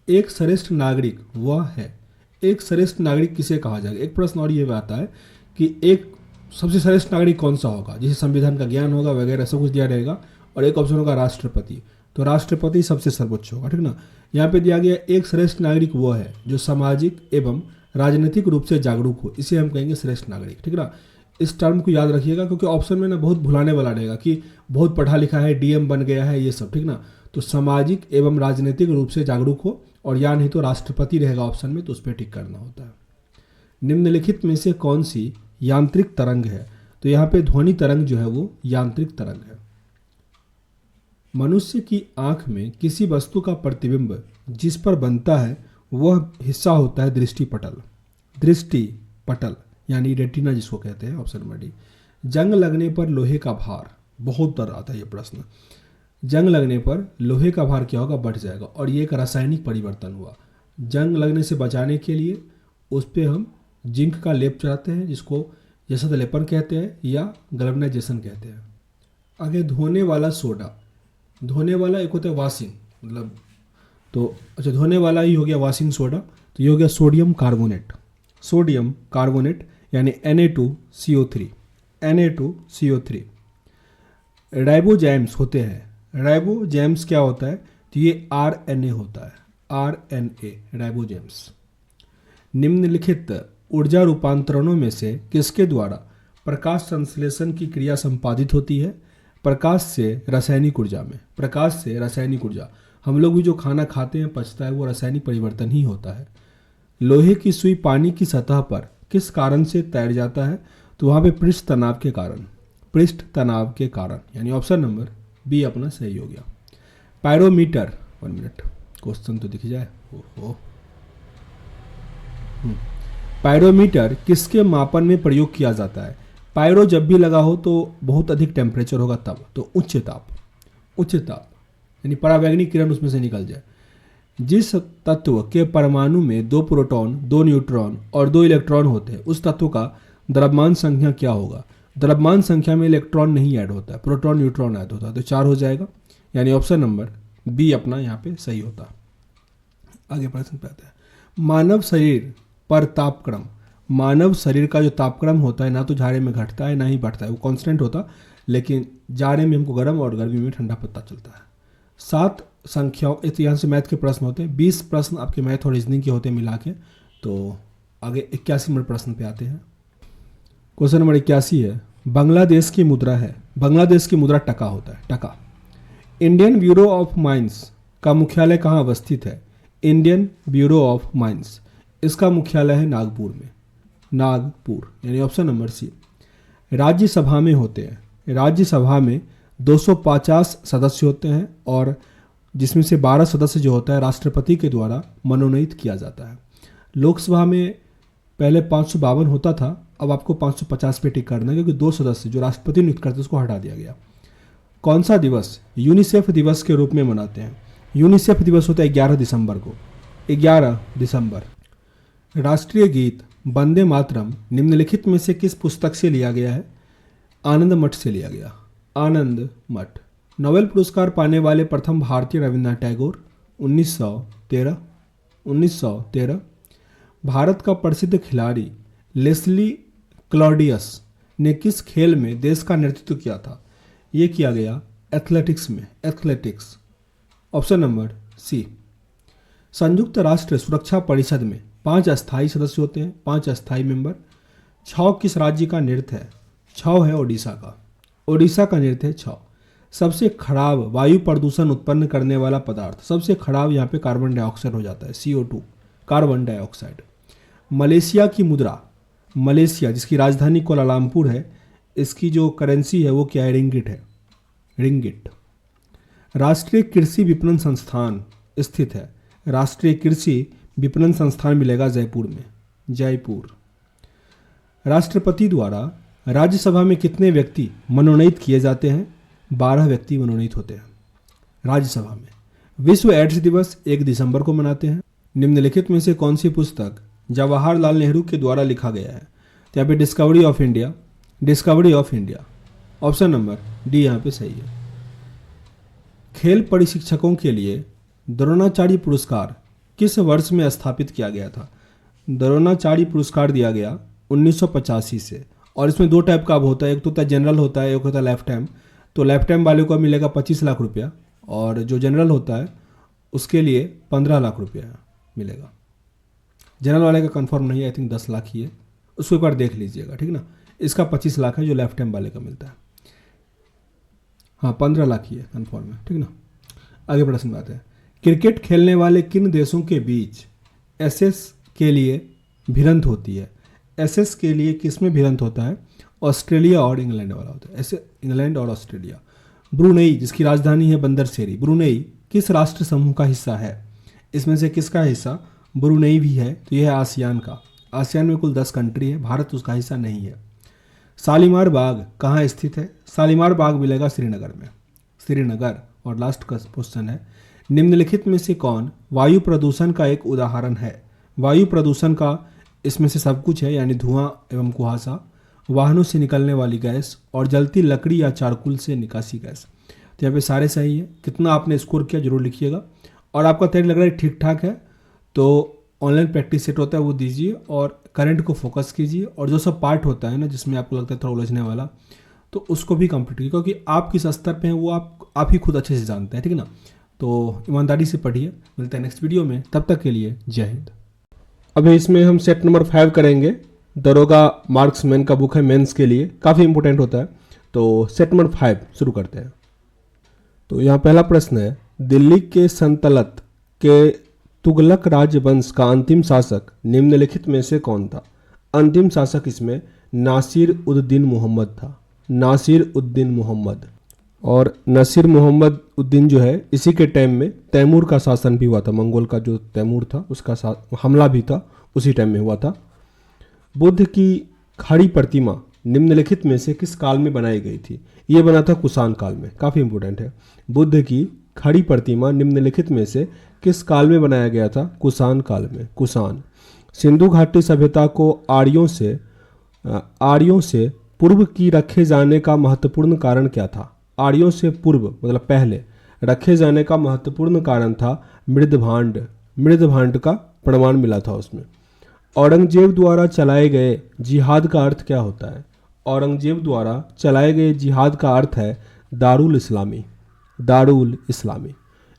एक श्रेष्ठ नागरिक वह है। एक श्रेष्ठ नागरिक किसे कहा जाएगा? एक प्रश्न और ये आता है कि एक सबसे श्रेष्ठ नागरिक कौन सा होगा, जिसे संविधान का ज्ञान होगा वगैरह सब कुछ दिया रहेगा, और एक ऑप्शन होगा राष्ट्रपति। तो राष्ट्रपति सबसे सर्वोच्च होगा, ठीक ना। यहाँ पे दिया गया एक श्रेष्ठ नागरिक वो है जो सामाजिक एवं राजनीतिक रूप से जागरूक हो, इसे हम कहेंगे श्रेष्ठ नागरिक, ठीक ना। इस टर्म को याद रखिएगा क्योंकि ऑप्शन में ना बहुत भुलाने वाला रहेगा कि बहुत पढ़ा लिखा है, डीएम बन गया है, ये सब, ठीक ना। तो सामाजिक एवं राजनीतिक रूप से जागरूक हो, और या नहीं तो राष्ट्रपति रहेगा ऑप्शन में, तो उस पर टिक करना होता है। निम्नलिखित में से कौन सी यांत्रिक तरंग है? तो यहाँ पे ध्वनि तरंग जो है वो यांत्रिक तरंग है। मनुष्य की आंख में किसी वस्तु का प्रतिबिंब जिस पर बनता है वह हिस्सा होता है दृष्टिपटल। दृष्टिपटल यानी रेटिना जिसको कहते हैं, ऑप्शन नंबर डी। जंग लगने पर लोहे का भार, बहुत बार आता है ये प्रश्न। जंग लगने पर लोहे का भार क्या होगा? बढ़ जाएगा, और ये एक रासायनिक परिवर्तन हुआ। जंग लगने से बचाने के लिए उस पर हम जिंक का लेप चढ़ाते हैं, जिसको जैसा लेपन कहते हैं या गैल्वेनाइजेशन कहते हैं। आगे धोने वाला सोडा, धोने वाला एक होता है वाशिंग, मतलब तो अच्छा धोने वाला ही हो गया वाशिंग सोडा, तो ये हो गया सोडियम कार्बोनेट। सोडियम कार्बोनेट यानी Na2CO3। Na2CO3। राइबोजैम्स होते हैं। राइबोजैम्स क्या होता है? तो ये RNA होता है, RNA राइबोजैम्स। निम्नलिखित ऊर्जा रूपांतरणों में से किसके द्वारा प्रकाश संश्लेषण की क्रिया संपादित होती है? प्रकाश से रासायनिक ऊर्जा में। प्रकाश से रासायनिक ऊर्जा, हम लोग भी जो खाना खाते हैं पचता है वो रासायनिक परिवर्तन ही होता है। लोहे की सुई पानी की सतह पर किस कारण से तैर जाता है? तो वहाँ पे पृष्ठ तनाव के कारण। पृष्ठ तनाव के कारण, यानी ऑप्शन नंबर बी अपना सही हो गया। पायरोमीटर, 1 मिनट क्वेश्चन तो दिख जाए। ओहो, पायरोमीटर किसके मापन में प्रयोग किया जाता है? पायरो जब भी लगा हो तो बहुत अधिक टेम्परेचर होगा तब, तो उच्च ताप। उच्च ताप यानी परावैंगनिक किरण उसमें से निकल जाए। जिस तत्व के परमाणु में 2 प्रोटॉन, 2 न्यूट्रॉन और 2 इलेक्ट्रॉन होते हैं उस तत्व का द्रव्यमान संख्या क्या होगा? द्रव्यमान संख्या में इलेक्ट्रॉन नहीं ऐड होता है, प्रोटॉन न्यूट्रॉन ऐड होता है, तो 4 हो जाएगा, यानी ऑप्शन नंबर बी अपना यहाँ पे सही होता। आगे प्रश्न पे आता है, मानव शरीर पर तापक्रम। मानव शरीर का जो तापक्रम होता है ना तो जाड़े में घटता है ना ही बढ़ता है, वो कांस्टेंट होता, लेकिन जाड़े में हमको गर्म और गर्मी में ठंडा पता चलता है। 7 संख्याओं, तो यहाँ से मैथ के प्रश्न होते हैं, 20 प्रश्न आपके मैथ और रीजनिंग के होते हैं मिला के। तो आगे 81 नंबर प्रश्न पे आते हैं। क्वेश्चन नंबर 81 है, बांग्लादेश की मुद्रा है। बांग्लादेश की मुद्रा टका होता है, टका। इंडियन ब्यूरो ऑफ माइंस का मुख्यालय कहाँ अवस्थित है? इंडियन ब्यूरो ऑफ माइंस, इसका मुख्यालय है नागपुर में। नागपुर यानी ऑप्शन नंबर सी। राज्यसभा में होते हैं। राज्यसभा में 250 सदस्य होते हैं और जिसमें से 12 सदस्य जो होता है राष्ट्रपति के द्वारा मनोनीत किया जाता है। लोकसभा में पहले 552 होता था, अब आपको 550 पे टिक करना है क्योंकि 2 सदस्य जो राष्ट्रपति नियुक्त करते उसको हटा दिया गया। कौन सा दिवस यूनिसेफ दिवस के रूप में मनाते हैं? यूनिसेफ दिवस होता है 11 दिसंबर को, 11 दिसंबर। राष्ट्रीय गीत वंदे मातरम निम्नलिखित में से किस पुस्तक से लिया गया है? आनंद मठ से लिया गया, आनंद मठ। नोबेल पुरस्कार पाने वाले प्रथम भारतीय रविन्द्रनाथ टैगोर, 1913। भारत का प्रसिद्ध खिलाड़ी लेस्ली क्लॉडियस ने किस खेल में देश का नेतृत्व किया था? ये किया गया एथलेटिक्स में, एथलेटिक्स। ऑप्शन नंबर सी। संयुक्त राष्ट्र सुरक्षा परिषद में 5 अस्थायी सदस्य होते हैं, 5 अस्थायी मेंबर। छौ किस राज्य का नृत्य है? छौ है ओडिशा का, ओडिशा का नृत्य है छौ। सबसे खराब वायु प्रदूषण उत्पन्न करने वाला पदार्थ, सबसे खराब यहाँ पे कार्बन डाइऑक्साइड हो जाता है, CO2, कार्बन डाइऑक्साइड। मलेशिया की मुद्रा, मलेशिया जिसकी राजधानी कोलालमपुर है, इसकी जो करेंसी है वो क्या है? रिंगिट है, रिंगिट। राष्ट्रीय कृषि विपणन संस्थान स्थित है, राष्ट्रीय कृषि विपणन संस्थान मिलेगा जयपुर में, जयपुर। राष्ट्रपति द्वारा राज्यसभा में कितने व्यक्ति मनोनीत किए जाते हैं? 12 व्यक्ति मनोनीत होते हैं राज्यसभा में। विश्व एड्स दिवस 1 दिसंबर को मनाते हैं। निम्नलिखित में से कौन सी पुस्तक जवाहरलाल नेहरू के द्वारा लिखा गया है? तो यहाँ पे discovery of India, discovery of India. Option number D यहाँ पे सही है। खेल प्रशिक्षकों के लिए द्रोणाचार्य पुरस्कार किस वर्ष में स्थापित किया गया था? द्रोणाचार्य पुरस्कार दिया गया 1985 से, और इसमें 2 टाइप का अब होता है, एक तो होता है जनरल होता है, एक होता है लाइफ टाइम। तो लाइफ टाइम वाले को मिलेगा 25 लाख रुपया, और जो जनरल होता है उसके लिए 15 लाख रुपया मिलेगा। जनरल वाले का कंफर्म नहीं है, आई थिंक 10 लाख ही है, उसको एक बार देख लीजिएगा, ठीक ना। इसका 25 लाख है जो लाइफ टाइम वाले का मिलता है। हाँ, 15 लाख ही है, कंफर्म है, ठीक ना। आगे प्रश्न बात है, क्रिकेट खेलने वाले किन देशों के बीच एसएस के लिए भिड़ंत होती है? एसएस के लिए किस में भिड़ंत होता है? ऑस्ट्रेलिया और इंग्लैंड वाला होता है, ऐसे इंग्लैंड और ऑस्ट्रेलिया। ब्रुनेई जिसकी राजधानी है बंदरसेरी, ब्रुनेई किस राष्ट्र समूह का हिस्सा है? इसमें से किसका हिस्सा? ब्रुनेई भी है, तो यह है आसियान का। आसियान में कुल 10 कंट्री है, भारत उसका हिस्सा नहीं है। शालीमार बाग कहाँ स्थित है? शालीमार बाग मिलेगा श्रीनगर में, श्रीनगर। और लास्ट का क्वेश्चन है, निम्नलिखित में से कौन वायु प्रदूषण का एक उदाहरण है? वायु प्रदूषण का इसमें से सब कुछ है, यानी धुआं एवं कुहासा, वाहनों से निकलने वाली गैस और जलती लकड़ी या चारकुल से निकासी गैस। तो यहाँ पे सारे सही है। कितना आपने स्कोर किया जरूर लिखिएगा। और आपका तैयारी लग रहा है ठीक ठाक है तो ऑनलाइन प्रैक्टिस सेट होता है वो दीजिए और करंट को फोकस कीजिए, और जो सब पार्ट होता है ना जिसमें आपको लगता है थोड़ा उलझने वाला, तो उसको भी कंप्लीट कीजिए, क्योंकि आप किस स्तर पे हैं वो आप ही खुद अच्छे से जानते हैं, ठीक है ना। तो ईमानदारी से पढ़िए। मिलते हैं नेक्स्ट वीडियो में, तब तक के लिए जय हिंद। अभी इसमें हम सेट नंबर 5 करेंगे। दरोगा मार्क्समैन का बुक है मेंस के लिए, काफ़ी इंपॉर्टेंट होता है। तो सेट नंबर 5 शुरू करते हैं। तो यहाँ पहला प्रश्न है, दिल्ली के सल्तनत के तुगलक राजवंश का अंतिम शासक निम्नलिखित में से कौन था? अंतिम शासक इसमें नासिर उद्दीन मोहम्मद था, नासिर उद्दीन मोहम्मद। और नासिर मोहम्मद उद्दीन जो है इसी के टाइम में तैमूर का शासन भी हुआ था, मंगोल का जो तैमूर था उसका हमला भी था उसी टाइम में हुआ था। बुद्ध की खड़ी प्रतिमा निम्नलिखित में से किस काल में बनाई गई थी? ये बना था कुषाण काल में, काफ़ी इंपॉर्टेंट है। बुद्ध की खड़ी प्रतिमा निम्नलिखित में से किस काल में बनाया गया था? कुषाण काल में, कुषाण। सिंधु घाटी सभ्यता को आर्यों से पूर्व की रखे जाने का महत्वपूर्ण कारण क्या था? आर्यों से पूर्व मतलब पहले रखे जाने का महत्वपूर्ण कारण था मृदभांड, मृदभांड का प्रमाण मिला था उसमें। औरंगजेब द्वारा चलाए गए जिहाद का अर्थ क्या होता है? औरंगजेब द्वारा चलाए गए जिहाद का अर्थ है दारुल इस्लामी, दारुल इस्लामी।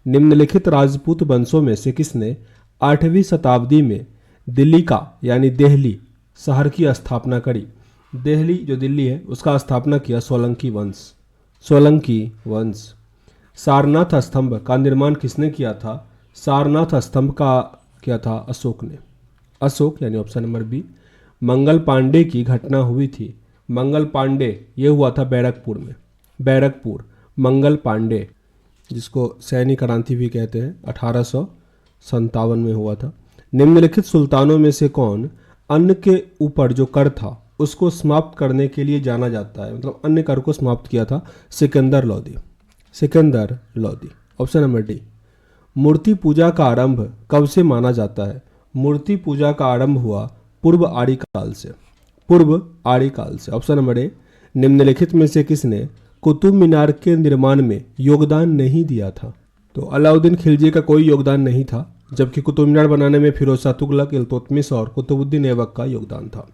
निम्नलिखित राजपूत वंशों में से किसने 8वीं शताब्दी में दिल्ली का यानी देहली शहर की स्थापना करी? देहली जो दिल्ली है उसका स्थापना किया सोलंकी वंश, सोलंकी वंश। सारनाथ स्तंभ का निर्माण किसने किया था? सारनाथ स्तंभ का किया था अशोक ने, अशोक, यानी option number B. Mangal Pandey की घटना हुई थी, मंगल पांडे ये हुआ था बैरकपुर में, बैरकपुर। मंगल पांडे, जिसको सैनिक क्रांति भी कहते हैं, 1857 में हुआ था। निम्नलिखित सुल्तानों में से कौन अन्न के ऊपर जो कर था उसको समाप्त करने के लिए जाना जाता है, मतलब अन्य कर को समाप्त किया था? Sikandar Lodi. Sikandar Lodi. Option number D. मूर्ति पूजा का आरंभ कब से माना जाता है? मूर्ति पूजा का आरंभ हुआ पूर्व आर्य काल से। पूर्व आर्य काल से। ऑप्शन नंबर ए। निम्नलिखित में से किसने कुतुब मीनार के निर्माण में योगदान नहीं दिया था? तो अलाउद्दीन खिलजी का कोई योगदान नहीं था, जबकि कुतुब मीनार बनाने में फिरोज शाह तुगलक, इल्तुतमिश और कुतुबुद्दीन ऐबक का योगदान था।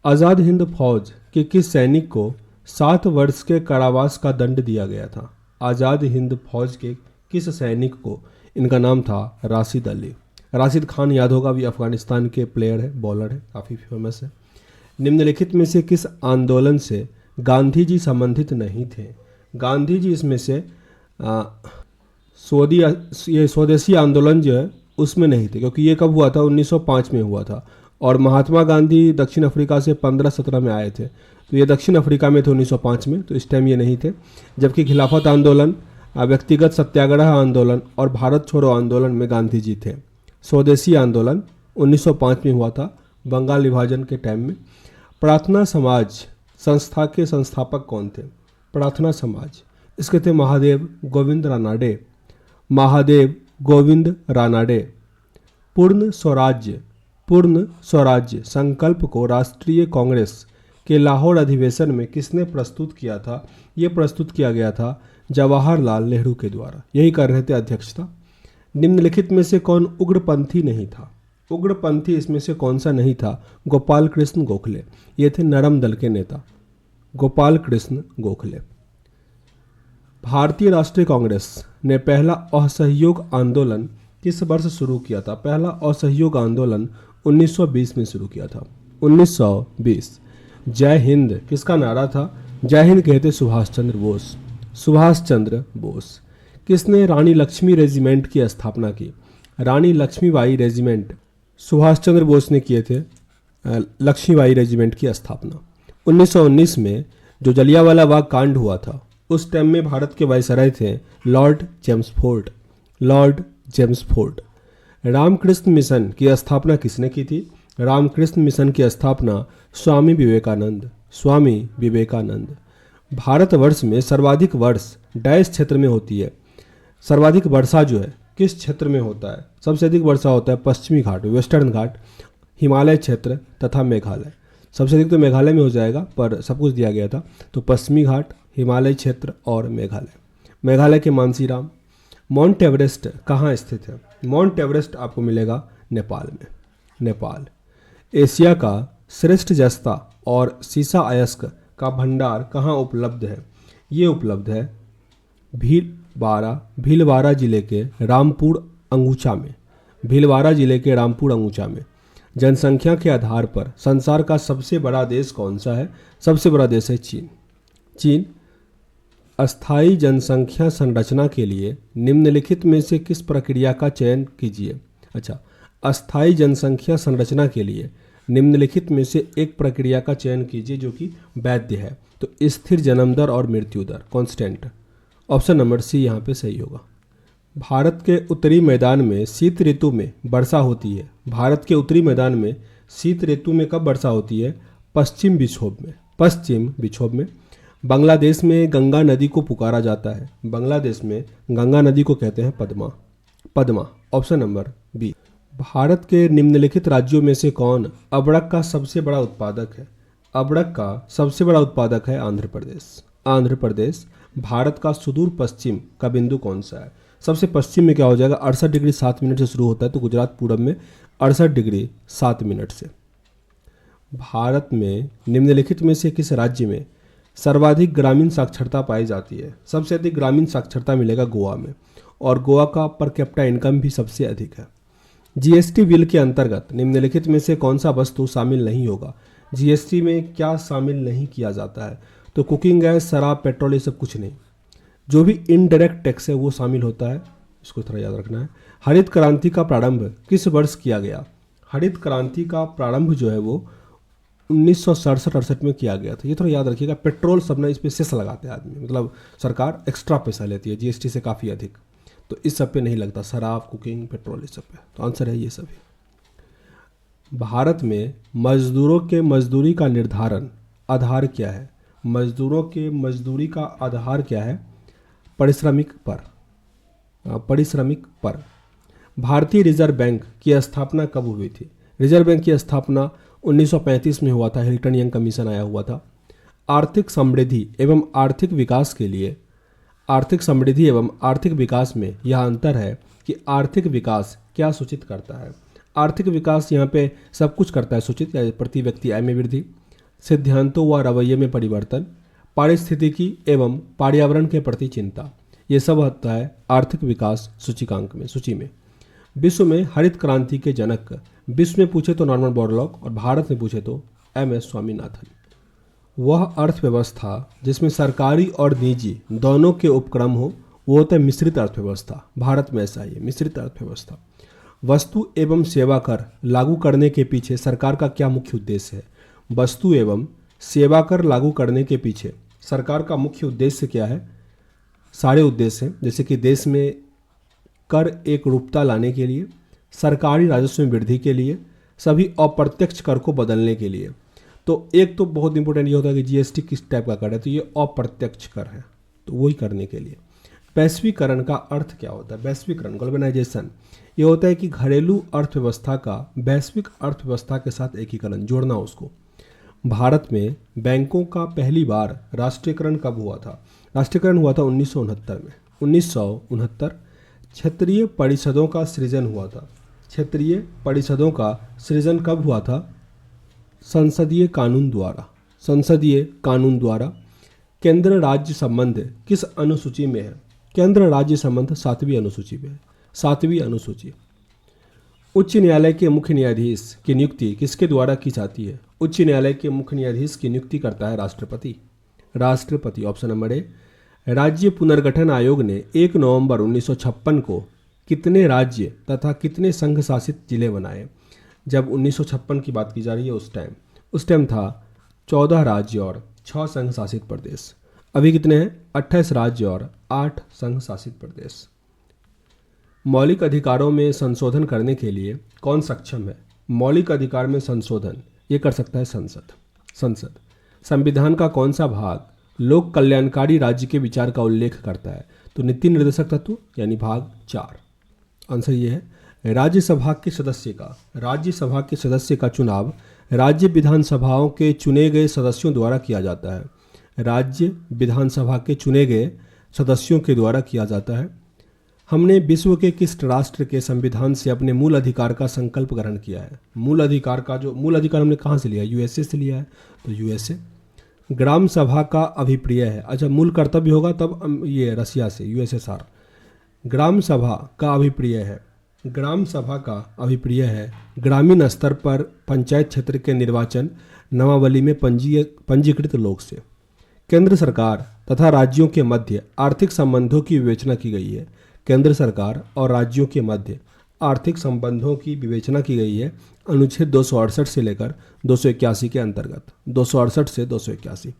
आज़ाद हिंद फौज के किस सैनिक को 7 वर्ष के कारावास का दंड दिया गया था? आज़ाद हिंद फौज के किस सैनिक को, इनका नाम था राशिद अली। राशिद खान याद होगा, अभी अफगानिस्तान के प्लेयर है, बॉलर है, काफ़ी फेमस है। निम्नलिखित में से किस आंदोलन से गांधी जी संबंधित नहीं थे? गांधी जी इसमें से स्वदेशी आंदोलन जो है उसमें नहीं थे, क्योंकि ये कब हुआ था? 1905 में हुआ था। और महात्मा गांधी दक्षिण अफ्रीका से 15-17 में आए थे, तो ये दक्षिण अफ्रीका में थे 1905 में, तो इस टाइम ये नहीं थे। जबकि खिलाफत आंदोलन, व्यक्तिगत सत्याग्रह आंदोलन और भारत छोड़ो आंदोलन में गांधी जी थे। स्वदेशी आंदोलन 1905 में हुआ था, बंगाल विभाजन के टाइम में। प्रार्थना समाज संस्था के संस्थापक कौन थे? प्रार्थना समाज, इसके थे महादेव गोविंद रानाडे। महादेव गोविंद रानाडे। पूर्ण स्वराज्य संकल्प को राष्ट्रीय कांग्रेस के लाहौर अधिवेशन में किसने प्रस्तुत किया था? ये प्रस्तुत किया गया था जवाहरलाल नेहरू के द्वारा, यही कर रहे थे अध्यक्षता। निम्नलिखित में से कौन उग्रपंथी नहीं था? उग्रपंथी इसमें से कौन सा नहीं था? गोपाल कृष्ण गोखले, ये थे नरम दल के नेता, गोपाल कृष्ण गोखले। भारतीय राष्ट्रीय कांग्रेस ने पहला असहयोग आंदोलन किस वर्ष शुरू किया था? पहला असहयोग आंदोलन 1920 में शुरू किया था, 1920। जय हिंद किसका नारा था? जय हिंद कहते सुभाष चंद्र बोस। सुभाष चंद्र बोस। किसने रानी लक्ष्मी रेजिमेंट की स्थापना की? रानी लक्ष्मीबाई रेजिमेंट सुभाष चंद्र बोस ने किए थे, लक्ष्मीबाई रेजिमेंट की स्थापना। 1919 में जो जलियांवाला बाग कांड हुआ था, उस टाइम में भारत के वायसराय थे Lord Chelmsford. Lord Chelmsford. Ramakrishna mission की स्थापना किसने की थी? रामकृष्ण मिशन की स्थापना स्वामी विवेकानंद। स्वामी विवेकानंद। भारतवर्ष में सर्वाधिक वर्ष डैश क्षेत्र में होती है? सर्वाधिक वर्षा जो है किस क्षेत्र में होता है? सबसे अधिक वर्षा होता है पश्चिमी घाट, वेस्टर्न घाट, हिमालय क्षेत्र तथा मेघालय। सबसे अधिक तो मेघालय में हो जाएगा, पर सब कुछ दिया गया था, तो पश्चिमी घाट, हिमालय क्षेत्र और मेघालय। मेघालय के मानसीराम। माउंट एवरेस्ट कहाँ स्थित है? माउंट एवरेस्ट आपको मिलेगा नेपाल में। नेपाल। एशिया का श्रेष्ठ जस्ता और सीसा अयस्क का भंडार कहाँ उपलब्ध है? ये उपलब्ध है भीलवाड़ा जिले के रामपुर अंगूचा में। भीलवाड़ा जिले के रामपुर अंगूचा में। जनसंख्या के आधार पर संसार का सबसे बड़ा देश कौन सा है? सबसे बड़ा देश है चीन। चीन। अस्थायी जनसंख्या संरचना के लिए निम्नलिखित में से किस प्रक्रिया का चयन कीजिए? अच्छा, अस्थायी जनसंख्या संरचना के लिए निम्नलिखित में से एक प्रक्रिया का चयन कीजिए जो कि वैध है। तो स्थिर जन्म दर और मृत्यु दर, कांस्टेंट। ऑप्शन नंबर सी यहाँ पे सही होगा। भारत के उत्तरी मैदान में शीत ऋतु में वर्षा होती है। भारत के उत्तरी मैदान में शीत ऋतु में कब वर्षा होती है? पश्चिम विक्षोभ में। पश्चिम विक्षोभ में। बांग्लादेश में गंगा नदी को पुकारा जाता है। बांग्लादेश में गंगा नदी को कहते हैं Padma. Padma. Option number B. Bharat के निम्नलिखित राज्यों में से कौन अबड़क का सबसे बड़ा उत्पादक है? अबड़क का सबसे बड़ा उत्पादक है आंध्र प्रदेश। आंध्र प्रदेश। भारत का सुदूर पश्चिम का बिंदु कौन सा है? सबसे पश्चिम में क्या हो जाएगा? 68 डिग्री 7 मिनट से शुरू होता है, तो गुजरात पूरब में 68 डिग्री 7 मिनट से। भारत में निम्नलिखित में से किस राज्य में सर्वाधिक ग्रामीण साक्षरता पाई जाती है? सबसे अधिक ग्रामीण साक्षरता मिलेगा गोवा में, और गोवा का पर कैपिटा इनकम भी सबसे अधिक है। जीएसटी बिल के अंतर्गत निम्नलिखित में से कौन सा वस्तु शामिल नहीं होगा? जीएसटी में क्या शामिल नहीं किया जाता है? तो कुकिंग गैस, शराब, पेट्रोल, ये सब कुछ नहीं। जो भी इनडायरेक्ट टैक्स है वो शामिल होता है, इसको थोड़ा याद रखना है। हरित क्रांति का प्रारंभ किस वर्ष किया गया? हरित क्रांति का प्रारंभ जो है वो 1967-68 में किया गया था। ये थोड़ा याद रखिएगा। पेट्रोल सब ना इस पे सेस लगाते हैं आदमी, मतलब सरकार एक्स्ट्रा पैसा लेती है जीएसटी से काफ़ी अधिक, तो इस सब पे नहीं लगता, शराब, कुकिंग, पेट्रोल, इस सब पे। तो आंसर है ये सभी। भारत में मजदूरों के मजदूरी का निर्धारण आधार क्या है? मजदूरों के मजदूरी का आधार क्या है? परिश्रमिक पर। परिश्रमिक पर। भारतीय रिजर्व बैंक की स्थापना कब हुई थी? रिजर्व बैंक की स्थापना 1935 में हुआ था, हिल्टन यंग कमीशन आया हुआ था। आर्थिक समृद्धि एवं आर्थिक विकास के लिए, आर्थिक समृद्धि एवं आर्थिक विकास में यह अंतर है कि आर्थिक विकास क्या सूचित करता है? आर्थिक विकास यहाँ पे सब कुछ करता है सूचित, या प्रति व्यक्ति आय में वृद्धि, सिद्धांतों व रवैये में परिवर्तन, पारिस्थितिकी एवं पर्यावरण के प्रति चिंता, ये सब होता है आर्थिक विकास सूचकांक में, सूची में। विश्व में हरित क्रांति के जनक विश्व में पूछे तो नॉर्मन बोरलॉग, और भारत में पूछे तो एम.एस. स्वामीनाथन। वह अर्थव्यवस्था जिसमें सरकारी और निजी दोनों के उपक्रम हो, वो होता है मिश्रित अर्थव्यवस्था। भारत में ऐसा ही है, मिश्रित अर्थव्यवस्था। वस्तु एवं सेवा कर लागू करने के पीछे सरकार का क्या मुख्य उद्देश्य है? वस्तु एवं सेवा कर लागू करने के पीछे सरकार का मुख्य उद्देश्य क्या है? सारे उद्देश्य हैं, जैसे कि देश में कर एक रूपता लाने के लिए, सरकारी राजस्व में वृद्धि के लिए, सभी अप्रत्यक्ष कर को बदलने के लिए। तो एक तो बहुत इंपॉर्टेंट ये होता है कि जीएसटी किस टाइप का कर है, तो ये अप्रत्यक्ष कर है, तो वही करने के लिए। वैश्वीकरण का अर्थ क्या होता है? वैश्वीकरण, ग्लोबलाइजेशन, ये होता है कि घरेलू अर्थव्यवस्था का वैश्विक अर्थव्यवस्था के साथ एकीकरण, जोड़ना उसको। भारत में बैंकों का पहली बार राष्ट्रीयकरण कब हुआ था? राष्ट्रीयकरण हुआ था 1969 में। 1969 क्षेत्रीय परिषदों का सृजन हुआ था। क्षेत्रीय परिषदों का सृजन कब हुआ था? संसदीय कानून द्वारा। संसदीय कानून द्वारा। केंद्र राज्य संबंध किस अनुसूची में है? केंद्र राज्य संबंध 7वीं अनुसूची में है। 7वीं अनुसूची। उच्च न्यायालय के मुख्य न्यायाधीश की नियुक्ति किसके द्वारा की जाती है? उच्च न्यायालय के मुख्य न्यायाधीश की नियुक्ति करता है राष्ट्रपति। राष्ट्रपति। ऑप्शन नंबर ए। राज्य पुनर्गठन आयोग ने 1 नवंबर 1956 को कितने राज्य तथा कितने संघ शासित जिले बनाए? जब 1956 की बात की जा रही है उस टाइम था 14 राज्य और 6 संघ शासित प्रदेश। अभी कितने हैं? 28 राज्य और 8 संघ शासित प्रदेश। मौलिक अधिकारों में संशोधन करने के लिए कौन सक्षम है? मौलिक अधिकार में संशोधन ये कर सकता है संसद। संविधान का कौन सा भाग लोक कल्याणकारी राज्य के विचार का उल्लेख करता है? तो नीति निर्देशक तत्व यानी भाग 4। आंसर ये है। राज्यसभा के सदस्य का चुनाव राज्य विधानसभाओं के चुने गए सदस्यों द्वारा किया जाता है। राज्य विधानसभा के चुने गए सदस्यों के द्वारा किया जाता है। हमने विश्व के किस राष्ट्र के संविधान से अपने मूल अधिकार का संकल्प ग्रहण किया है? मूल अधिकार हमने कहाँ से लिया है? यूएसए से लिया है, तो यूएसए। ग्राम सभा का अभिप्राय है, अच्छा मूल कर्तव्य होगा तब ये रसिया से, यूएसएसआर। ग्राम सभा का अभिप्राय है ग्रामीण स्तर पर पंचायत क्षेत्र के निर्वाचन नामावली में पंजीकृत लोग से। केंद्र सरकार तथा राज्यों के मध्य आर्थिक संबंधों की विवेचना की गई है। केंद्र सरकार और राज्यों के मध्य आर्थिक संबंधों की विवेचना की गई है अनुच्छेद 268 से लेकर 281 के अंतर्गत। 268 से 281।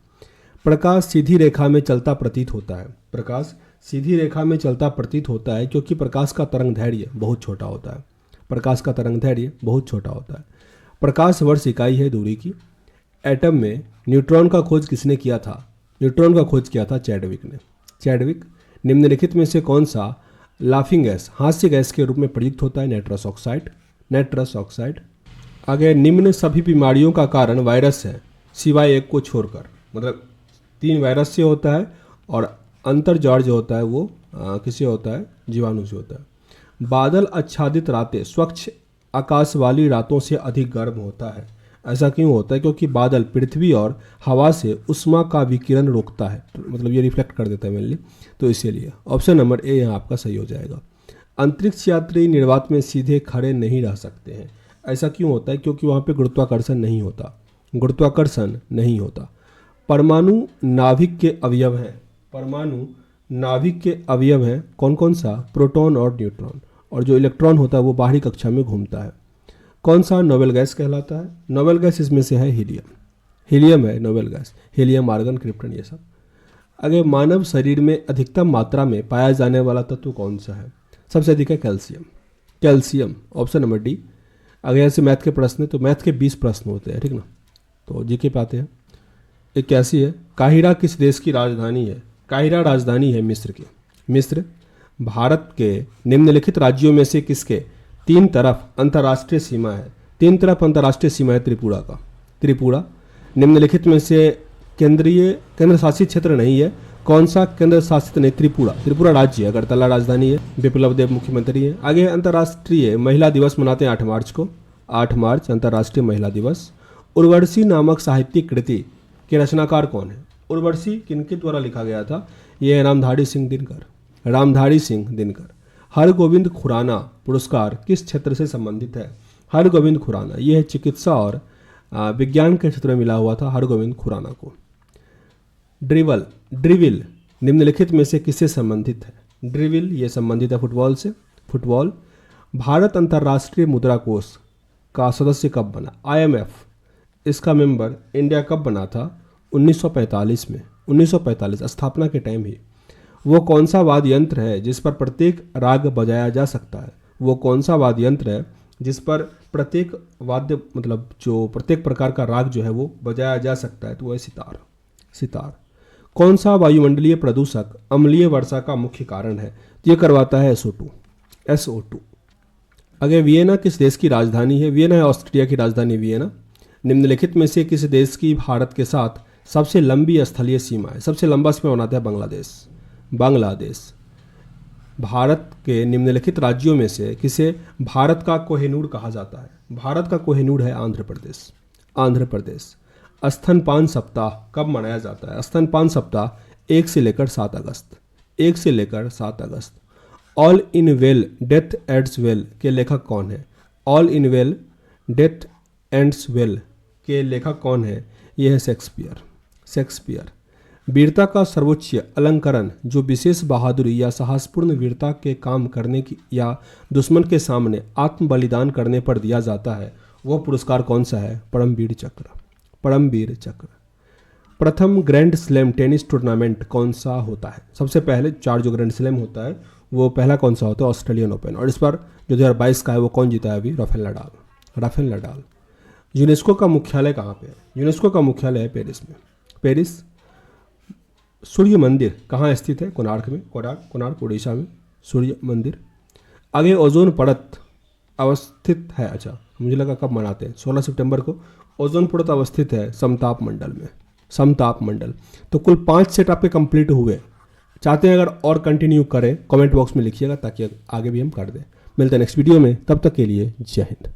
प्रकाश सीधी रेखा में चलता प्रतीत होता है। प्रकाश सीधी रेखा में चलता प्रतीत होता है क्योंकि प्रकाश का तरंग दैर्घ्य बहुत छोटा होता है। प्रकाश का तरंग दैर्घ्य बहुत छोटा होता है। प्रकाश वर्ष इकाई है दूरी की। एटम में न्यूट्रॉन का खोज किसने किया था? न्यूट्रॉन का खोज किया था चैडविक ने। चैडविक। निम्नलिखित में से कौन सा लाफिंग गैस, हास्य गैस के रूप में प्रयुक्त होता है? Nitrous oxide. आगे, निम्न सभी बीमारियों का कारण वायरस है सिवाय एक को छोड़कर। मतलब 3 वायरस से होता है और अंतर्जौर जो होता है वो किससे होता है? जीवाणु से होता है। बादल आच्छादित रातें स्वच्छ आकाश वाली रातों से अधिक गर्म होता है। ऐसा क्यों होता है? क्योंकि बादल पृथ्वी और हवा से उष्मा का विकिरण रोकता है, मतलब ये रिफ्लेक्ट कर देता है मेनली, तो इसीलिए ऑप्शन नंबर ए यहाँ आपका सही हो जाएगा। अंतरिक्ष यात्री निर्वात में सीधे खड़े नहीं रह सकते हैं। ऐसा क्यों होता है? क्योंकि वहाँ पे गुरुत्वाकर्षण नहीं होता। परमाणु नाभिक के अवयव हैं कौन कौन सा? प्रोटॉन और न्यूट्रॉन। और जो इलेक्ट्रॉन होता है वो बाहरी कक्षा में घूमता है। कौन सा नोबेल गैस कहलाता है? नोबेल गैस इसमें से है हीलियम। हीलियम है noble gas, helium, argon, krypton, ये सब। अगर मानव शरीर में अधिकतम मात्रा में पाया जाने वाला तत्व कौन सा है? सबसे अधिक है calcium. Calcium, option number D. अगर ऐसे मैथ के प्रश्न है तो मैथ के 20 प्रश्न होते हैं, ठीक ना। तो जी के पाते हैं। 81 है, काहिरा किस देश की राजधानी है? काहिरा राजधानी है मिस्र की। मिस्र। भारत के निम्नलिखित राज्यों में से किसके 3 तरफ अंतर्राष्ट्रीय सीमा है? 3 तरफ अंतर्राष्ट्रीय सीमा है त्रिपुरा का। त्रिपुरा निम्नलिखित में से केंद्र शासित क्षेत्र नहीं है। कौन सा केंद्र शासित नहीं? त्रिपुरा। त्रिपुरा राज्य है, अगरतला राजधानी है, बिप्लब देव मुख्यमंत्री है। आगे अंतर्राष्ट्रीय महिला दिवस मनाते हैं 8 मार्च को। 8 मार्च अंतर्राष्ट्रीय महिला दिवस। उर्वशी नामक साहित्यिक कृति के रचनाकार कौन है? उर्वशी किनके द्वारा लिखा गया था? यह है रामधारी सिंह दिनकर। रामधारी सिंह दिनकर। हरगोविंद खुराना पुरस्कार किस क्षेत्र से संबंधित है? हरगोविंद खुराना, यह चिकित्सा और विज्ञान के क्षेत्र में मिला हुआ था हरगोविंद खुराना को। ड्रिविल निम्नलिखित में से किससे संबंधित है? ड्रिविल ये संबंधित है फुटबॉल से। फुटबॉल। भारत अंतर्राष्ट्रीय मुद्रा कोष का सदस्य कब बना? IMF, इसका मेंबर इंडिया कब बना था? 1945 में। 1945 स्थापना के टाइम ही। वो कौन सा वाद्य यंत्र है जिस पर प्रत्येक राग बजाया जा सकता है? वो कौन सा वाद्य यंत्र है जिस पर प्रत्येक वाद्य मतलब जो प्रत्येक प्रकार का राग जो है वो बजाया जा सकता है? तो वो है सितार। सितार। कौन सा वायुमंडलीय प्रदूषक अम्लीय वर्षा का मुख्य कारण है? ये करवाता है SO2। SO2। अगर वियना किस देश की राजधानी है? वियना है ऑस्ट्रिया की राजधानी वियना। निम्नलिखित में से किस देश की भारत के साथ सबसे लंबी स्थलीय सीमा है? सबसे लंबा सीमा बनाता है बांग्लादेश। बांग्लादेश। भारत के निम्नलिखित राज्यों में से किसे भारत का कोहिनूर कहा जाता है? भारत का कोहिनूर है आंध्र प्रदेश। आंध्र प्रदेश। स्तनपान सप्ताह कब मनाया जाता है? स्तनपान सप्ताह 1 से लेकर 7 अगस्त। 1 से लेकर 7 अगस्त। All in well that ends well के लेखक कौन है? All in well that ends well के लेखक कौन है? यह है शेक्सपियर। शेक्सपियर। वीरता का सर्वोच्च अलंकरण जो विशेष बहादुरी या साहसपूर्ण वीरता के काम करने की या दुश्मन के सामने आत्म बलिदान करने पर दिया जाता है, वह पुरस्कार कौन सा है? परमवीर चक्र। परमवीर चक्र। प्रथम ग्रैंड स्लैम टेनिस टूर्नामेंट कौन सा होता है? सबसे पहले 4 जो ग्रैंड स्लैम होता है वो पहला कौन सा होता है? Australian open. और इस बार जो 2022 का है वो कौन जीता है अभी? Rafael Nadal. Rafael Nadal. UNESCO का मुख्यालय कहाँ पे है? यूनेस्को का मुख्यालय है पेरिस में। पेरिस। सूर्य मंदिर कहाँ स्थित है? कोणार्क में। कोणार्क उड़ीसा में सूर्य मंदिर। आगे ओजोन परत अवस्थित है। अच्छा, मुझे लगा कब मनाते हैं? 16 सितंबर को ओजोन परत अवस्थित है समताप मंडल में। समताप मंडल। तो कुल 5 सेट आपके कंप्लीट हुए। चाहते हैं अगर और कंटिन्यू करें कमेंट बॉक्स में लिखिएगा ताकि आगे भी हम कर दें। मिलते हैं नेक्स्ट वीडियो में, तब तक के लिए जय हिंद।